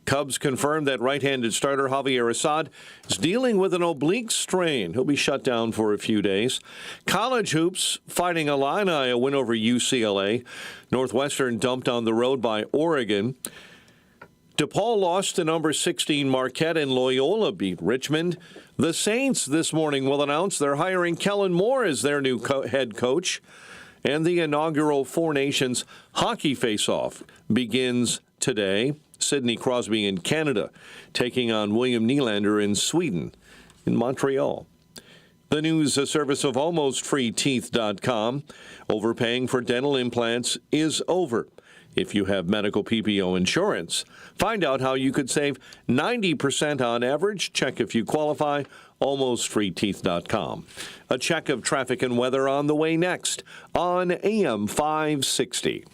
Cubs confirmed that right-handed starter Javier Assad is dealing with an oblique strain. He'll be shut down for a few days. College hoops, Fighting Illini, a win over UCLA. Northwestern dumped on the road by Oregon. DePaul lost to number 16 Marquette, and Loyola beat Richmond. The Saints this morning will announce they're hiring Kellen Moore as their new head coach. And the inaugural Four Nations hockey face-off begins today. Sidney Crosby in Canada taking on William Nylander in Sweden in Montreal. The news, a service of AlmostFreeTeeth.com. Overpaying for dental implants is over. If you have medical PPO insurance, find out how you could save 90% on average. Check if you qualify. AlmostFreeTeeth.com. A check of traffic and weather on the way next on AM 560.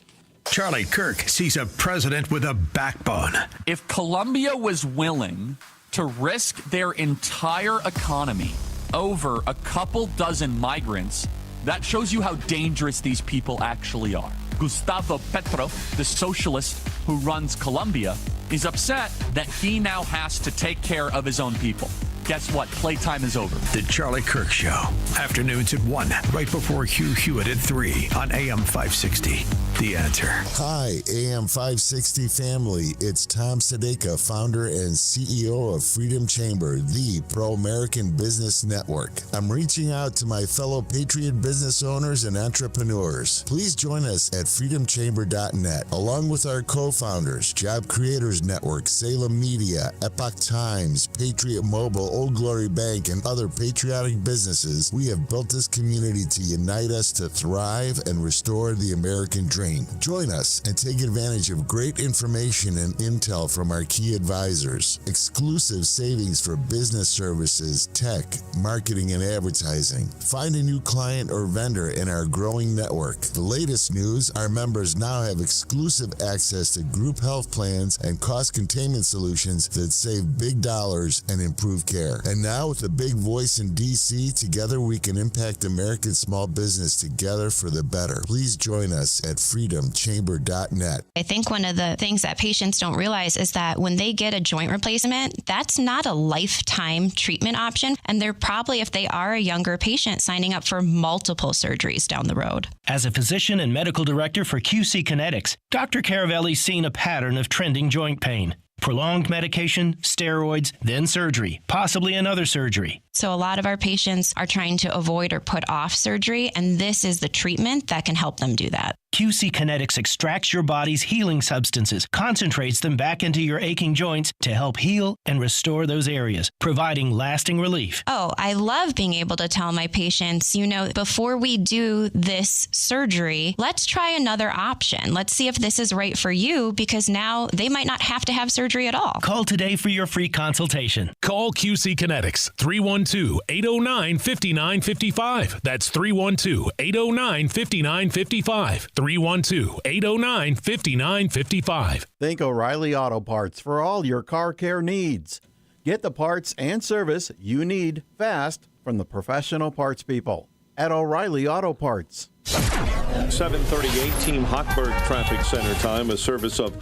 Charlie Kirk sees a president with a backbone. If Colombia was willing to risk their entire economy over a couple dozen migrants, that shows you how dangerous these people actually are. Gustavo Petro, the socialist who runs Colombia, is upset that he now has to take care of his own people. Guess what? Playtime is over. The Charlie Kirk Show. Afternoons at 1, right before Hugh Hewitt at 3 on AM 560. The Answer. Hi, AM 560 family. It's Tom Sadeka, founder and CEO of Freedom Chamber, the pro-American business network. I'm reaching out to my fellow patriot business owners and entrepreneurs. Please join us at freedomchamber.net, along with our co-founders, Job Creators Network, Salem Media, Epoch Times, Patriot Mobile, Old Glory Bank, and other patriotic businesses. We have built this community to unite us to thrive and restore the American dream. train. Join us and take advantage of great information and intel from our key advisors. Exclusive savings for business services, tech, marketing, and advertising. Find a new client or vendor in our growing network. The latest news, our members now have exclusive access to group health plans and cost containment solutions that save big dollars and improve care. And now with a big voice in DC, together we can impact American small business together for the better. Please join us at freedomchamber.net. I think one of the things that patients don't realize is that when they get a joint replacement, that's not a lifetime treatment option. And they're probably, if they are a younger patient, signing up for multiple surgeries down the road. As a physician and medical director for QC Kinetics, Dr. Caravelli's seen a pattern of trending joint pain. Prolonged medication, steroids, then surgery, possibly another surgery. So a lot of our patients are trying to avoid or put off surgery, and this is the treatment that can help them do that. QC Kinetics extracts your body's healing substances, concentrates them back into your aching joints to help heal and restore those areas, providing lasting relief. Oh, I love being able to tell my patients, before we do this surgery, let's try another option. Let's see if this is right for you, because now they might not have to have surgery at all. Call today for your free consultation. Call QC Kinetics, 312-809-5955. That's 312-809-5955. 312-809-5955. Think O'Reilly Auto Parts for all your car care needs. Get the parts and service you need fast from the professional parts people at O'Reilly Auto Parts. 7:38 Team Hochberg Traffic Center time, a service of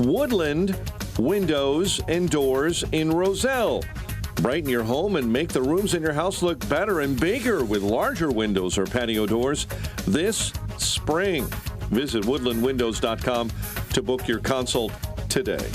Woodland Windows and Doors in Roselle. Brighten your home and make the rooms in your house look better and bigger with larger windows or patio doors this spring. Visit woodlandwindows.com to book your consult today.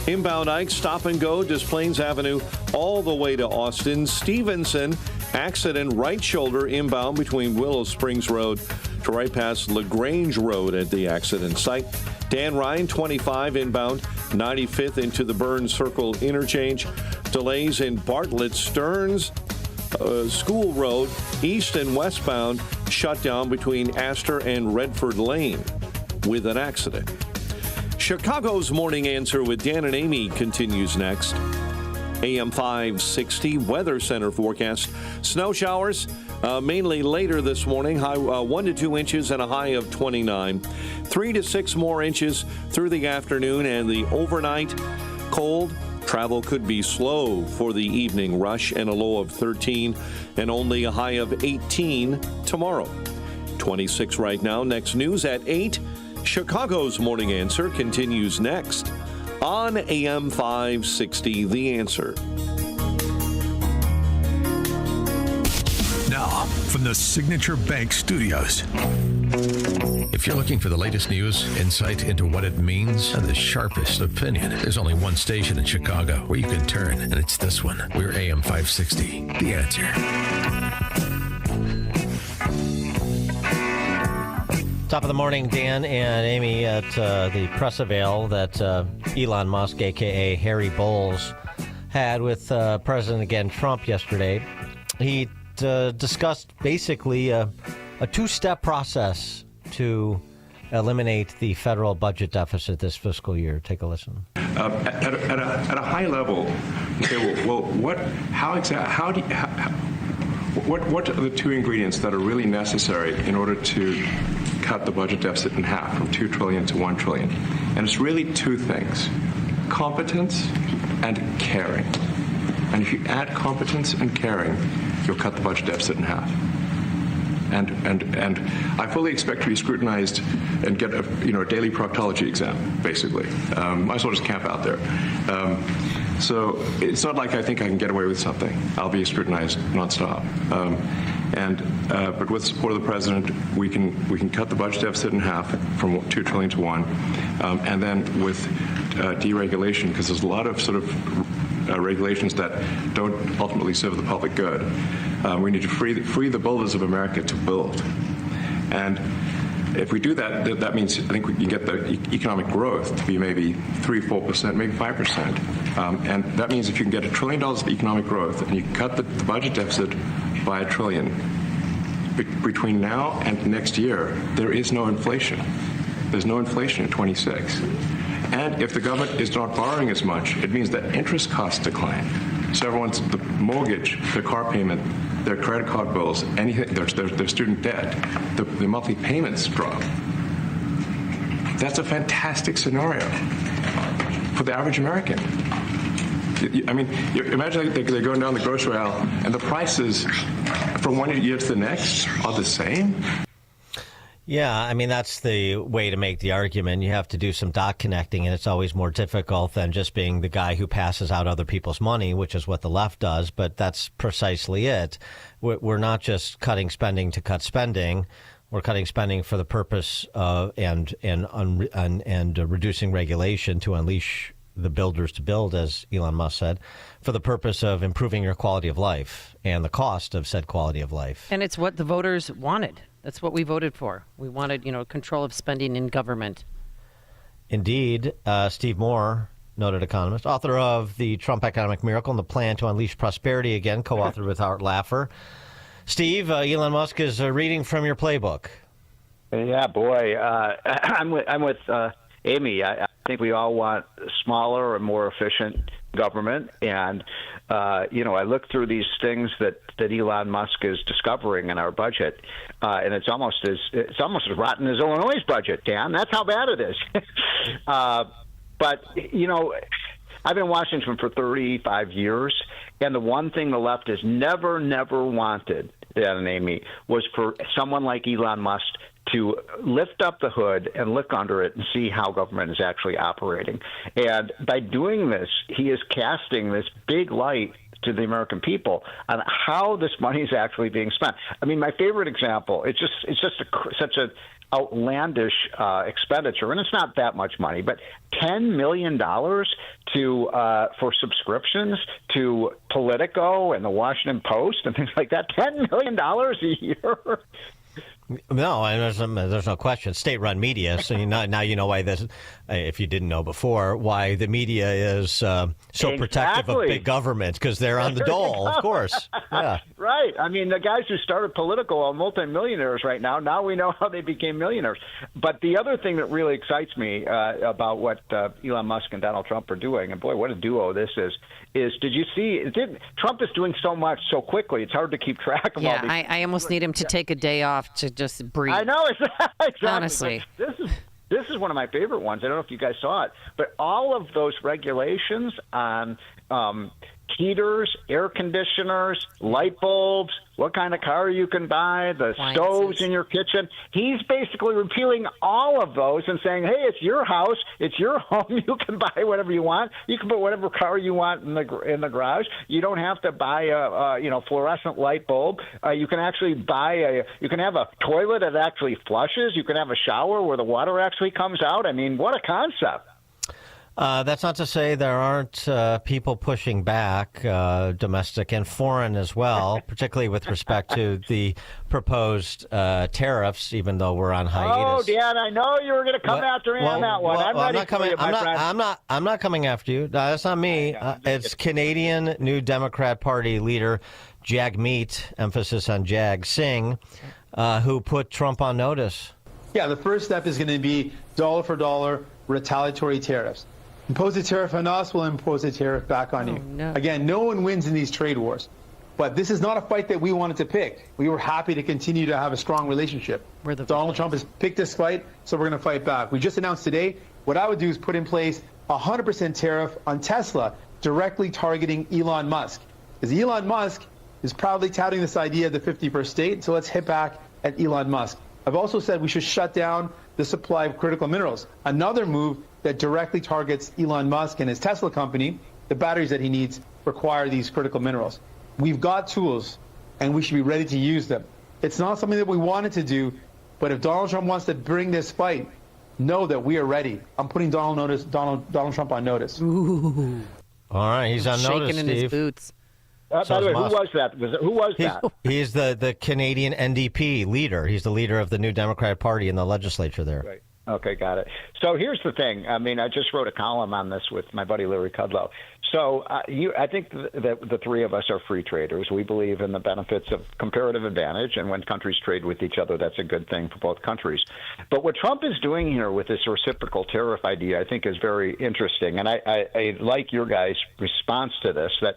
Inbound Ike, stop and go, Des Plaines Avenue, all the way to Austin. Stevenson, accident, right shoulder inbound between Willow Springs Road to right past LaGrange Road at the accident site. Dan Ryan, 25 inbound, 95th into the Burns Circle interchange. Delays in Bartlett Stearns School Road, east and westbound, shut down between Astor and Redford Lane with an accident. Chicago's Morning Answer with Dan and Amy continues next. AM 560 Weather Center forecast. Snow showers mainly later this morning, high 1 to 2 inches and a high of 29. 3 to 6 more inches through the afternoon, and the overnight cold. Travel could be slow for the evening rush, and a low of 13 and only a high of 18 tomorrow. 26 right now. Next news at 8. Chicago's Morning Answer continues next on AM 560 The Answer. Now, from the Signature Bank Studios. If you're looking for the latest news, insight into what it means, and the sharpest opinion, there's only one station in Chicago where you can turn, and it's this one. We're AM 560, The Answer. Top of the morning, Dan and Amy, at the press avail that Elon Musk, a.k.a. Harry Bowles, had with President again Trump yesterday. He discussed basically a two-step process to eliminate the federal budget deficit this fiscal year. Take a listen. At a high level, okay, well, what are the two ingredients that are really necessary in order to cut the budget deficit in half from $2 trillion to $1 trillion? And it's really two things: competence and caring. And if you add competence and caring, you'll cut the budget deficit in half. And I fully expect to be scrutinized and get a daily proctology exam, basically. Might as well just camp out there. So it's not like I think I can get away with something. I'll be scrutinized nonstop. But with the support of the president, we can cut the budget deficit in half from $2 trillion to $1 trillion, and then with deregulation, because there's a lot of sort of regulations that don't ultimately serve the public good. We need to free the builders of America to build. And if we do that, that means I think we can get the economic growth to be maybe 3-4%, maybe 5%. And that means if you can get $1 trillion of economic growth and you cut the budget deficit by $1 trillion, between now and next year, there is no inflation. There's no inflation in 26. And if the government is not borrowing as much, it means that interest costs decline. So everyone's, the mortgage, their car payment, their credit card bills, anything, their student debt, the monthly payments drop. That's a fantastic scenario for the average American. I mean, imagine they're going down the grocery aisle and the prices from one year to the next are the same. Yeah, I mean, that's the way to make the argument. You have to do some dot connecting, and it's always more difficult than just being the guy who passes out other people's money, which is what the left does. But that's precisely it. We're not just cutting spending to cut spending. We're cutting spending for the purpose of and reducing regulation to unleash the builders to build, as Elon Musk said, for the purpose of improving your quality of life and the cost of said quality of life. And it's what the voters wanted. That's what we voted for. We wanted, control of spending in government. Indeed. Steve Moore, noted economist, author of The Trump Economic Miracle and the Plan to Unleash Prosperity, again, co-authored with Art Laffer. Steve, Elon Musk is reading from your playbook. Yeah, boy. I'm with Amy. I think we all want smaller and more efficient government. And, I look through these things that Elon Musk is discovering in our budget, and it's almost as rotten as Illinois' budget, Dan. That's how bad it is. But, I've been in Washington for 35 years, and the one thing the left has never wanted, Dan and Amy, was for someone like Elon Musk to lift up the hood and look under it and see how government is actually operating. And by doing this, he is casting this big light to the American people on how this money is actually being spent. I mean, my favorite example, it's just such an outlandish expenditure, and it's not that much money, but $10 million for subscriptions to Politico and the Washington Post and things like that. $10 million a year. No, there's no question. State-run media. So now you know why this. If you didn't know before, why the media is so protective of big government, because they're on the dole, of course. Yeah. Right. I mean, the guys who started Politico are multimillionaires right now. Now we know how they became millionaires. But the other thing that really excites me about what Elon Musk and Donald Trump are doing, and boy, what a duo this is did you see? Trump is doing so much so quickly. It's hard to keep track of all these. Yeah, I almost need him to take a day off to just breathe. I know, exactly. Honestly. This is one of my favorite ones. I don't know if you guys saw it, but all of those regulations on heaters, air conditioners, light bulbs, what kind of car you can buy, the stoves in your kitchen. He's basically repealing all of those and saying, hey, it's your house, it's your home. You can buy whatever you want. You can put whatever car you want in the garage. You don't have to buy a fluorescent light bulb. You can actually you can have a toilet that actually flushes. You can have a shower where the water actually comes out. I mean, what a concept. That's not to say there aren't people pushing back, domestic and foreign as well, particularly with respect to the proposed tariffs, even though we're on hiatus. Oh, Dan, I know you were going to come after me on that one. I'm ready for you, my friend. I'm not coming after you. No, that's not me. It's Canadian New Democrat Party leader Jagmeet, emphasis on Jag Singh, who put Trump on notice. Yeah, the first step is going to be dollar for dollar retaliatory tariffs. Impose a tariff on us, we'll impose a tariff back on you. No. Again, no one wins in these trade wars. But this is not a fight that we wanted to pick. We were happy to continue to have a strong relationship. Donald Trump has picked this fight, so we're going to fight back. We just announced today, what I would do is put in place a 100% tariff on Tesla, directly targeting Elon Musk. Because Elon Musk is proudly touting this idea of the 51st state, so let's hit back at Elon Musk. I've also said we should shut down the supply of critical minerals. Another move that directly targets Elon Musk and his Tesla company. The batteries that he needs require these critical minerals. We've got tools, and we should be ready to use them. It's not something that we wanted to do, but if Donald Trump wants to bring this fight, know that we are ready. I'm putting Donald Trump on notice. Ooh. All right, he's on notice, shaking in Steve. his boots. By the way, who was that? Who was that? He's the Canadian NDP leader. He's the leader of the New Democratic Party in the legislature there. Right. Okay, got it. So here's the thing. I mean, I just wrote a column on this with my buddy Larry Kudlow. So I think that the three of us are free traders. We believe in the benefits of comparative advantage, and when countries trade with each other, that's a good thing for both countries. But what Trump is doing here with this reciprocal tariff idea, I think, is very interesting. And I like your guys' response to this. That,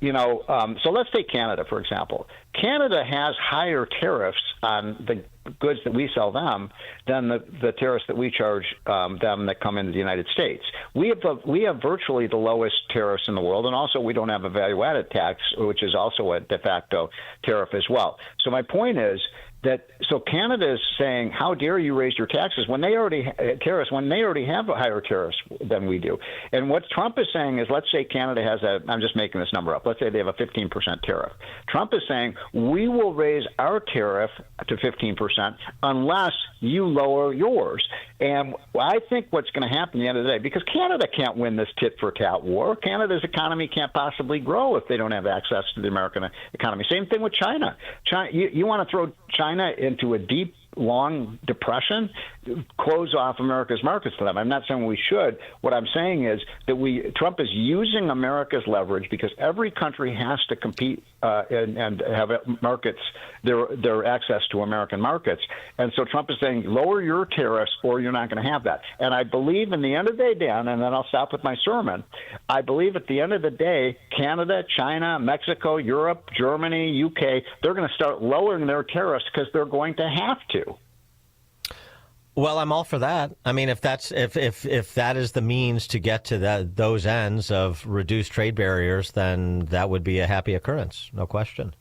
so let's take Canada, for example. Canada has higher tariffs on the goods that we sell them than the tariffs that we charge them that come into the United States. We have virtually the lowest tariffs in the world, and also we don't have a value-added tax, which is also a de facto tariff as well. So my point is that Canada is saying, how dare you raise your taxes when they already have higher tariffs than we do. And what Trump is saying is, let's say Canada has I'm just making this number up, let's say they have a 15% tariff. Trump is saying, we will raise our tariff to 15% unless you lower yours. And I think what's going to happen at the end of the day, because Canada can't win this tit-for-tat war, Canada's economy can't possibly grow if they don't have access to the American economy. Same thing with China. You want to throw China into a deep, long depression, close off America's markets to them. I'm not saying we should. What I'm saying is that Trump is using America's leverage because every country has to compete and have markets, their access to American markets. And so Trump is saying, lower your tariffs or you're not going to have that. And I believe in the end of the day, Dan, and then I'll stop with my sermon, I believe at the end of the day, Canada, China, Mexico, Europe, Germany, UK, they're going to start lowering their tariffs because they're going to have to. Well, I'm all for that. I mean, if that is the means to get to those ends of reduced trade barriers, then that would be a happy occurrence, no question.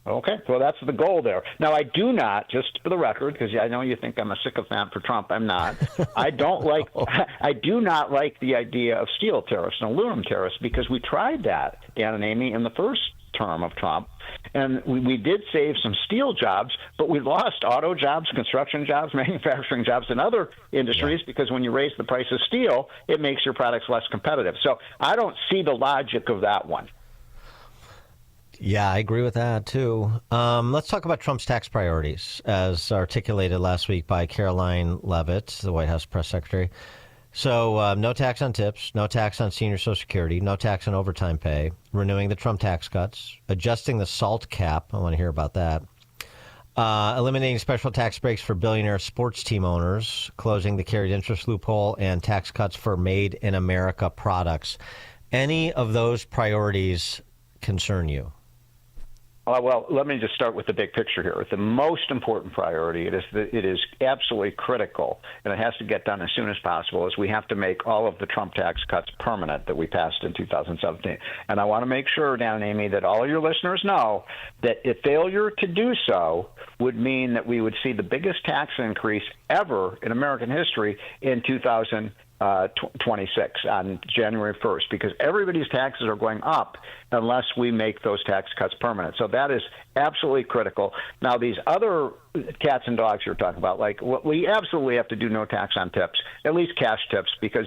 Okay, well, that's the goal there. Now, I do not, just for the record, because I know you think I'm a sycophant for Trump. I'm not. I do not like the idea of steel tariffs and aluminum tariffs because we tried that, Dan and Amy, in the first term of Trump. And we did save some steel jobs, but we lost auto jobs, construction jobs, manufacturing jobs, and other industries because when you raise the price of steel, it makes your products less competitive. So I don't see the logic of that one. Yeah, I agree with that, too. Let's talk about Trump's tax priorities, as articulated last week by Caroline Leavitt, the White House press secretary. So no tax on tips, no tax on senior Social Security, no tax on overtime pay, renewing the Trump tax cuts, adjusting the SALT cap. I want to hear about that. Eliminating special tax breaks for billionaire sports team owners, closing the carried interest loophole, and tax cuts for made-in-America products. Any of those priorities concern you? Well, let me just start with the big picture here. The most important priority, it is absolutely critical, and it has to get done as soon as possible, is we have to make all of the Trump tax cuts permanent that we passed in 2017. And I want to make sure, Dan and Amy, that all of your listeners know that a failure to do so would mean that we would see the biggest tax increase ever in American history in 2026 on January 1st, because everybody's taxes are going up unless we make those tax cuts permanent. So that is absolutely critical. Now, these other cats and dogs you're talking about, like we absolutely have to do no tax on tips, at least cash tips, because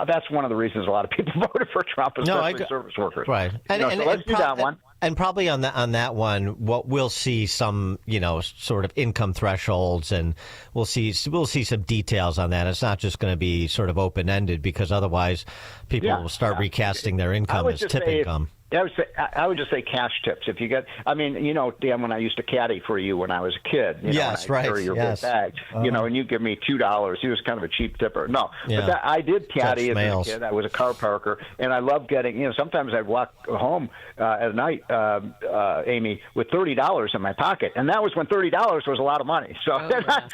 that's one of the reasons a lot of people voted for Trump, especially service workers. Right. So let's do that one. And probably on that one, what we'll see some, sort of income thresholds, and we'll see some details on that. It's not just going to be sort of open-ended, because otherwise people will start recasting their income as tip income. I would just say cash tips. If you get, Dan, when I used to caddy for you when I was a kid, carry your big bag, and you give me $2. He was kind of a cheap tipper. No, but I did caddy as a kid. I was a car parker, and I loved getting. Sometimes I'd walk home at night, Amy, with $30 in my pocket, and that was when $30 was a lot of money. So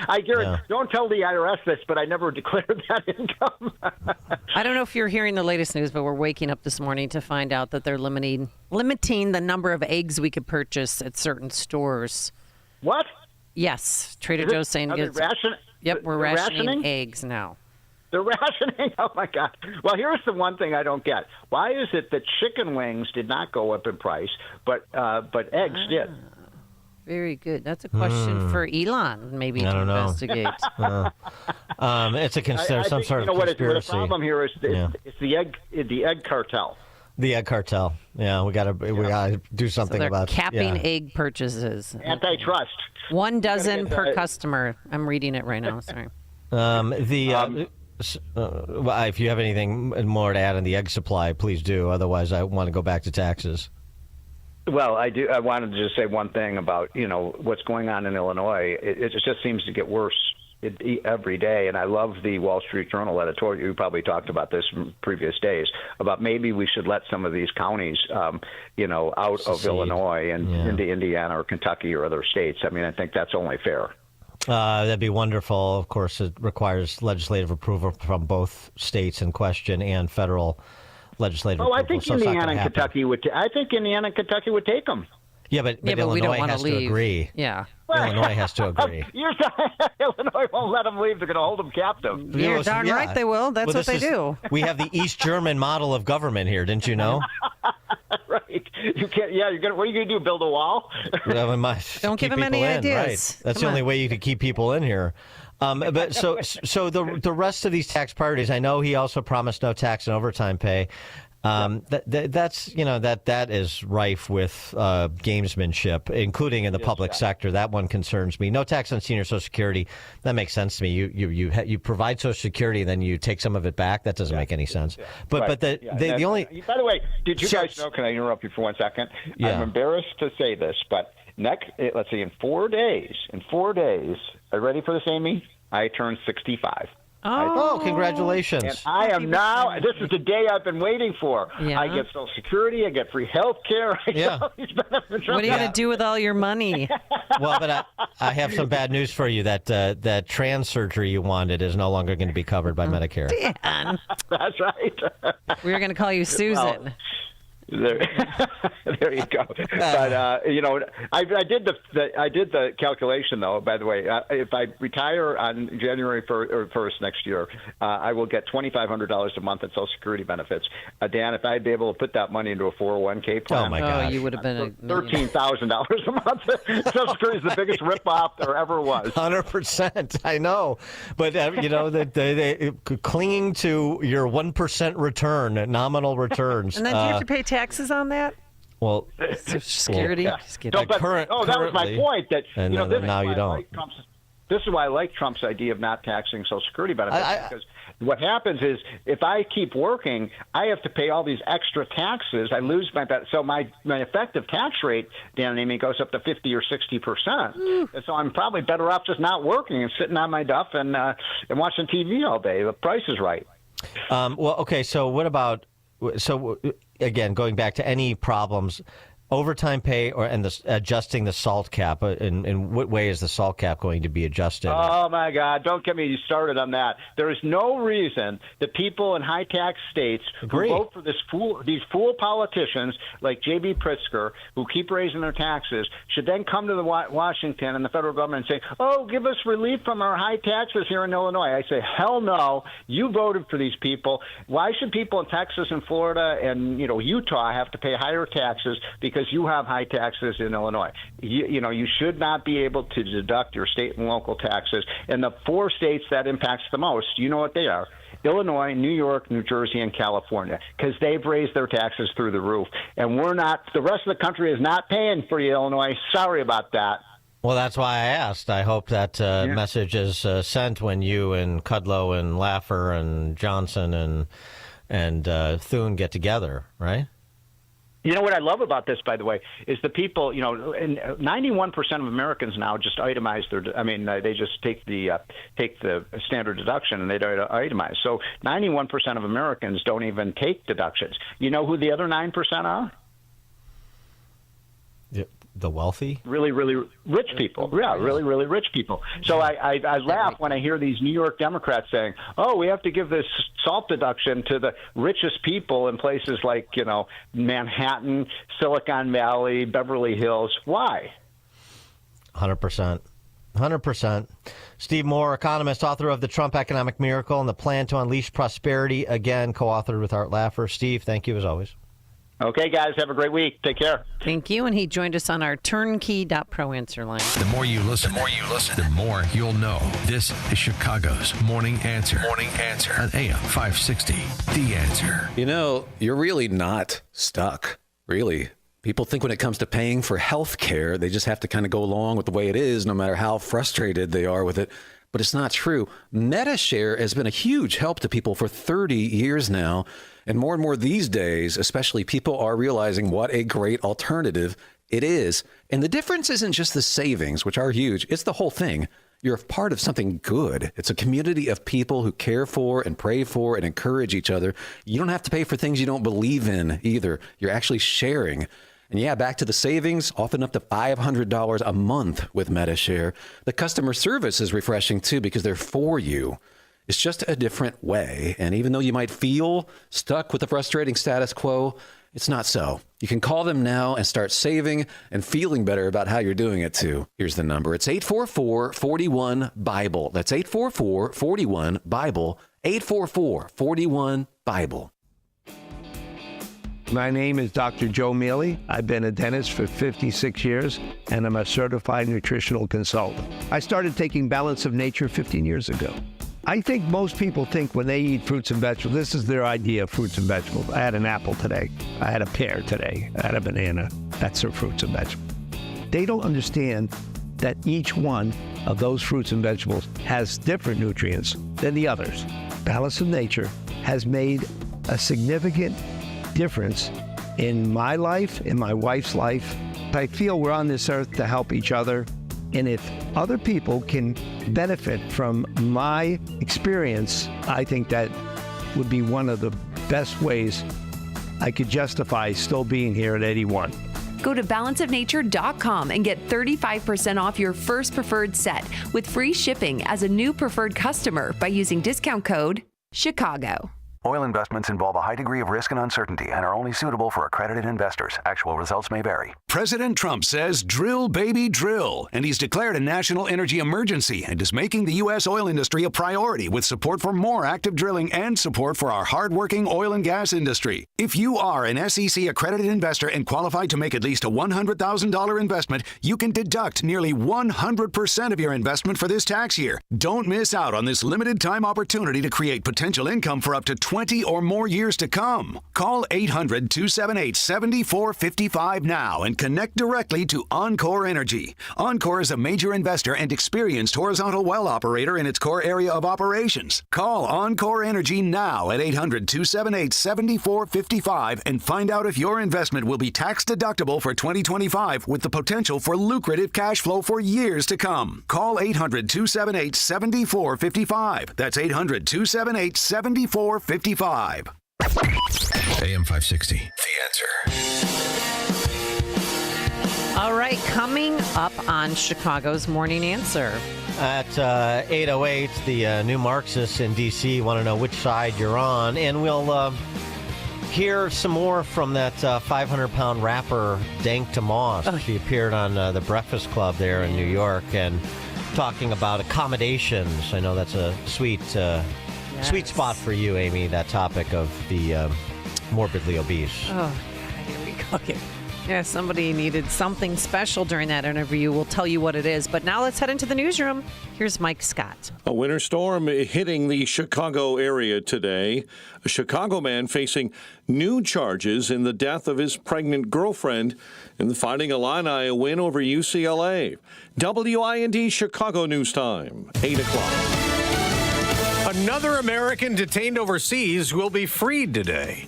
I guarantee. Don't tell the IRS this, but I never declared that income. I don't know if you're hearing the latest news, but we're waking up this morning to find out that they're limiting the number of eggs we could purchase at certain stores. What? Yes, Trader Joe's saying. We're rationing eggs now. They're rationing? Oh, my God. Well, here's the one thing I don't get. Why is it that chicken wings did not go up in price, but eggs did? Very good. That's a question for Elon, maybe, to investigate. There's some sort of conspiracy. The problem here is it's the egg cartel. The egg cartel. Yeah, we gotta do something about capping egg purchases. Antitrust. 1 dozen per customer. I'm reading it right now. Sorry. If you have anything more to add on the egg supply, please do. Otherwise, I want to go back to taxes. Well, I do. I wanted to just say one thing about what's going on in Illinois. It just seems to get worse every day, and I love the Wall Street Journal editorial. You probably talked about this in previous days about maybe we should let some of these counties, out of Illinois and into Indiana or Kentucky or other states. I mean, I think that's only fair. That'd be wonderful. Of course, it requires legislative approval from both states in question and federal legislative approval. I think Indiana and Kentucky would. I think Indiana and Kentucky would take them. Yeah, but Illinois has to agree. Yeah. Illinois has to agree. You're saying Illinois won't let them leave. They're going to hold them captive. You're darn right they will. That's what they do. We have the East German model of government here. Didn't you know? Right. You can't. Yeah. What are you going to do? Build a wall? Don't give them any ideas. Right. That's the only way you could keep people in here. But so the rest of these tax priorities. I know he also promised no tax and overtime pay. That is rife with gamesmanship, including in the public sector. That one concerns me. No tax on senior Social Security. That makes sense to me. You provide Social Security, then you take some of it back. That doesn't make any sense. But the only. By the way, did you guys know? Can I interrupt you for 1 second? Yeah. I'm embarrassed to say this, but let's see. In 4 days. Are you ready for this, Amy? I turned 65. Oh, congratulations. And I am now, this is the day I've been waiting for. Yeah. I get Social Security, I get free health care. What are you going to do with all your money? Well, but I have some bad news for you. That trans surgery you wanted is no longer going to be covered by Medicare. Dan. That's right. We're going to call you Susan. Well, there you go. But I did the calculation though. By the way, if I retire on January 1st next year, I will get $2,500 a month in Social Security benefits. Dan, if I'd be able to put that money into a 401k plan, oh my gosh, you would have been $13,000 a month. Social Security is the biggest ripoff there ever was. 100%. I know, but they clinging to your 1% return, nominal returns. And then do you have to pay taxes on that? Well, Social Security. That was my point. That now you don't. This is why I like Trump's idea of not taxing Social Security benefits because what happens is if I keep working, I have to pay all these extra taxes. I lose my so my effective tax rate, Dan and Amy, goes up to 50 or 60%. And so I'm probably better off just not working and sitting on my duff and watching TV all day. The price is right. Well, okay. So what about? So again, going back to any problems, overtime pay and adjusting the SALT cap. In what way is the SALT cap going to be adjusted? Oh my God! Don't get me started on that. There is no reason that people in high tax states who vote for these fool politicians like J.B. Pritzker, who keep raising their taxes, should then come to Washington and the federal government and say, "Oh, give us relief from our high taxes here in Illinois." I say, "Hell no! You voted for these people. Why should people in Texas and Florida and Utah have to pay higher taxes because you have high taxes in Illinois? You should not be able to deduct your state and local taxes. And the 4 states that impacts the most, you know what they are: Illinois, New York, New Jersey, and California, because they've raised their taxes through the roof. And we're not. The rest of the country is not paying for you, Illinois. Sorry about that. Well, that's why I asked. I hope that message is sent when you and Kudlow and Laffer and Johnson and Thune get together, right? You know what I love about this, by the way, is the people. And 91% of Americans now just itemize they just take the standard deduction and they don't itemize. So 91% of Americans don't even take deductions. You know who the other 9% are? The wealthy? Really, really rich people. Yeah, really, really rich people. So I laugh when I hear these New York Democrats saying, "Oh, we have to give this SALT deduction to the richest people in places like, Manhattan, Silicon Valley, Beverly Hills." Why? 100%. 100%. Steve Moore, economist, author of The Trump Economic Miracle and the Plan to Unleash Prosperity, again, co-authored with Art Laffer. Steve, thank you as always. Okay, guys, have a great week. Take care. Thank you. And he joined us on our turnkey.pro answer line. The more you listen, the more you'll know. This is Chicago's Morning Answer. Morning Answer on AM 560. The Answer. You're really not stuck, really. People think when it comes to paying for health care, they just have to kind of go along with the way it is, no matter how frustrated they are with it. but it's not true. MetaShare has been a huge help to people for 30 years now. And more these days, especially, people are realizing what a great alternative it is. And the difference isn't just the savings, which are huge. It's the whole thing. You're a part of something good. It's a community of people who care for and pray for and encourage each other. You don't have to pay for things you don't believe in either. You're actually sharing. And yeah, back to the savings, often up to $500 a month with MetaShare. The customer service is refreshing too because they're for you. It's just a different way. And even though you might feel stuck with the frustrating status quo, it's not so. You can call them now and start saving and feeling better about how you're doing it too. Here's the number. It's 844-41-BIBLE. That's 844-41-BIBLE. 844-41-BIBLE. My name is Dr. Joe Mealy. I've been a dentist for 56 years, and I'm a certified nutritional consultant. I started taking Balance of Nature 15 years ago. I think most people think when they eat fruits and vegetables, this is their idea of fruits and vegetables. I had an apple today. I had a pear today. I had a banana. That's their fruits and vegetables. They don't understand that each one of those fruits and vegetables has different nutrients than the others. Balance of Nature has made a significant difference in my life, in my wife's life. I feel we're on this earth to help each other. And if other people can benefit from my experience, I think that would be one of the best ways I could justify still being here at 81. Go to balanceofnature.com and get 35% off your first preferred set with free shipping as a new preferred customer by using discount code CHICAGO. Oil investments involve a high degree of risk and uncertainty and are only suitable for accredited investors. Actual results may vary. President Trump says, drill, baby, drill. And he's declared a national energy emergency and is making the U.S. oil industry a priority with support for more active drilling and support for our hardworking oil and gas industry. If you are an SEC accredited investor and qualified to make at least a $100,000 investment, you can deduct nearly 100% of your investment for this tax year. Don't miss out on this limited time opportunity to create potential income for up to 20 or more years to come. Call 800-278-7455 now and connect directly to Encore Energy. Encore is a major investor and experienced horizontal well operator in its core area of operations. Call Encore Energy now at 800-278-7455 and find out if your investment will be tax deductible for 2025 with the potential for lucrative cash flow for years to come. Call 800-278-7455. That's 800-278-7455. AM 560. The Answer. All right, coming up on Chicago's Morning Answer. At 8:08, the new Marxists in D.C. want to know which side you're on, and we'll hear some more from that 500-pound rapper, Dank DeMoss. Oh. She appeared on the Breakfast Club there in New York and talking about accommodations. I know that's a sweet spot for you, Amy, that topic of the morbidly obese. Oh, here we go again. Yeah, somebody needed something special during that interview. We'll tell you what it is. But now let's head into the newsroom. Here's Mike Scott. A winter storm hitting the Chicago area today. A Chicago man facing new charges in the death of his pregnant girlfriend in the Fighting Illini win over UCLA. WIND Chicago News Time, 8 o'clock. Another American detained overseas will be freed today.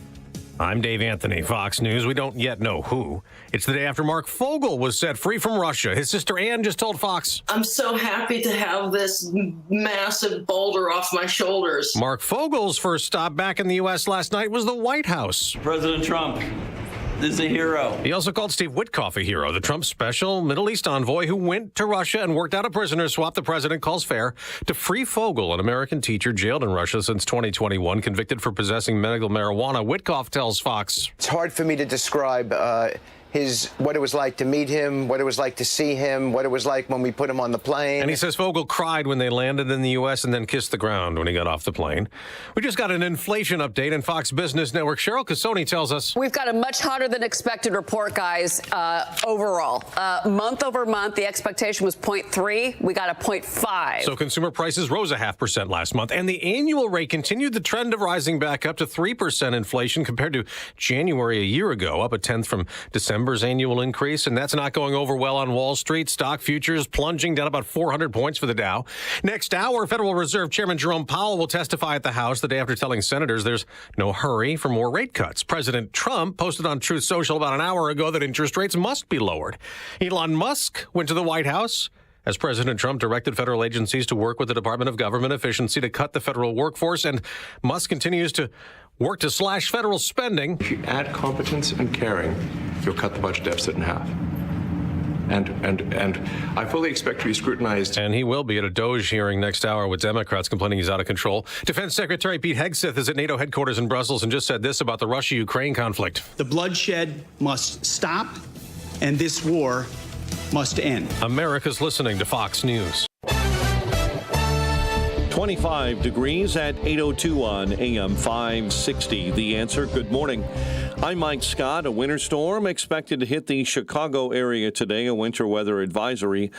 I'm Dave Anthony, Fox News. We don't yet know who. It's the day after Mark Fogel was set free from Russia. His sister Ann just told Fox. I'm so happy to have this massive boulder off my shoulders. Mark Fogel's first stop back in the U.S. last night was the White House. President Trump is a hero. He also called Steve Witkoff a hero, the Trump special Middle East envoy who went to Russia and worked out a prisoner swap the president calls fair to free Fogel, an American teacher jailed in Russia since 2021, convicted for possessing medical marijuana. Witkoff tells Fox. It's hard for me to describe what it was like to meet him, what it was like to see him, what it was like when we put him on the plane. And he says Fogel cried when they landed in the U.S. and then kissed the ground when he got off the plane. We just got an inflation update, and Fox Business Network Cheryl Casoni tells us. We've got a much hotter than expected report, guys, overall. Month over month, the expectation was 0.3. We got a 0.5. So consumer prices rose 0.5% last month, and the annual rate continued the trend of rising back up to 3% inflation compared to January a year ago, up 0.1% from December. December's annual increase, and that's not going over well on Wall Street. Stock futures plunging down about 400 points for the Dow. Next hour, Federal Reserve Chairman Jerome Powell will testify at the House the day after telling senators there's no hurry for more rate cuts. President Trump posted on Truth Social about an hour ago that interest rates must be lowered. Elon Musk went to the White House as President Trump directed federal agencies to work with the Department of Government Efficiency to cut the federal workforce, and Musk continues to work to slash federal spending. If you add competence and caring, you'll cut the budget deficit in half. And I fully expect to be scrutinized. And he will be at a Doge hearing next hour with Democrats complaining he's out of control. Defense Secretary Pete Hegseth is at NATO headquarters in Brussels and just said this about the Russia-Ukraine conflict. The bloodshed must stop, and this war must end. America's listening to Fox News. 25 degrees at 8:02 on AM 560. The Answer. Good morning. I'm Mike Scott. A winter storm expected to hit the Chicago area today. A winter weather advisory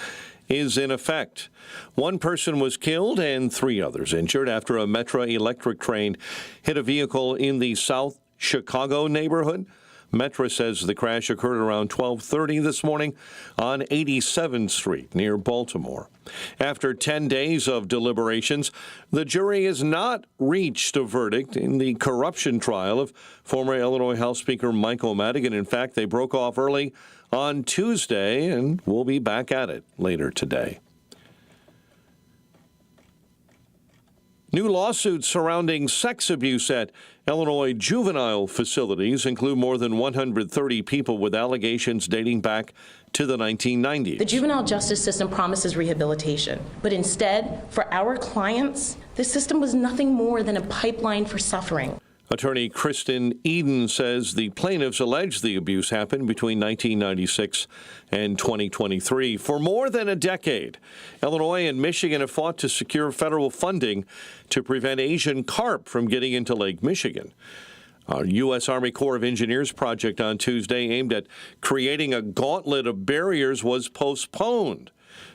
is in effect. One person was killed and 3 others injured after a Metra electric train hit a vehicle in the South Chicago neighborhood. Metra says the crash occurred around 12:30 this morning on 87th Street near Baltimore. After 10 days of deliberations, the jury has not reached a verdict in the corruption trial of former Illinois House Speaker Michael Madigan. In fact, they broke off early on Tuesday and will be back at it later today. New lawsuits surrounding sex abuse at Illinois juvenile facilities include more than 130 people with allegations dating back to the 1990s. The juvenile justice system promises rehabilitation, but instead, for our clients, the system was nothing more than a pipeline for suffering. Attorney Kristen Eden says the plaintiffs allege the abuse happened between 1996 and 2023. For more than a decade, Illinois and Michigan have fought to secure federal funding to prevent Asian carp from getting into Lake Michigan. Our U.S. Army Corps of Engineers project on Tuesday aimed at creating a gauntlet of barriers was postponed.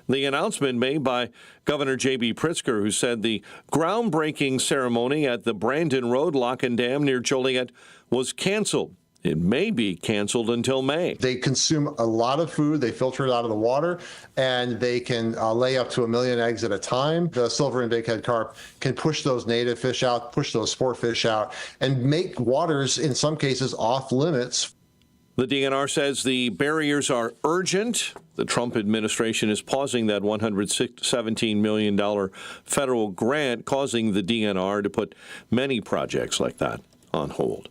The announcement made by Governor J.B. Pritzker, who said the groundbreaking ceremony at the Brandon Road Lock and Dam near Joliet was canceled. It may be canceled until May. They consume a lot of food. They filter it out of the water, and they can lay up to 1 million eggs at a time. The silver and bighead carp can push those native fish out, push those sport fish out, and make waters, in some cases, off limits. The DNR says the barriers are urgent. The Trump administration is pausing that $117 million federal grant, causing the DNR to put many projects like that on hold.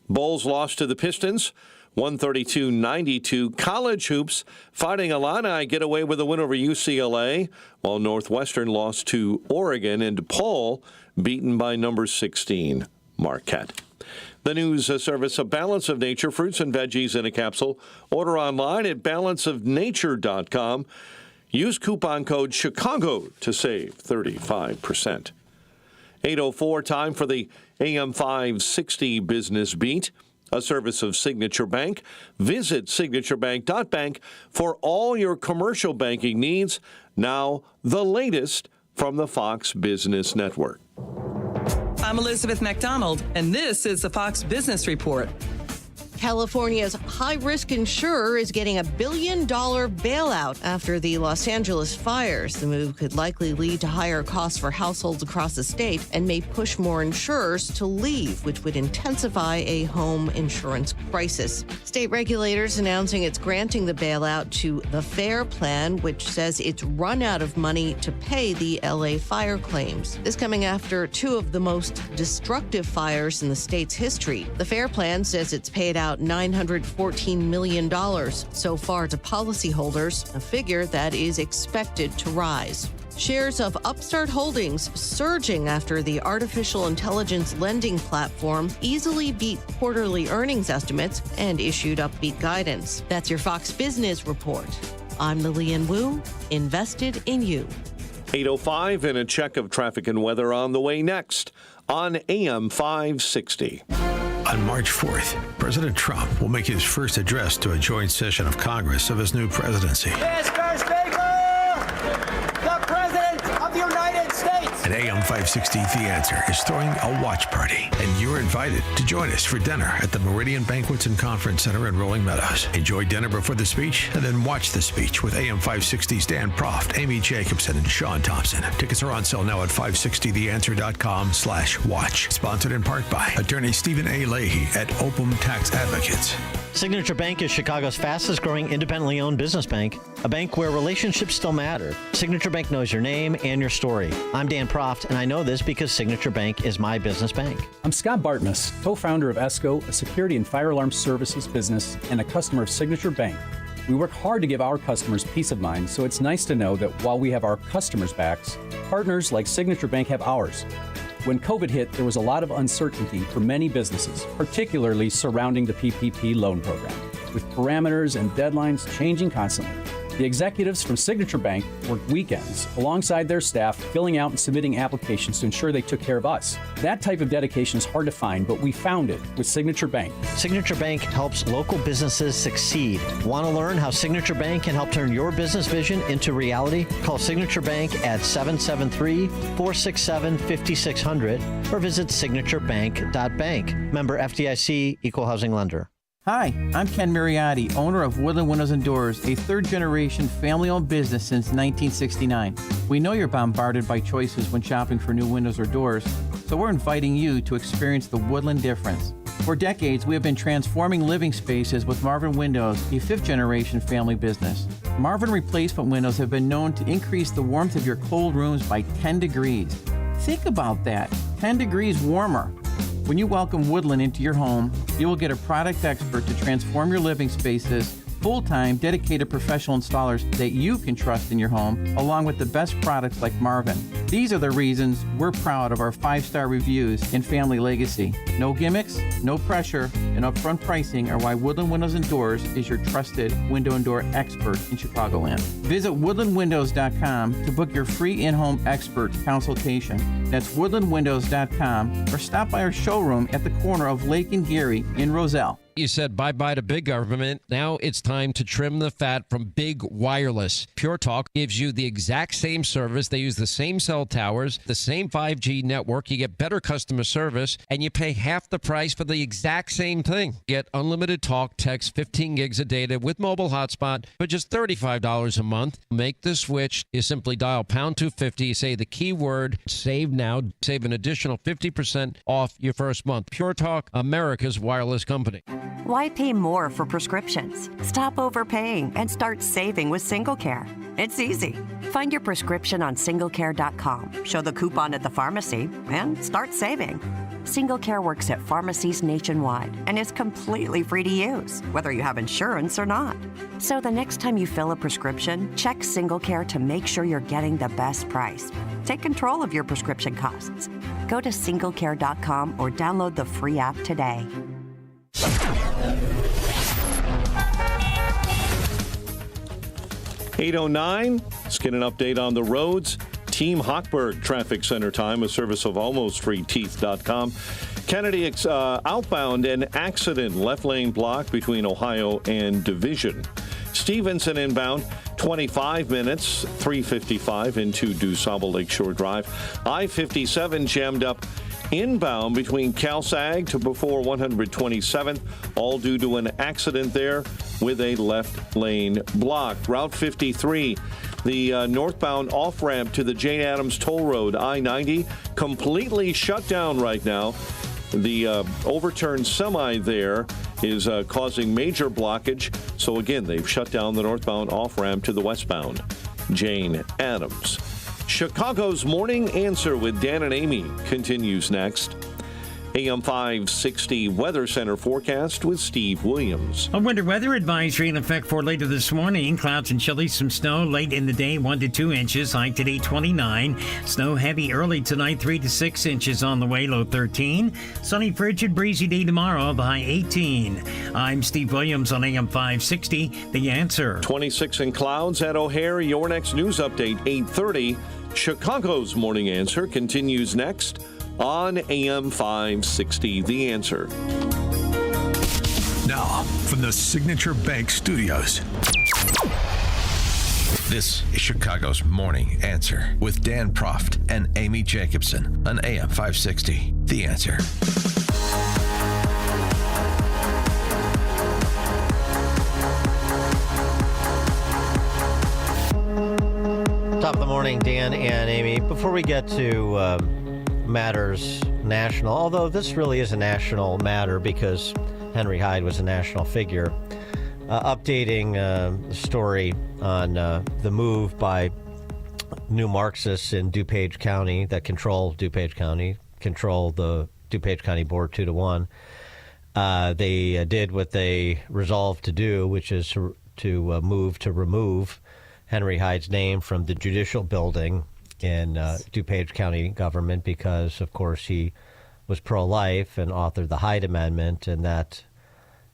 Bulls lost to the Pistons, 132-92. College hoops fighting Illini get away with a win over UCLA, while Northwestern lost to Oregon, and DePaul beaten by number 16, Marquette. The news service, A Balance of Nature, fruits and veggies in a capsule. Order online at balanceofnature.com. Use coupon code Chicago to save 35%. 8:04, time for the AM 560 Business Beat, a service of Signature Bank. Visit signaturebank.bank for all your commercial banking needs. Now, the latest from the Fox Business Network. I'm Elizabeth McDonald, and this is the Fox Business Report. California's high-risk insurer is getting $1 billion bailout after the Los Angeles fires. The move could likely lead to higher costs for households across the state and may push more insurers to leave, which would intensify a home insurance crisis. State regulators announcing it's granting the bailout to the FAIR plan, which says it's run out of money to pay the LA fire claims. This coming after 2 of the most destructive fires in the state's history. The FAIR plan says it's paid out $914 million so far to policyholders, a figure that is expected to rise. Shares of Upstart Holdings surging after the artificial intelligence lending platform easily beat quarterly earnings estimates and issued upbeat guidance. That's your Fox Business Report. I'm Lillian Wu, invested in you. 8:05 and a check of traffic and weather on the way next on AM 560. On March 4th, President Trump will make his first address to a joint session of Congress of his new presidency. Mr. Speaker, the President of the United States. And AM 560 The Answer is throwing a watch party, and you're invited to join us for dinner at the Meridian Banquets and Conference Center in Rolling Meadows. Enjoy dinner before the speech, and then watch the speech with AM 560's Dan Proft, Amy Jacobson, and Sean Thompson. Tickets are on sale now at 560theanswer.com/watch. Sponsored in part by attorney Stephen A. Leahy at Opum Tax Advocates. Signature Bank is Chicago's fastest growing independently owned business bank, a bank where relationships still matter. Signature Bank knows your name and your story. I'm Dan Proft, and I know this because Signature Bank is my business bank. I'm Scott Bartmus, co-founder of ESCO, a security and fire alarm services business and a customer of Signature Bank. We work hard to give our customers peace of mind, so it's nice to know that while we have our customers' backs, partners like Signature Bank have ours. When COVID hit, there was a lot of uncertainty for many businesses, particularly surrounding the PPP loan program, with parameters and deadlines changing constantly. The executives from Signature Bank worked weekends alongside their staff, filling out and submitting applications to ensure they took care of us. That type of dedication is hard to find, but we found it with Signature Bank. Signature Bank helps local businesses succeed. Want to learn how Signature Bank can help turn your business vision into reality? Call Signature Bank at 773-467-5600 or visit signaturebank.bank. Member FDIC, Equal Housing Lender. Hi, I'm Ken Mariotti, owner of Woodland Windows and Doors, a third-generation family-owned business since 1969. We know you're bombarded by choices when shopping for new windows or doors, so we're inviting you to experience the Woodland difference. For decades, we have been transforming living spaces with Marvin Windows, a fifth-generation family business. Marvin replacement windows have been known to increase the warmth of your cold rooms by 10 degrees. Think about that, 10 degrees warmer. When you welcome Woodland into your home, you will get a product expert to transform your living spaces, full-time, dedicated professional installers that you can trust in your home, along with the best products like Marvin. These are the reasons we're proud of our 5-star reviews and family legacy. No gimmicks, no pressure, and upfront pricing are why Woodland Windows and Doors is your trusted window and door expert in Chicagoland. Visit woodlandwindows.com to book your free in-home expert consultation. That's woodlandwindows.com, or stop by our showroom at the corner of Lake and Geary in Roselle. You said bye-bye to big government. Now it's time to trim the fat from big wireless. Pure Talk gives you the exact same service. They use the same cell towers, the same 5G network. You get better customer service, and you pay half the price for the exact same thing. Get unlimited talk, text, 15 gigs of data with mobile hotspot for just $35 a month. Make the switch. You simply dial pound 250, say the keyword, save now, save an additional 50% off your first month. Pure Talk, America's wireless company. Why pay more for prescriptions? Stop overpaying and start saving with SingleCare. It's easy. Find your prescription on singlecare.com, show the coupon at the pharmacy, and start saving. SingleCare works at pharmacies nationwide and is completely free to use, whether you have insurance or not. So the next time you fill a prescription, check SingleCare to make sure you're getting the best price. Take control of your prescription costs. Go to singlecare.com or download the free app today. 8:09. Let's get an update on the roads. Team Hochberg Traffic Center time, a service of almostfreeteeth.com. Kennedy outbound, an accident, left lane blocked between Ohio and Division. Stevenson inbound, 25 minutes, 3:55 into DuSable Lakeshore Drive. I-57 jammed up inbound between Cal-Sag to before 127th, all due to an accident there with a left lane block. Route 53, the northbound off-ramp to the Jane Addams Toll Road, I-90, completely shut down right now. The overturned semi there is causing major blockage. So again, they've shut down the northbound off-ramp to the westbound Jane Addams. Chicago's Morning Answer with Dan and Amy continues next. AM 560 Weather Center forecast with Steve Williams. A winter weather advisory in effect for later this morning. Clouds and chilly, some snow late in the day, 1 to 2 inches. High today, 29. Snow heavy early tonight, 3 to 6 inches on the way, low 13. Sunny, frigid, breezy day tomorrow, the high 18. I'm Steve Williams on AM 560, The Answer. 26 in clouds at O'Hare. Your next news update, 8:30. Chicago's Morning Answer continues next on AM 560, The Answer. Now, from the Signature Bank Studios. This is Chicago's Morning Answer with Dan Proft and Amy Jacobson on AM 560. The Answer. Top of the morning, Dan and Amy. Before we get to matters national, although this really is a national matter because Henry Hyde was a national figure, updating the story on the move by new Marxists in DuPage County that control DuPage County, control the DuPage County Board 2-1. They did what they resolved to do, which is to move to remove Henry Hyde's name from the judicial building in DuPage County government because, of course, he was pro-life and authored the Hyde Amendment, and that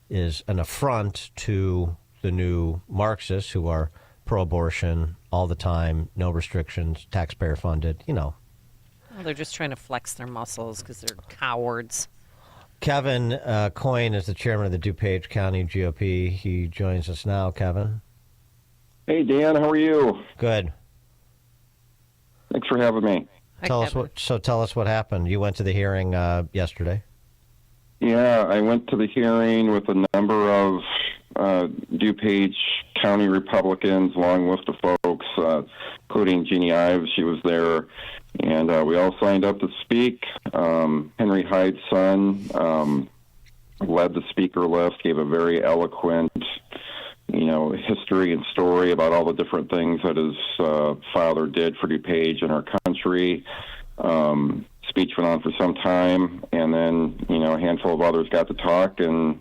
is an affront to the new Marxists who are pro-abortion all the time, no restrictions, taxpayer funded, you know. Well, they're just trying to flex their muscles because they're cowards. Kevin Coyne is the chairman of the DuPage County GOP. He joins us now. Kevin. Hey, Dan, how are you? Good. Thanks for having me. Tell us what happened. You went to the hearing yesterday. Yeah, I went to the hearing with a number of DuPage County Republicans, long list of folks, including Jeannie Ives. She was there, and we all signed up to speak. Henry Hyde's son led the speaker list, gave a very eloquent history and story about all the different things that his father did for DuPage and our country. Speech went on for some time, and then, a handful of others got to talk, and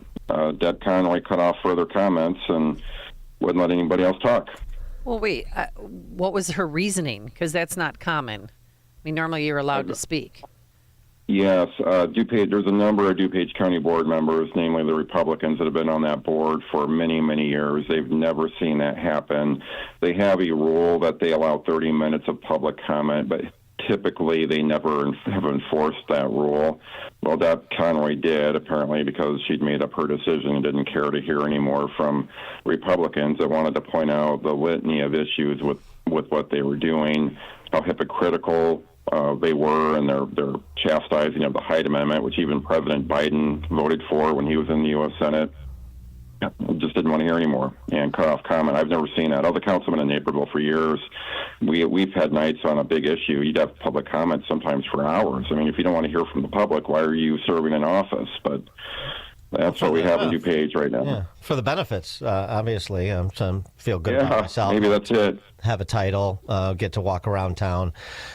Deb Conroy cut off further comments and wouldn't let anybody else talk. Well, wait, what was her reasoning? Because that's not common. I mean, normally you're allowed to speak. Yes, DuPage. There's a number of DuPage County board members, namely the Republicans, that have been on that board for many, many years. They've never seen that happen. They have a rule that they allow 30 minutes of public comment, but typically they never have enforced that rule. Well, Deb Conroy did, apparently, because she'd made up her decision and didn't care to hear any more from Republicans that wanted to point out the litany of issues with what they were doing, how hypocritical they were, and their chastising of the Hyde Amendment, which even President Biden voted for when he was in the U.S. Senate. Just didn't want to hear anymore and cut off comment. I've never seen that. Other councilmen in Naperville for years, we've had nights on a big issue. You'd have public comment sometimes for hours. I mean, if you don't want to hear from the public, why are you serving in office? But that's what we have in DuPage right now. Yeah, for the benefits, obviously. So I feel good about myself. Maybe that's it. Have a title, get to walk around town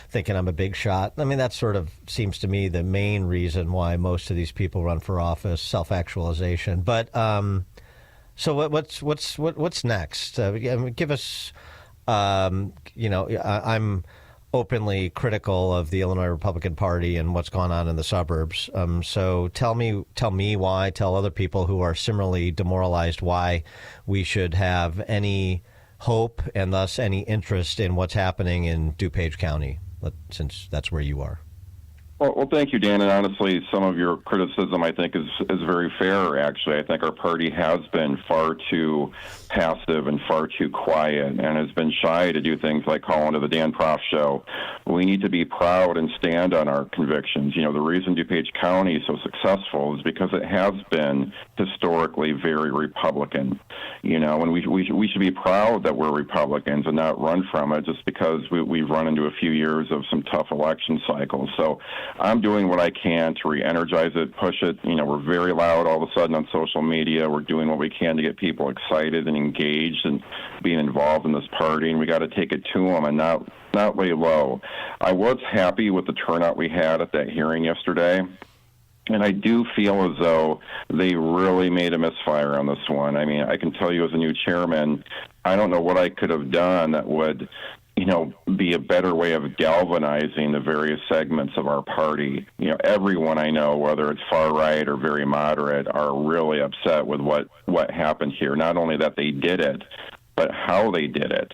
thinking I'm a big shot. I mean, that sort of seems to me the main reason why most of these people run for office, self-actualization. But so what's next? Give us, I'm openly critical of the Illinois Republican Party and what's gone on in the suburbs. So tell me why, tell other people who are similarly demoralized why we should have any hope and thus any interest in what's happening in DuPage County, since that's where you are. Well, thank you, Dan. And honestly, some of your criticism, I think, is very fair, actually. I think our party has been far too passive and far too quiet and has been shy to do things like call into the Dan Proft Show. We need to be proud and stand on our convictions. The reason DuPage County is so successful is because it has been historically very Republican. And we should be proud that we're Republicans and not run from it just because we've run into a few years of some tough election cycles. So I'm doing what I can to re-energize it, push it. We're very loud all of a sudden on social media. We're doing what we can to get people excited and engaged and being involved in this party, and we got to take it to them and not lay low. I was happy with the turnout we had at that hearing yesterday. And I do feel as though they really made a misfire on this one. I mean, I can tell you as a new chairman, I don't know what I could have done that would, be a better way of galvanizing the various segments of our party. Everyone I know, whether it's far right or very moderate, are really upset with what happened here. Not only that they did it, but how they did it.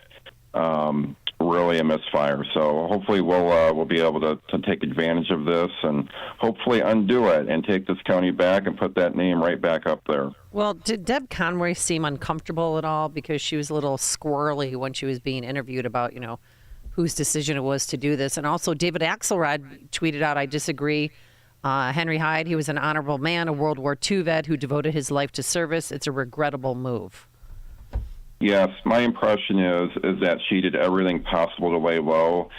really a misfire. So hopefully we'll be able to take advantage of this and hopefully undo it and take this county back and put that name right back up there. Well, did Deb Conway seem uncomfortable at all? Because she was a little squirrely when she was being interviewed about, whose decision it was to do this. And also David Axelrod tweeted out, I disagree. Henry Hyde, he was an honorable man, a World War II vet who devoted his life to service. It's a regrettable move. Yes, my impression is that she did everything possible to lay low.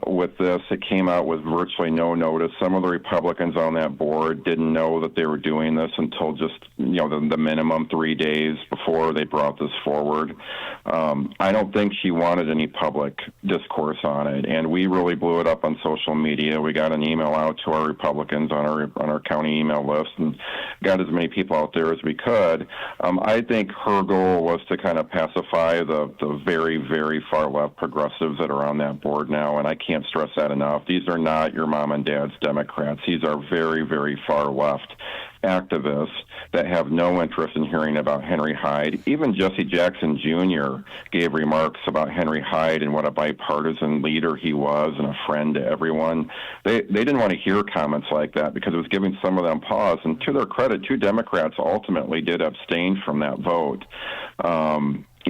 With this, it came out with virtually no notice. Some of the Republicans on that board didn't know that they were doing this until just, the minimum 3 days before they brought this forward. I don't think she wanted any public discourse on it, and we really blew it up on social media. We got an email out to our Republicans on our county email list and got as many people out there as we could. I think her goal was to kind of pacify the very, very far left progressives that are on that board now. And I can't stress that enough. These are not your mom and dad's Democrats. These are very, very far left activists that have no interest in hearing about Henry Hyde. Even Jesse Jackson Jr. gave remarks about Henry Hyde and what a bipartisan leader he was and a friend to everyone. They didn't want to hear comments like that because it was giving some of them pause. And to their credit, 2 Democrats ultimately did abstain from that vote.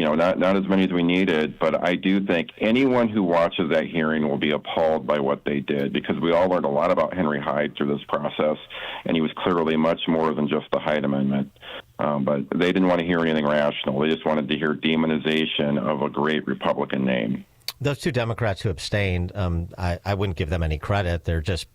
Not as many as we needed, but I do think anyone who watches that hearing will be appalled by what they did, because we all learned a lot about Henry Hyde through this process, and he was clearly much more than just the Hyde Amendment. But they didn't want to hear anything rational. They just wanted to hear demonization of a great Republican name. Those 2 Democrats who abstained, I wouldn't give them any credit. They're just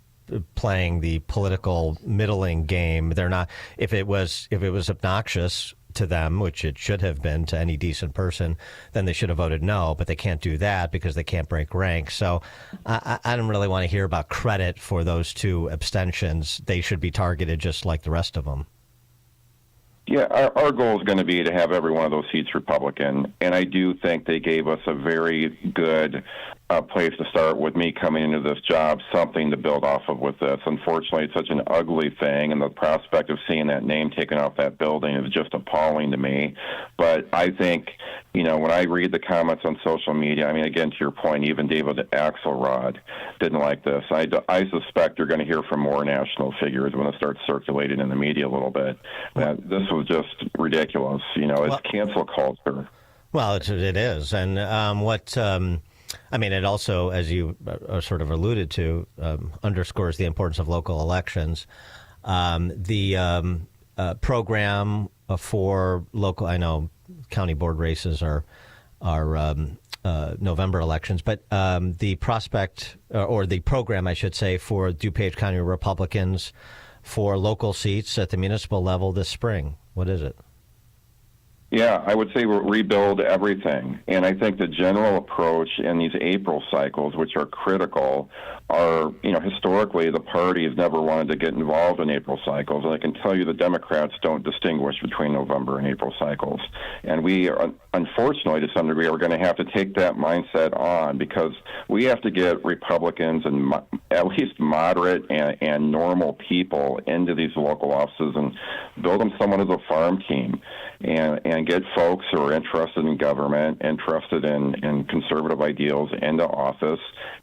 playing the political middling game. They're not. If it was obnoxious to them, which it should have been to any decent person, then they should have voted no, but they can't do that because they can't break ranks. So I don't really want to hear about credit for those 2 abstentions. They should be targeted just like the rest of them. Yeah, our goal is going to be to have every one of those seats Republican, and I do think they gave us a very good place to start with me coming into this job, something to build off of with this. Unfortunately, it's such an ugly thing, and the prospect of seeing that name taken off that building is just appalling to me. But I think, when I read the comments on social media, again, to your point, even David Axelrod didn't like this. I suspect you're going to hear from more national figures when it starts circulating in the media a little bit. That this was just ridiculous. It's cancel culture. Well, it is. And it also, as you sort of alluded to, underscores the importance of local elections. The program for local, I know county board races are November elections, but the prospect, or the program, I should say, for DuPage County Republicans for local seats at the municipal level this spring, what is it? Yeah, I would say we'll rebuild everything. And I think the general approach in these April cycles, which are critical, are, historically the party has never wanted to get involved in April cycles. And I can tell you the Democrats don't distinguish between November and April cycles. And we, unfortunately, to some degree, are going to have to take that mindset on, because we have to get Republicans and at least moderate and normal people into these local offices and build them somewhat as a farm team. And get folks who are interested in government, interested in conservative ideals into office,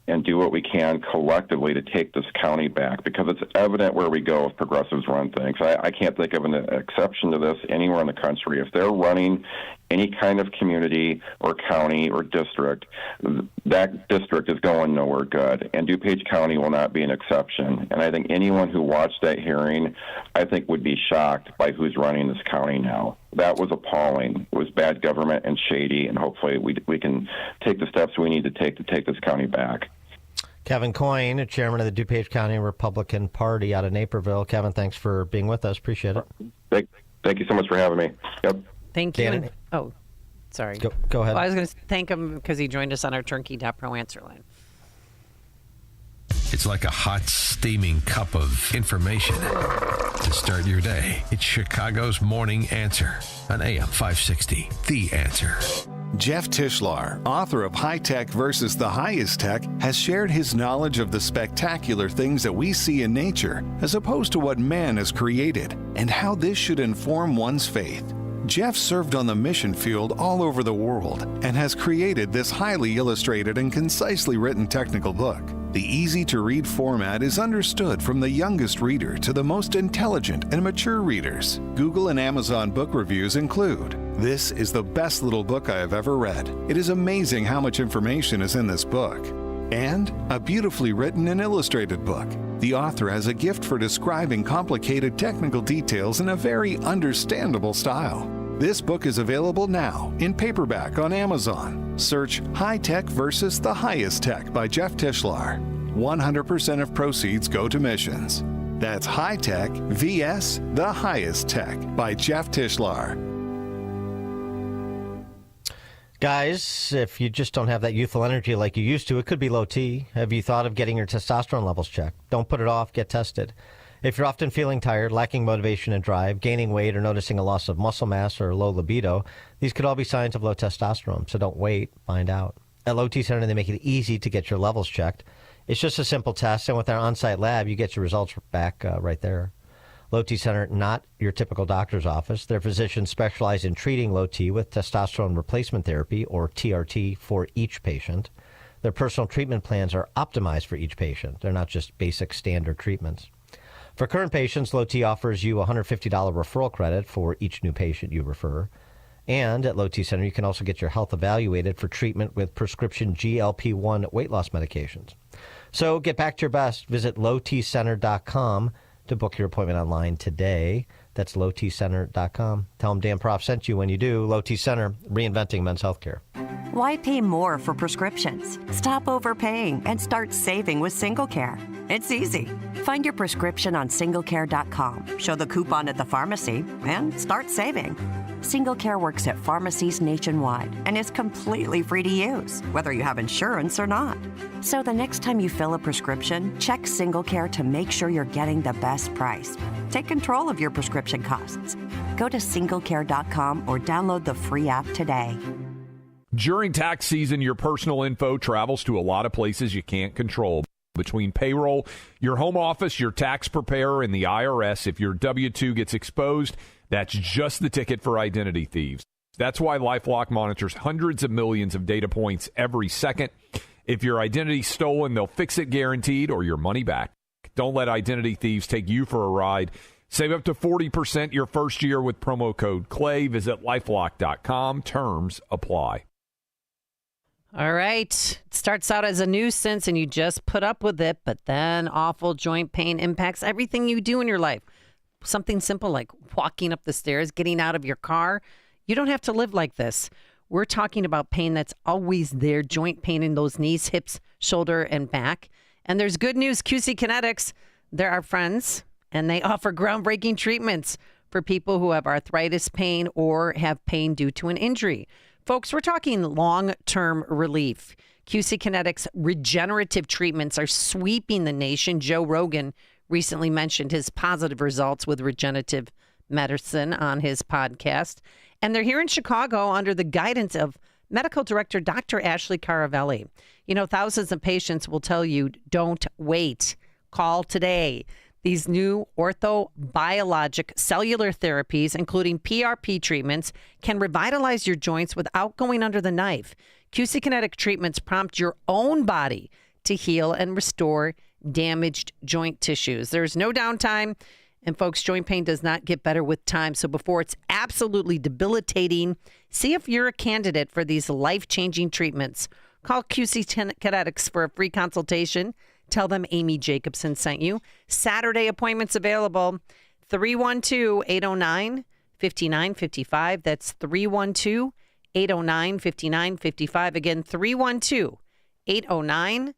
and do what we can collectively to take this county back, because it's evident where we go if progressives run things. I can't think of an exception to this anywhere in the country. If they're running any kind of community or county or district, that district is going nowhere good. And DuPage County will not be an exception. And I think anyone who watched that hearing, I think, would be shocked by who's running this county now. That was appalling. It was bad government and shady, and hopefully we can take the steps we need to take this county back. Kevin Coyne, chairman of the DuPage County Republican Party out of Naperville. Kevin, thanks for being with us. Appreciate it. Thank you so much for having me. Yep. Thank you. Sorry. Go ahead. Well, I was going to thank him because he joined us on our Turnkey.pro answer line. It's like a hot, steaming cup of information to start your day. It's Chicago's Morning Answer on AM 560. The Answer. Jeff Tishlar, author of High Tech versus the Highest Tech, has shared his knowledge of the spectacular things that we see in nature, as opposed to what man has created, and how this should inform one's faith. Jeff served on the mission field all over the world and has created this highly illustrated and concisely written technical book. The easy-to-read format is understood from the youngest reader to the most intelligent and mature readers. Google and Amazon book reviews include, "This is the best little book I have ever read. It is amazing how much information is in this book." And a beautifully written and illustrated book. The author has a gift for describing complicated technical details in a very understandable style. This book is available now in paperback on Amazon. Search High Tech versus the Highest Tech by Jeff Tischler. 100% of proceeds go to missions. That's High Tech vs. the Highest Tech by Jeff Tischler. Guys, if you just don't have that youthful energy like you used to, it could be low T. Have you thought of getting your testosterone levels checked? Don't put it off. Get tested. If you're often feeling tired, lacking motivation and drive, gaining weight, or noticing a loss of muscle mass or low libido, these could all be signs of low testosterone. So don't wait. Find out. At Low T Center, they make it easy to get your levels checked. It's just a simple test, and with our on-site lab, you get your results back right there. Low T Center, not your typical doctor's office. Their physicians specialize in treating low T with testosterone replacement therapy, or TRT, for each patient. Their personal treatment plans are optimized for each patient. They're not just basic standard treatments. For current patients, Low T offers you a $150 referral credit for each new patient you refer. And at Low T Center, you can also get your health evaluated for treatment with prescription GLP-1 weight loss medications. So get back to your best. Visit lowtcenter.com to book your appointment online today. That's lowtcenter.com. Tell them Dan Prof sent you when you do. Low T Center, reinventing men's healthcare. Why pay more for prescriptions? Stop overpaying and start saving with SingleCare. It's easy. Find your prescription on singlecare.com, show the coupon at the pharmacy, and start saving. SingleCare works at pharmacies nationwide and is completely free to use, whether you have insurance or not. So the next time you fill a prescription, check SingleCare to make sure you're getting the best price. Take control of your prescription costs. Go to singlecare.com or download the free app today. During tax season, your personal info travels to a lot of places you can't control. Between payroll, your home office, your tax preparer, and the IRS, if your W-2 gets exposed, that's just the ticket for identity thieves. That's why LifeLock monitors hundreds of millions of data points every second. If your identity's stolen, they'll fix it guaranteed or your money back. Don't let identity thieves take you for a ride. Save up to 40% your first year with promo code CLAY. Visit lifelock.com. Terms apply. All right. It starts out as a nuisance and you just put up with it, but then awful joint pain impacts everything you do in your life. Something simple like walking up the stairs, getting out of your car. You don't have to live like this. We're talking about pain that's always there, joint pain in those knees, hips, shoulder, and back. And there's good news. QC Kinetics, they're our friends, and they offer groundbreaking treatments for people who have arthritis pain or have pain due to an injury. Folks, we're talking long-term relief. QC Kinetics regenerative treatments are sweeping the nation. Joe Rogan recently mentioned his positive results with regenerative medicine on his podcast. And they're here in Chicago under the guidance of medical director Dr. Ashley Caravelli. You know, thousands of patients will tell you, don't wait. Call today. These new orthobiologic cellular therapies, including PRP treatments, can revitalize your joints without going under the knife. QC Kinetic treatments prompt your own body to heal and restore damaged joint tissues. There's no downtime, and folks, joint pain does not get better with time. So before it's absolutely debilitating, see if you're a candidate for these life-changing treatments. Call QC Kinetics for a free consultation. Tell them Amy Jacobson sent you. Saturday appointments available, 312-809-5955. That's 312-809-5955. Again, 312-809-5955.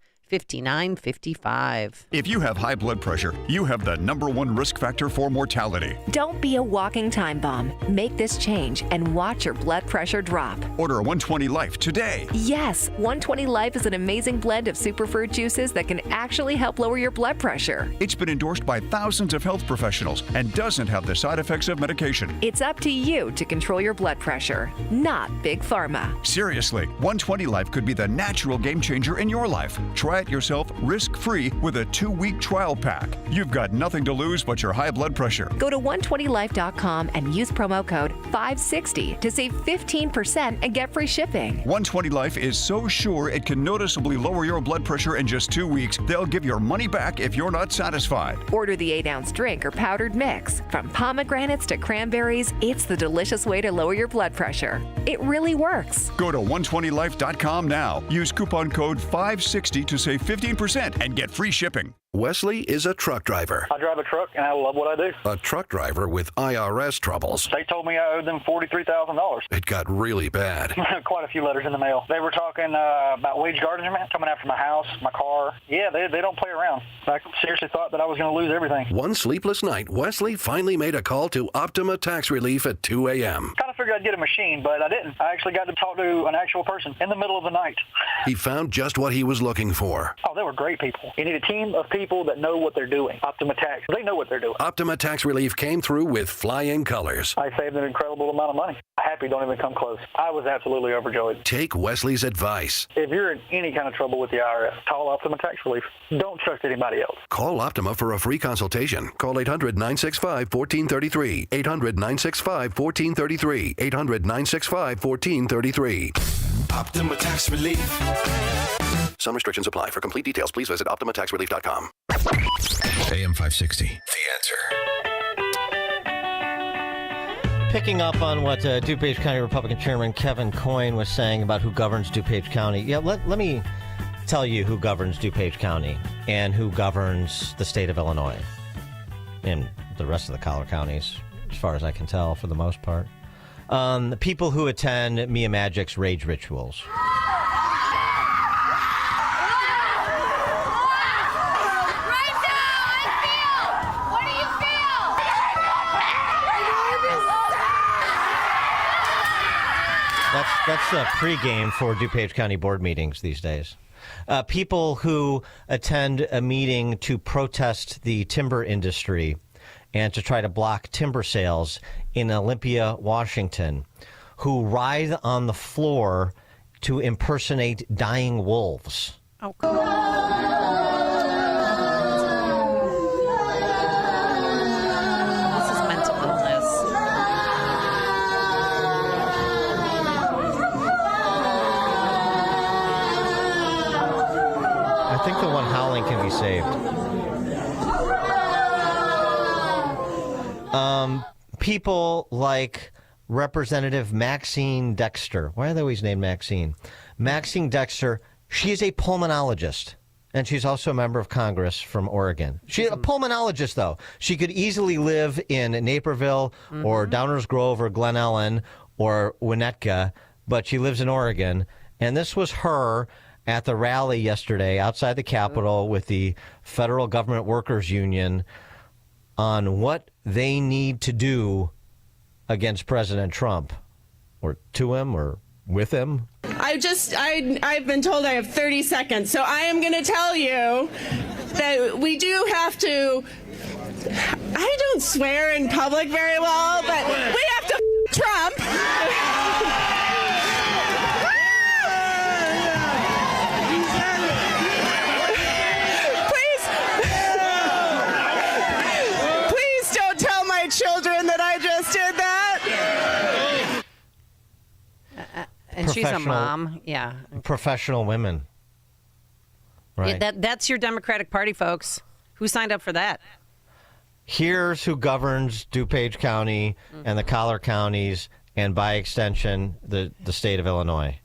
If you have high blood pressure, you have the #1 risk factor for mortality. Don't be a walking time bomb. Make this change and watch your blood pressure drop. Order a 120 Life today. Yes, 120 Life is an amazing blend of superfood juices that can actually help lower your blood pressure. It's been endorsed by thousands of health professionals and doesn't have the side effects of medication. It's up to you to control your blood pressure, not Big Pharma. Seriously, 120 Life could be the natural game changer in your life. Try diet yourself risk-free with a 2-week trial pack. You've got nothing to lose but your high blood pressure. Go to 120life.com and use promo code 560 to save 15% and get free shipping. 120 Life is so sure it can noticeably lower your blood pressure in just 2 weeks, they'll give your money back if you're not satisfied. Order the 8-ounce drink or powdered mix. From pomegranates to cranberries, it's the delicious way to lower your blood pressure. It really works. Go to 120life.com now. Use coupon code 560 to save 15% and get free shipping. Wesley is a truck driver. I drive a truck, and I love what I do. A truck driver with IRS troubles. They told me I owed them $43,000. It got really bad. Quite a few letters in the mail. They were talking about wage garnishment, coming after my house, my car. Yeah, they don't play around. I seriously thought that I was going to lose everything. One sleepless night, Wesley finally made a call to Optima Tax Relief at 2 a.m. Kind of figured I'd get a machine, but I didn't. I actually got to talk to an actual person in the middle of the night. He found just what he was looking for. Oh, they were great people. You need a team of people that know what they're doing. Optima Tax, they know what they're doing. Optima Tax Relief came through with flying colors. I saved an incredible amount of money. Happy don't even come close. I was absolutely overjoyed. Take Wesley's advice. If you're in any kind of trouble with the IRS, call Optima Tax Relief. Don't trust anybody else. Call Optima for a free consultation. Call 800-965-1433. 800-965-1433. 800-965-1433. Optima Tax Relief. Some restrictions apply. For complete details, please visit OptimaTaxRelief.com. AM 560. The Answer. Picking up on what DuPage County Republican Chairman Kevin Coyne was saying about who governs DuPage County. Yeah, let me tell you who governs DuPage County and who governs the state of Illinois and the rest of the collar counties, as far as I can tell, for the most part. The people who attend Mia Magic's rage rituals. That's a pregame for DuPage County board meetings these days. People who attend a meeting to protest the timber industry and to try to block timber sales in Olympia, Washington, who writhe on the floor to impersonate dying wolves. Oh, God. I think the one howling can be saved. People like Representative Maxine Dexter. Why are they always named Maxine? Maxine Dexter, she is a pulmonologist, and she's also a member of Congress from Oregon. She's a pulmonologist, though. She could easily live in Naperville or Downers Grove or Glen Ellen or Winnetka, but she lives in Oregon. And this was her at the rally yesterday outside the Capitol with the Federal Government Workers Union on what they need to do against President Trump, or to him, or with him. I've been told I have 30 seconds, so I am going to tell you that we do have to, I don't swear in public very well, but we have to Trump. Children that I just did that. And she's a mom. Yeah. Professional women. Right. Yeah, that's your Democratic Party, folks. Who signed up for that? Here's who governs DuPage County and the collar counties, and by extension, the state of Illinois.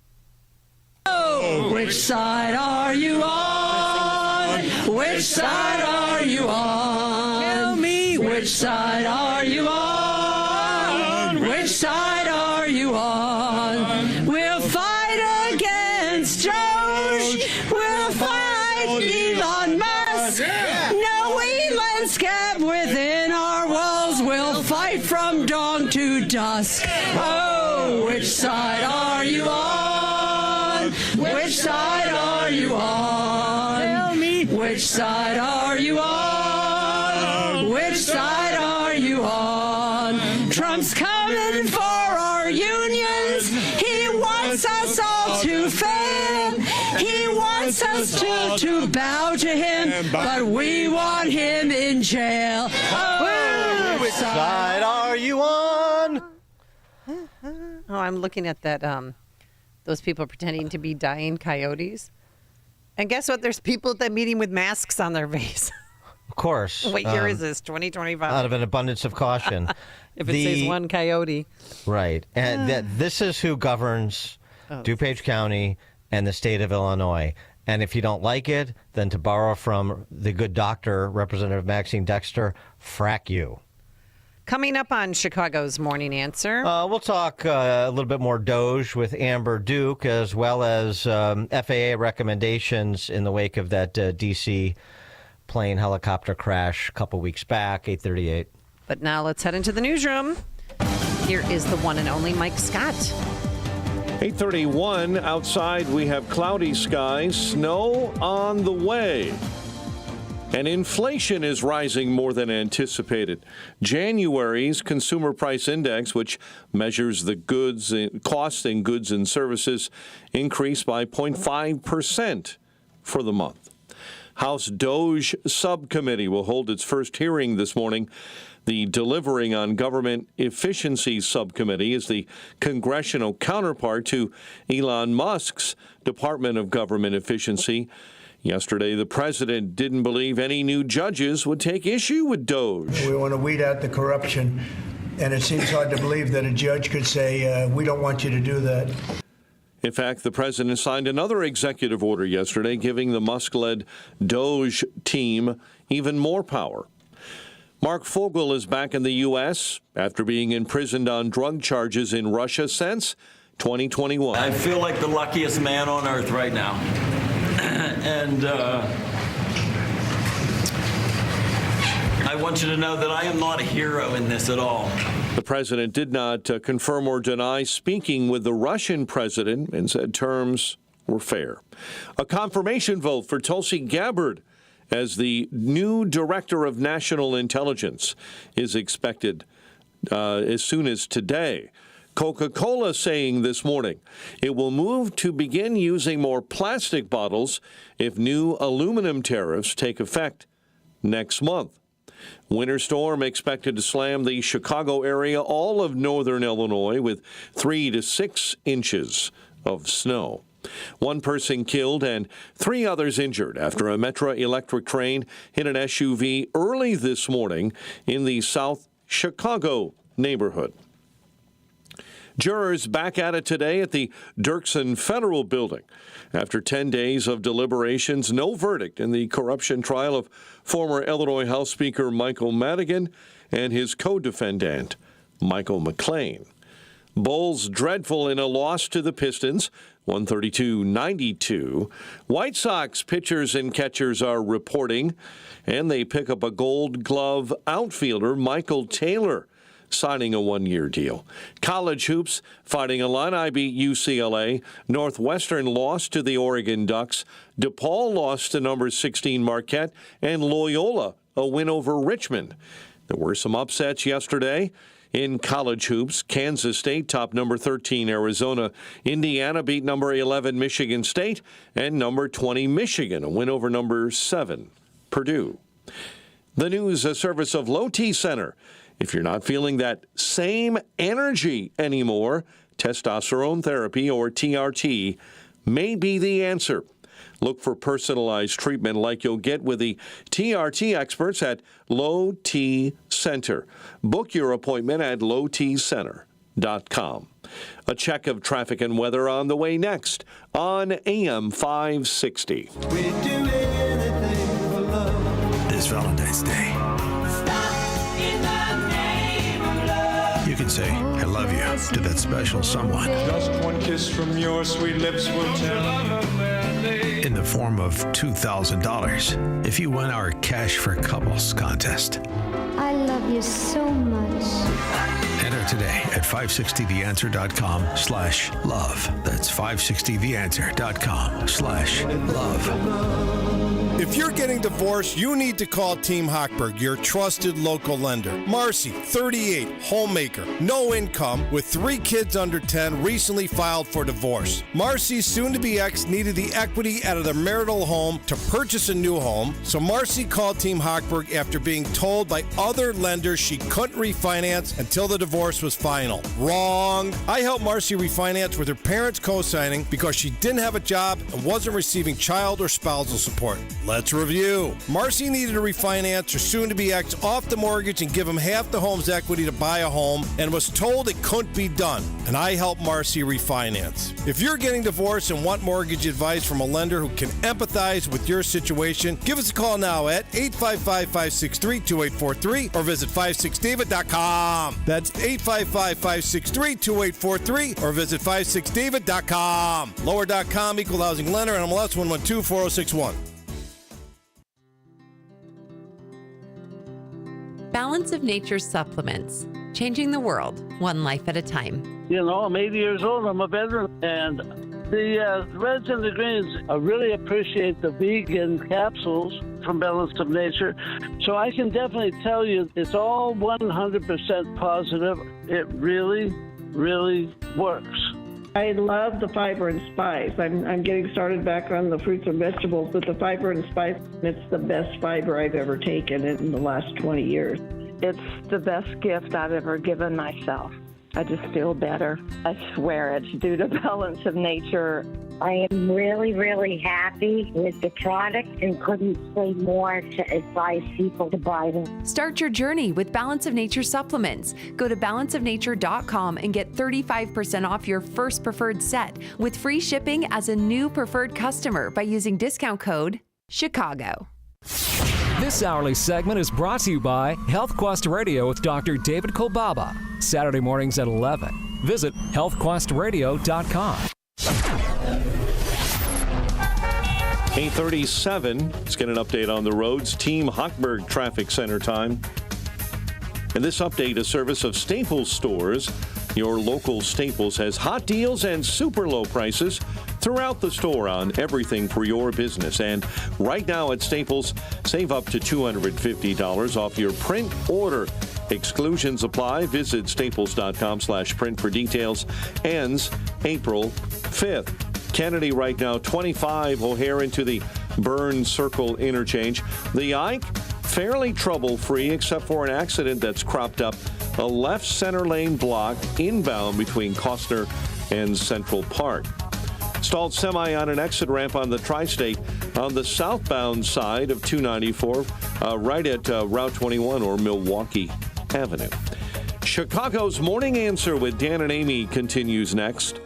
Oh, which side are you on? Which side are you on? Tell me, which side are you on? Which side are you on? We'll fight against Doge. We'll fight Elon Musk. No Elon's kept within our walls. We'll fight from dawn to dusk. Oh, which side are you on? Which side are you on? Tell me, which side are you on? Which side are you on? Trump's coming for our unions. He wants us all to fail. He wants wants us to bow to him, but we want him in jail. Oh, Which side are you on? Oh, I'm looking at that. Those people pretending to be dying coyotes. And guess what? There's people at that meeting with masks on their face. Of course. What year is this? 2025. Out of an abundance of caution. If it says one coyote. Right. And this is who governs DuPage County and the state of Illinois. And if you don't like it, then to borrow from the good doctor, Representative Maxine Dexter, frack you. Coming up on Chicago's Morning Answer. We'll talk a little bit more Doge with Amber Duke, as well as FAA recommendations in the wake of that D.C. plane helicopter crash a couple weeks back, 8:38. But now let's head into the newsroom. Here is the one and only Mike Scott. 8:31 outside, we have cloudy skies, snow on the way. And inflation is rising more than anticipated. January's Consumer Price Index, which measures the costs in goods and services, increased by 0.5% for the month. House Doge Subcommittee will hold its first hearing this morning. The Delivering on Government Efficiency Subcommittee is the congressional counterpart to Elon Musk's Department of Government Efficiency. Yesterday, the president didn't believe any new judges would take issue with Doge. We want to weed out the corruption, and it seems hard to believe that a judge could say, we don't want you to do that. In fact, the president signed another executive order yesterday, giving the Musk-led Doge team even more power. Mark Fogel is back in the U.S. after being imprisoned on drug charges in Russia since 2021. I feel like the luckiest man on earth right now. And I want you to know that I am not a hero in this at all. The president did not confirm or deny speaking with the Russian president and said terms were fair. A confirmation vote for Tulsi Gabbard as the new director of national intelligence is expected as soon as today. Coca-Cola saying this morning it will move to begin using more plastic bottles if new aluminum tariffs take effect next month. Winter storm expected to slam the Chicago area, all of northern Illinois, with 3 to 6 inches of snow. One person killed and 3 others injured after a Metra electric train hit an SUV early this morning in the South Chicago neighborhood. Jurors back at it today at the Dirksen Federal Building. After 10 days of deliberations, no verdict in the corruption trial of former Illinois House Speaker Michael Madigan and his co-defendant, Michael McLean. Bulls dreadful in a loss to the Pistons, 132-92. White Sox pitchers and catchers are reporting, and they pick up a Gold Glove outfielder, Michael Taylor, signing a 1-year deal. College hoops, Fighting Illini beat UCLA. Northwestern lost to the Oregon Ducks. DePaul lost to number 16 Marquette. And Loyola, a win over Richmond. There were some upsets yesterday in college hoops. Kansas State topped number 13 Arizona. Indiana beat number 11 Michigan State. And number 20 Michigan, a win over number 7 Purdue. The news, a service of Low T Center. If you're not feeling that same energy anymore, testosterone therapy, or TRT, may be the answer. Look for personalized treatment like you'll get with the TRT experts at Low T Center. Book your appointment at lowtcenter.com. A check of traffic and weather on the way next on AM 560. This Valentine's Day, you can say, I love you to that special someone. Just one kiss from your sweet lips will tell. In the form of $2,000 if you win our Cash for Couples contest. I love you so much. Enter today at 560theanswer.com/love. That's 560theanswer.com/love. If you're getting divorced, you need to call Team Hochberg, your trusted local lender. Marcy, 38, homemaker, no income, with 3 kids under 10, recently filed for divorce. Marcy's soon-to-be ex needed the equity out of their marital home to purchase a new home, so Marcy called Team Hochberg after being told by other lenders she couldn't refinance until the divorce was final. Wrong. I helped Marcy refinance with her parents co-signing because she didn't have a job and wasn't receiving child or spousal support. Let's review. Marcy needed to refinance her soon-to-be ex off the mortgage and give him half the home's equity to buy a home, and was told it couldn't be done. And I helped Marcy refinance. If you're getting divorced and want mortgage advice from a lender who can empathize with your situation, give us a call now at 855-563-2843 or visit 56david.com. That's 855-563-2843 or visit 56david.com. Lower.com, equal housing lender, and MLS 112-4061. Balance of Nature supplements, changing the world one life at a time. You know, I'm 80 years old. I'm a veteran, and the reds and the greens, I really appreciate the vegan capsules from Balance of Nature. So I can definitely tell you it's all 100% positive. It really, really works. I love the fiber and spice. I'm getting started back on the fruits and vegetables, but the fiber and spice, it's the best fiber I've ever taken in the last 20 years. It's the best gift I've ever given myself. I just feel better. I swear it's due to Balance of Nature. I am really, really happy with the product and couldn't say more to advise people to buy them. Start your journey with Balance of Nature supplements. Go to balanceofnature.com and get 35% off your first preferred set with free shipping as a new preferred customer by using discount code CHICAGO. This hourly segment is brought to you by Health Quest Radio with Dr. David Kolbaba. Saturday mornings at 11. Visit healthquestradio.com. 8:37. Let's get an update on the roads. Team Hochberg Traffic Center time. And this update, a service of Staples stores. Your local Staples has hot deals and super low prices throughout the store on everything for your business. And right now at Staples, save up to $250 off your print order. Exclusions apply. Visit staples.com/print for details. Ends April 5th. Kennedy right now, 25. O'Hare into the Burns Circle interchange. The Ike, fairly trouble-free except for an accident that's cropped up. A left center lane block inbound between Costner and Central Park. Stalled semi on an exit ramp on the Tri-State on the southbound side of 294, right at Route 21 or Milwaukee Avenue. Chicago's Morning Answer with Dan and Amy continues next.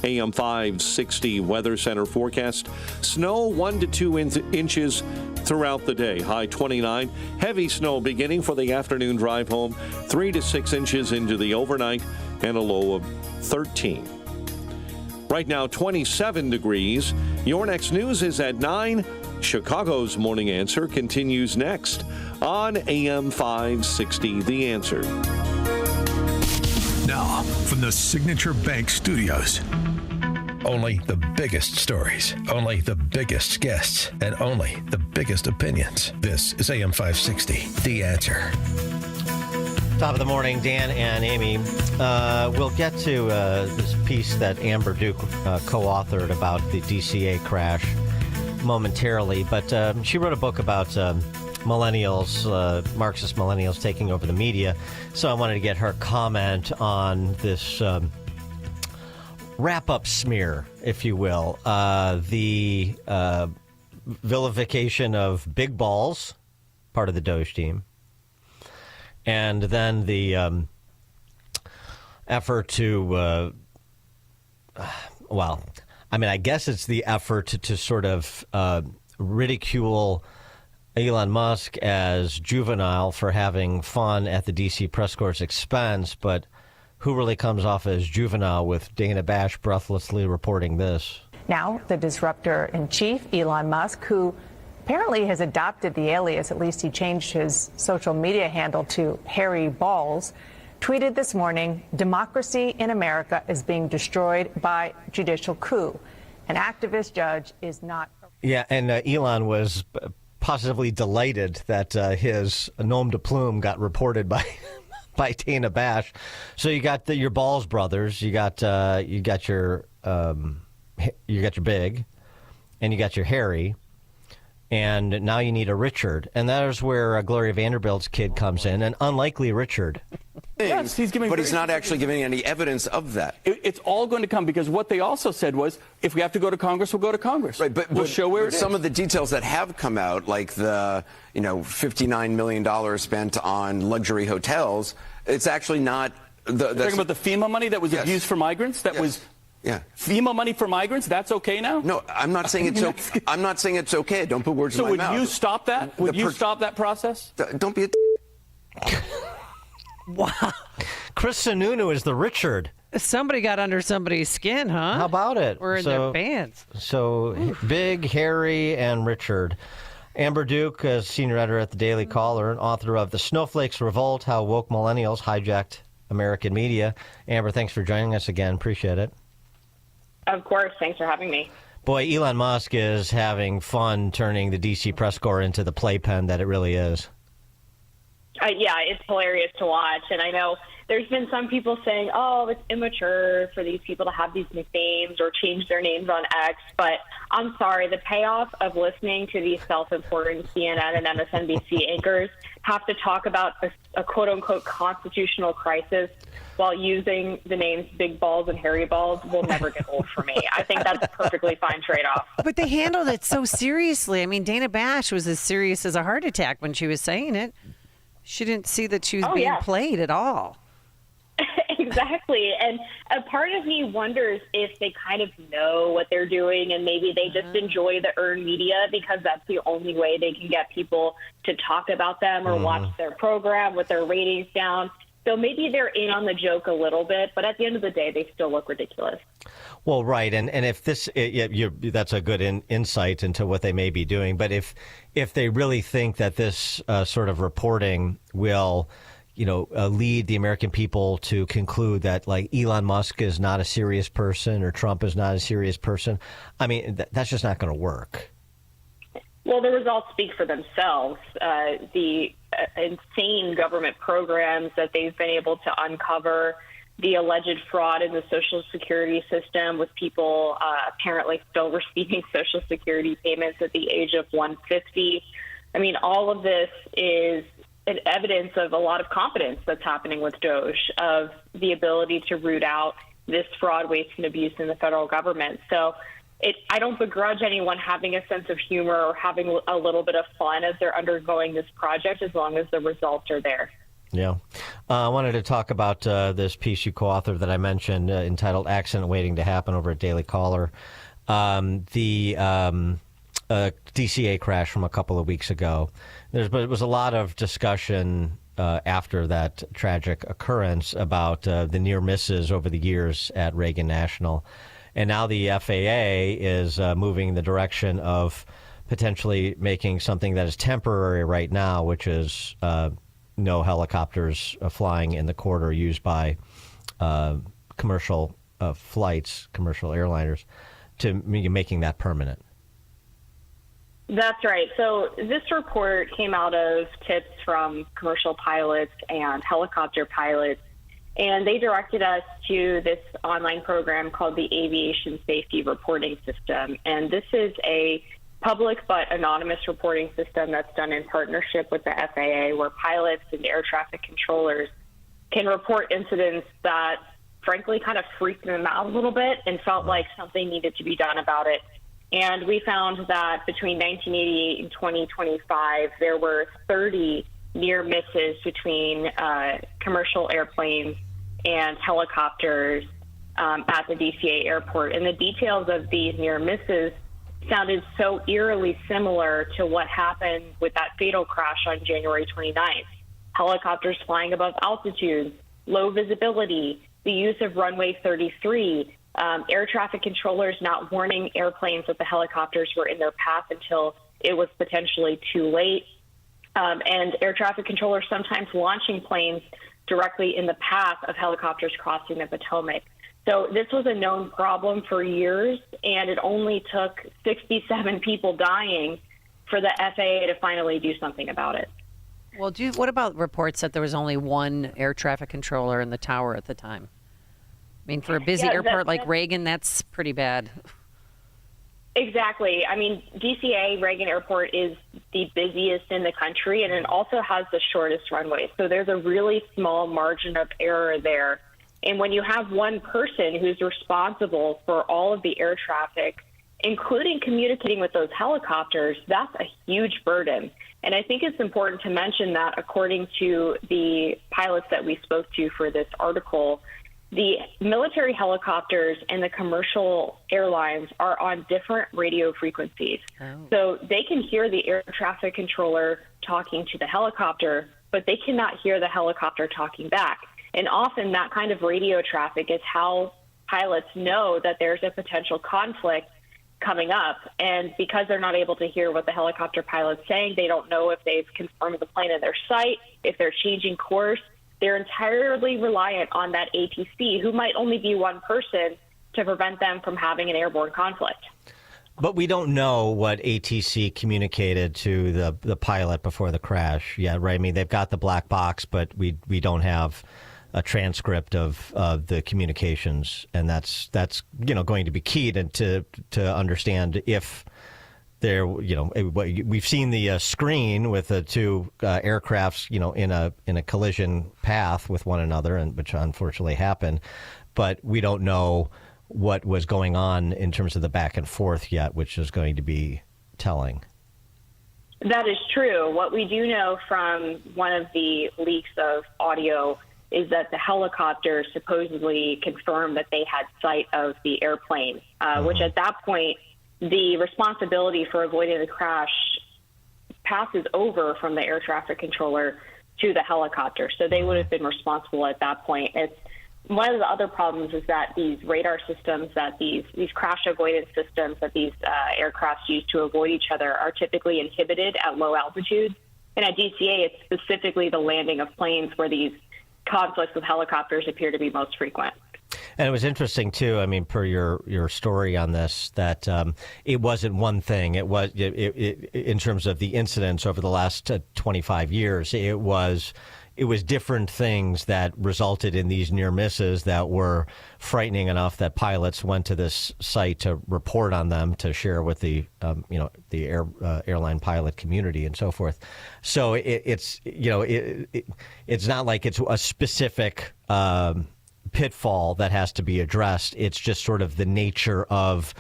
AM 560 Weather Center forecast. Snow 1 to 2 inches throughout the day. High 29. Heavy snow beginning for the afternoon drive home. 3 to 6 inches into the overnight and a low of 13. Right now, 27 degrees. Your next news is at 9. Chicago's Morning Answer continues next on AM 560 The Answer. Now, from the Signature Bank Studios. Only the biggest stories, only the biggest guests, and only the biggest opinions. This is AM 560, The Answer. Top of the morning, Dan and Amy. We'll get to this piece that Amber Duke co-authored about the DCA crash momentarily, but she wrote a book about millennials, Marxist millennials taking over the media. So I wanted to get her comment on this wrap-up smear, if you will. The vilification of big balls, part of the Doge team. And then the effort to, I guess it's the effort to sort of ridicule Elon Musk as juvenile for having fun at the D.C. press corps' expense, but who really comes off as juvenile with Dana Bash breathlessly reporting this? Now, the disruptor-in-chief, Elon Musk, who apparently has adopted the alias, at least he changed his social media handle to Harry Balls, tweeted this morning, "Democracy in America is being destroyed by judicial coup. An activist judge is not..." Yeah, and Elon was positively delighted that his nom de plume got reported by Dana Bash. So you got your Balls brothers, you got your Big, and you got your Harry, and now you need a Richard, and that is where Gloria Vanderbilt's kid comes in, an unlikely Richard. Yes, he's giving, but he's not actually giving any evidence of that. It's all going to come, because what they also said was, if we have to go to Congress, we'll go to Congress. Right, but we'll show where it is. Some of the details that have come out, like the $59 million spent on luxury hotels, it's actually not. Talking about the FEMA money that was abused for migrants. That was. Yeah. FEMA money for migrants, that's okay now? No, I'm not saying it's okay. I'm not saying it's okay. Don't put words in my mouth. So would you stop that? Would you stop that process? Don't be a Wow. Chris Sununu is the Richard. Somebody got under somebody's skin, huh? How about it? We're in their pants. So Big, Harry, and Richard. Amber Duke is senior editor at the Daily Caller and author of The Snowflakes Revolt, How Woke Millennials Hijacked American Media. Amber, thanks for joining us again. Appreciate it. Of course. Thanks for having me. Boy, Elon Musk is having fun turning the D.C. press corps into the playpen that it really is. Yeah, it's hilarious to watch. And I know there's been some people saying, oh, it's immature for these people to have these nicknames or change their names on X. But I'm sorry, the payoff of listening to these self-important CNN and MSNBC anchors have to talk about a quote-unquote constitutional crisis while using the names Big Balls and Hairy Balls will never get old for me. I think that's a perfectly fine trade-off. But they handled it so seriously. I mean, Dana Bash was as serious as a heart attack when she was saying it. She didn't see that she was being played at all. Exactly. And a part of me wonders if they kind of know what they're doing and maybe they just enjoy the earned media because that's the only way they can get people to talk about them or watch their program with their ratings down. So maybe they're in on the joke a little bit, but at the end of the day, they still look ridiculous. Well, right, and if this, that's a good insight into what they may be doing. But if they really think that this sort of reporting will, lead the American people to conclude that like Elon Musk is not a serious person or Trump is not a serious person, I mean, that's just not going to work. Well, the results speak for themselves. The insane government programs that they've been able to uncover, the alleged fraud in the Social Security system with people apparently still receiving Social Security payments at the age of 150. I mean, all of this is an evidence of a lot of confidence that's happening with Doge, of the ability to root out this fraud, waste, and abuse in the federal government. So I don't begrudge anyone having a sense of humor or having a little bit of fun as they're undergoing this project, as long as the results are there. Yeah. I wanted to talk about this piece you co-authored that I mentioned entitled Accident Waiting to Happen over at Daily Caller. The DCA crash from a couple of weeks ago. But it was a lot of discussion after that tragic occurrence about the near misses over the years at Reagan National. And now the FAA is moving in the direction of potentially making something that is temporary right now, which is no helicopters flying in the corridor used by commercial flights, commercial airliners, to making that permanent. That's right. So this report came out of tips from commercial pilots and helicopter pilots, and they directed us to this online program called the Aviation Safety Reporting System. And this is a public but anonymous reporting system that's done in partnership with the FAA, where pilots and air traffic controllers can report incidents that, frankly, kind of freaked them out a little bit and felt like something needed to be done about it. And we found that between 1988 and 2025, there were 30 near misses between commercial airplanes and helicopters at the DCA airport. And the details of these near misses sounded so eerily similar to what happened with that fatal crash on January 29th. Helicopters flying above altitudes, low visibility, the use of runway 33, air traffic controllers not warning airplanes that the helicopters were in their path until it was potentially too late, and air traffic controllers sometimes launching planes directly in the path of helicopters crossing the Potomac. So this was a known problem for years, and it only took 67 people dying for the FAA to finally do something about it. Well, what about reports that there was only one air traffic controller in the tower at the time? I mean, for a busy airport like Reagan, that's pretty bad. Exactly. I mean, DCA, Reagan Airport, is the busiest in the country, and it also has the shortest runway. So there's a really small margin of error there. And when you have one person who's responsible for all of the air traffic, including communicating with those helicopters, that's a huge burden. And I think it's important to mention that according to the pilots that we spoke to for this article, the military helicopters and the commercial airlines are on different radio frequencies. So they can hear the air traffic controller talking to the helicopter, but they cannot hear the helicopter talking back. And often that kind of radio traffic is how pilots know that there's a potential conflict coming up. And because they're not able to hear what the helicopter pilot's saying, they don't know if they've confirmed the plane in their sight, if they're changing course. They're entirely reliant on that ATC, who might only be one person, to prevent them from having an airborne conflict. But we don't know what ATC communicated to the pilot before the crash yet, right? I mean, they've got the black box, but we don't have a transcript of the communications, and that's going to be key to understand if there, we've seen the screen with the two aircrafts, in a collision path with one another, and which unfortunately happened, but we don't know what was going on in terms of the back and forth yet, which is going to be telling. That is true. What we do know from one of the leaks of audio is that the helicopter supposedly confirmed that they had sight of the airplane, which at that point, the responsibility for avoiding the crash passes over from the air traffic controller to the helicopter. So they would have been responsible at that point. One of the other problems is that these radar systems, that these crash avoidance systems that these aircrafts use to avoid each other are typically inhibited at low altitudes. And at DCA, it's specifically the landing of planes where these conflicts with helicopters appear to be most frequent. And it was interesting, too, I mean, per your story on this, that it wasn't one thing. It was, in terms of the incidents over the last 25 years, it was different things that resulted in these near misses that were frightening enough that pilots went to this site to report on them, to share with the airline pilot community and so forth. So it's not like it's a specific pitfall that has to be addressed. It's just sort of the nature of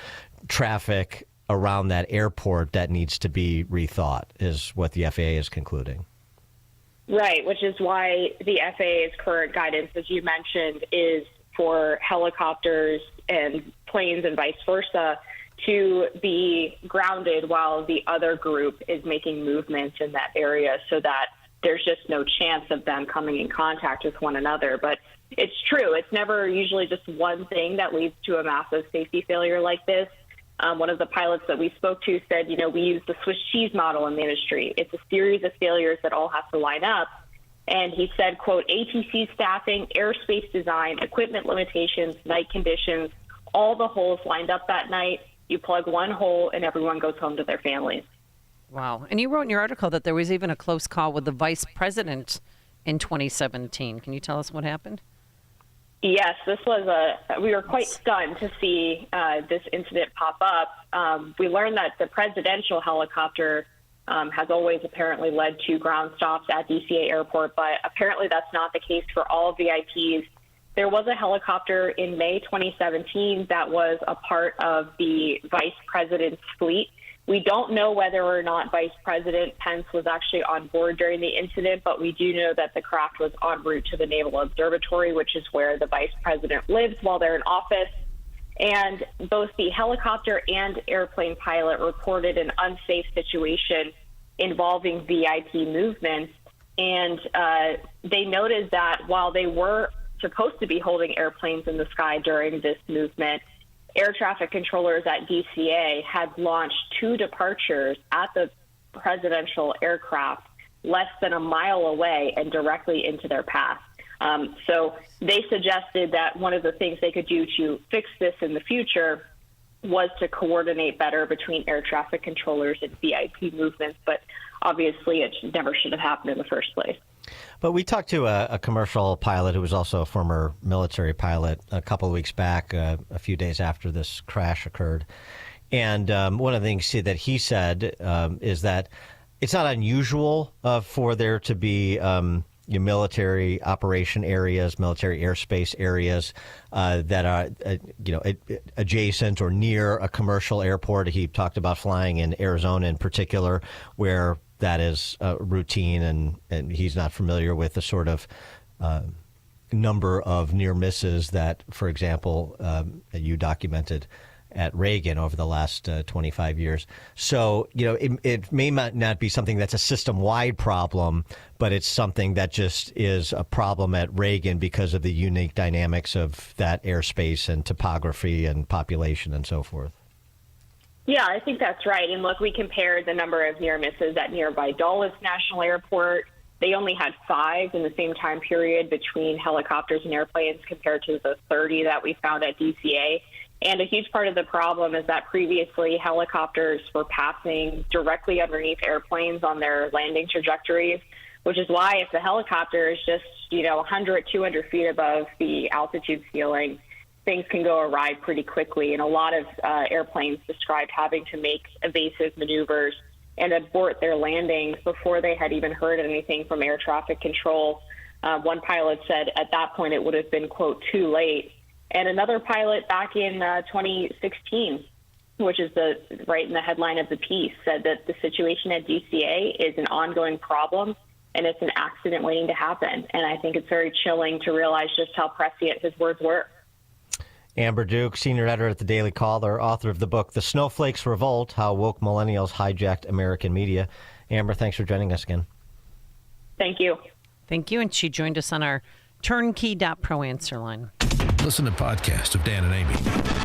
traffic around that airport that needs to be rethought, is what the FAA is concluding. Right, which is why the FAA's current guidance, as you mentioned, is for helicopters and planes and vice versa to be grounded while the other group is making movements in that area, so that there's just no chance of them coming in contact with one another. But it's true. It's never usually just one thing that leads to a massive safety failure like this. One of the pilots that we spoke to said, we use the Swiss cheese model in the industry. It's a series of failures that all have to line up. And he said, quote, ATC staffing, airspace design, equipment limitations, night conditions, all the holes lined up that night. You plug one hole and everyone goes home to their families. Wow. And you wrote in your article that there was even a close call with the vice president in 2017. Can you tell us what happened? Yes, we were quite stunned to see this incident pop up. We learned that the presidential helicopter has always apparently led to ground stops at DCA Airport, but apparently that's not the case for all VIPs. There was a helicopter in May 2017 that was a part of the vice president's fleet. We don't know whether or not Vice President Pence was actually on board during the incident, but we do know that the craft was en route to the Naval Observatory, which is where the vice president lives while they're in office. And both the helicopter and airplane pilot reported an unsafe situation involving VIP movements. And they noted that while they were supposed to be holding airplanes in the sky during this movement, air traffic controllers at DCA had launched 2 departures at the presidential aircraft less than a mile away and directly into their path. So they suggested that one of the things they could do to fix this in the future was to coordinate better between air traffic controllers and VIP movements, but obviously it never should have happened in the first place. But we talked to a commercial pilot who was also a former military pilot a couple of weeks back, a few days after this crash occurred. And one of the things that he said is that it's not unusual for there to be military operation areas, military airspace areas that are, adjacent or near a commercial airport. He talked about flying in Arizona in particular, where that is routine, and he's not familiar with the sort of number of near misses that, for example, you documented at Reagan over the last 25 years. So, it may not be something that's a system-wide problem, but it's something that just is a problem at Reagan because of the unique dynamics of that airspace and topography and population and so forth. Yeah, I think that's right. And look, we compared the number of near misses at nearby Dulles National Airport. They only had 5 in the same time period between helicopters and airplanes compared to the 30 that we found at DCA. And a huge part of the problem is that previously helicopters were passing directly underneath airplanes on their landing trajectories, which is why if the helicopter is just, 100, 200 feet above the altitude ceiling, things can go awry pretty quickly. And a lot of airplanes described having to make evasive maneuvers and abort their landings before they had even heard anything from air traffic control. One pilot said at that point it would have been, quote, too late. And another pilot back in 2016, which is right in the headline of the piece, said that the situation at DCA is an ongoing problem and it's an accident waiting to happen. And I think it's very chilling to realize just how prescient his words were. Amber Duke, senior editor at the Daily Caller, author of the book The Snowflakes Revolt, How Woke Millennials Hijacked American Media. Amber, thanks for joining us again. Thank you. Thank you. And she joined us on our turnkey.pro answer line. Listen to podcasts of Dan and Amy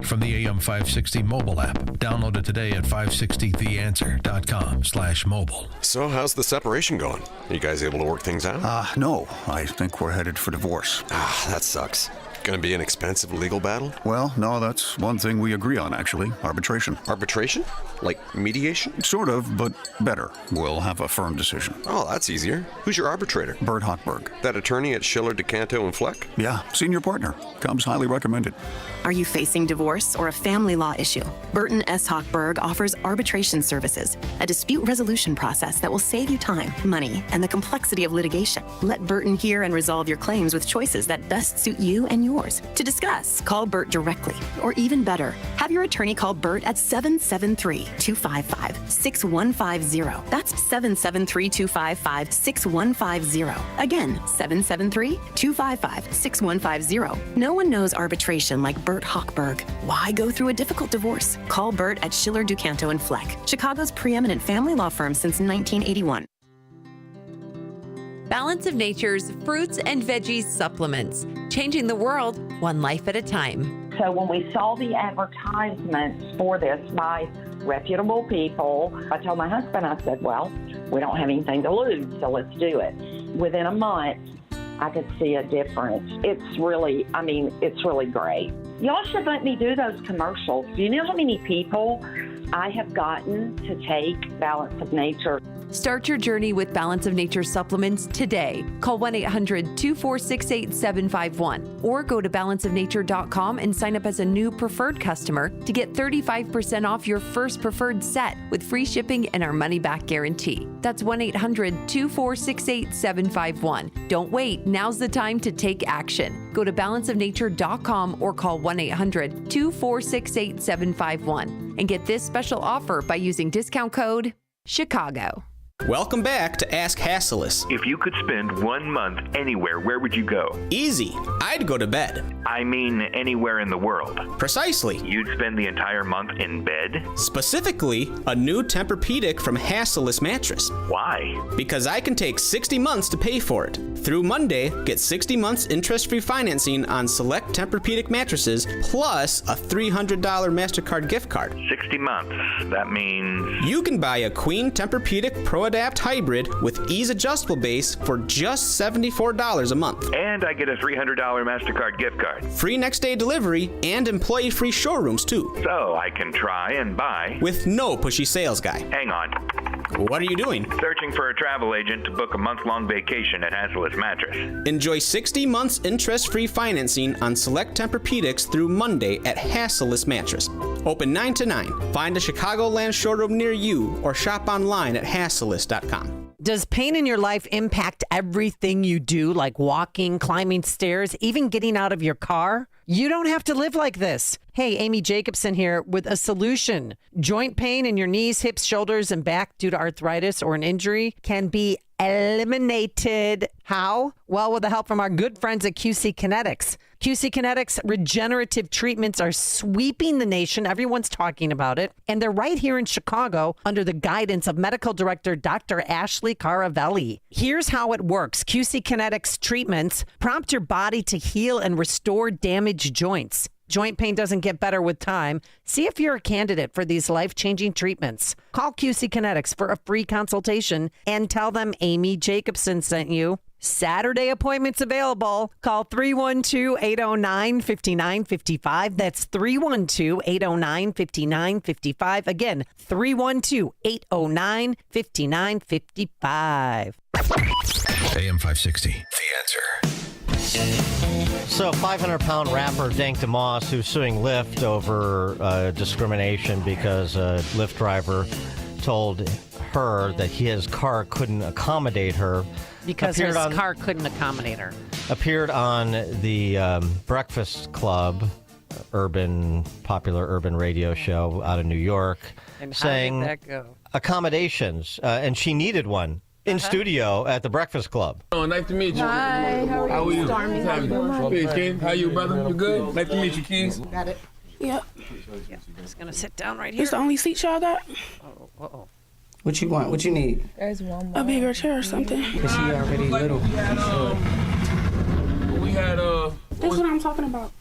from the AM 560 mobile app. Download it today at 560theanswer.com/mobile. So how's the separation going? Are you guys able to work things out? No. I think we're headed for divorce. That sucks. Going to be an expensive legal battle? Well, no, that's one thing we agree on, actually. Arbitration. Arbitration? Like mediation? Sort of, but better. We'll have a firm decision. Oh, that's easier. Who's your arbitrator? Bert Hochberg. That attorney at Schiller, DeCanto, and Fleck? Yeah, senior partner. Comes highly recommended. Are you facing divorce or a family law issue? Burton S. Hochberg offers arbitration services, a dispute resolution process that will save you time, money, and the complexity of litigation. Let Burton hear and resolve your claims with choices that best suit you and yours. To discuss, call Bert directly. Or even better, have your attorney call Bert at 773-255-6150. That's 773-255-6150. Again, 773-255-6150. No one knows arbitration like Bert Hochberg. Why go through a difficult divorce? Call Bert at Schiller, DuCanto, and Fleck, Chicago's preeminent family law firm since 1981. Balance of Nature's fruits and veggies supplements, changing the world one life at a time. So when we saw the advertisements for this by reputable people, I told my husband, I said, well, we don't have anything to lose, so let's do it. Within a month, I could see a difference. It's really great. Y'all should let me do those commercials. Do you know how many people I have gotten to take Balance of Nature? Start your journey with Balance of Nature supplements today. Call 1-800-246-8751 or go to balanceofnature.com and sign up as a new preferred customer to get 35% off your first preferred set with free shipping and our money-back guarantee. That's 1-800-246-8751. Don't wait. Now's the time to take action. Go to balanceofnature.com or call 1-800-246-8751 and get this special offer by using discount code CHICAGO. Welcome back to Ask Hassleus. If you could spend 1 month anywhere, where would you go? Easy. I'd go to bed. I mean anywhere in the world. Precisely. You'd spend the entire month in bed? Specifically, a new Tempur-Pedic from Hassleus mattress. Why? Because I can take 60 months to pay for it. Through Monday, get 60 months interest-free financing on select Tempur-Pedic mattresses, plus a $300 MasterCard gift card. 60 months. That means... You can buy a Queen Tempur-Pedic Pro Adapt Hybrid with ease adjustable base for just $74 a month. And I get a $300 MasterCard gift card. Free next-day delivery and employee-free showrooms, too. So I can try and buy... With no pushy sales guy. Hang on. What are you doing? Searching for a travel agent to book a month-long vacation at Hazel's Mattress. Enjoy 60 months interest-free financing on select Tempur-Pedics through Monday at Hazel's Mattress. Open 9 to 9. Find a Chicagoland showroom near you or shop online at hazelis.com. Does pain in your life impact everything you do, like walking, climbing stairs, even getting out of your car? You don't have to live like this. Hey, Amy Jacobson here with a solution. Joint pain in your knees, hips, shoulders, and back due to arthritis or an injury can be eliminated. How? Well, with the help from our good friends at QC Kinetics. QC Kinetics regenerative treatments are sweeping the nation. Everyone's talking about it. And they're right here in Chicago under the guidance of medical director Dr. Ashley Caravelli. Here's how it works. QC Kinetics treatments prompt your body to heal and restore damaged joints. Joint pain doesn't get better with time. See if you're a candidate for these life-changing treatments. Call QC Kinetics for a free consultation and tell them Amy Jacobson sent you. Saturday appointments available. Call 312-809-5955. That's 312-809-5955. Again, 312-809-5955. AM 560. The Answer. So 500-pound rapper Dank DeMoss, who's suing Lyft over discrimination because a Lyft driver told her that his car couldn't accommodate her. Because his car couldn't accommodate her. Appeared on the Breakfast Club, popular urban radio show out of New York, And saying how did that go? accommodations, and she needed one in studio at the Breakfast Club. Oh, nice to meet you. Hi, how are you? Stormy, how you? Hey, Ken, how you, brother? You good? Nice to meet you, Keys. Got it. Yep. Yeah, I'm just going to sit down right here. It's the only seat y'all got? Uh-oh. What you want? What you need? There's one more. A bigger chair or something. Cause she already little. We had That's what I'm talking about.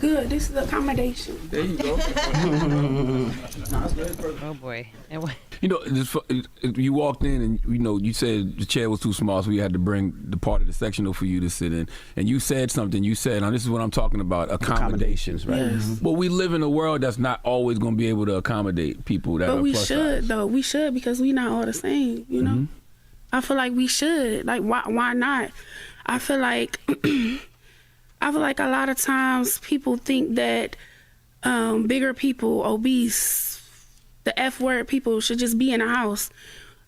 Good. This is accommodation. There you go. Oh boy. You know, you walked in and you said the chair was too small, so we had to bring the part of the sectional for you to sit in. And you said something. You said, "Now this is what I'm talking about: accommodations." Right? Yes. But we live in a world that's not always going to be able to accommodate people that are But we plus should, size. though. We should because we not all the same. You know. Mm-hmm. I feel like we should. Like, why not? I feel like a lot of times people think that bigger people, obese, the F word people should just be in a house.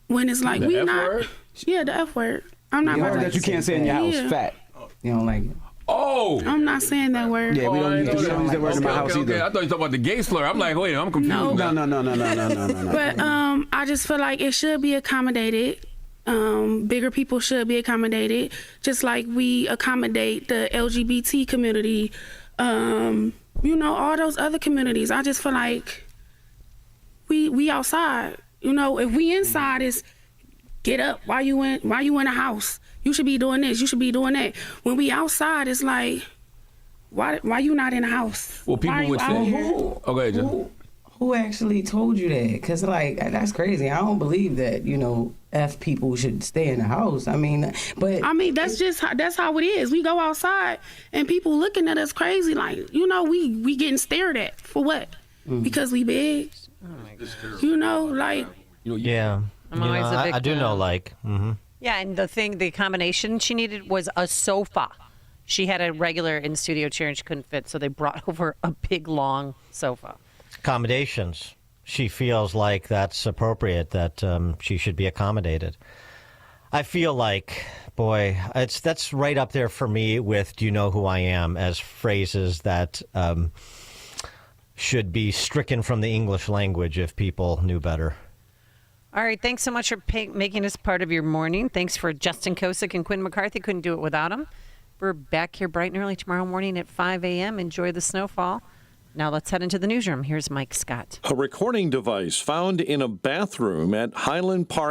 When it's like The we F not. word? Yeah, the F word. I'm not. You about heard to that you can't say in your house. Yeah. Fat. You don't like it. Oh! I'm not saying that word. Yeah, we don't use that word in my house either. Okay. I thought you talking about the gay slur. I'm like, wait, I'm confused. No. No. But I just feel like it should be accommodated. Bigger people should be accommodated, just like we accommodate the LGBT community. All those other communities. I just feel like we outside. If we inside, is get up. Why you in a house? You should be doing this. You should be doing that. When we outside, it's like, why you not in a house? Well, people would say, okay, John. Who actually told you that? Because, that's crazy. I don't believe that, F people should stay in the house. I mean, that's how it is. We go outside and people looking at us crazy. Like, we getting stared at for what? Because we big. Oh my God. Yeah. I'm always a big I do fan. know, Yeah, and the combination she needed was a sofa. She had a regular in-studio chair and she couldn't fit, so they brought over a big, long sofa. accommodations. She feels like that's appropriate, that she should be accommodated. I feel like, boy, that's right up there for me with "Do you know who I am?" as phrases that should be stricken from the English language if people knew better. All right, thanks so much for making us part of your morning. Thanks for Justin Kosick and Quinn McCarthy. Couldn't do it without them. We're back here bright and early tomorrow morning at 5 a.m. Enjoy the snowfall. Now let's head into the newsroom. Here's Mike Scott. A recording device found in a bathroom at Highland Park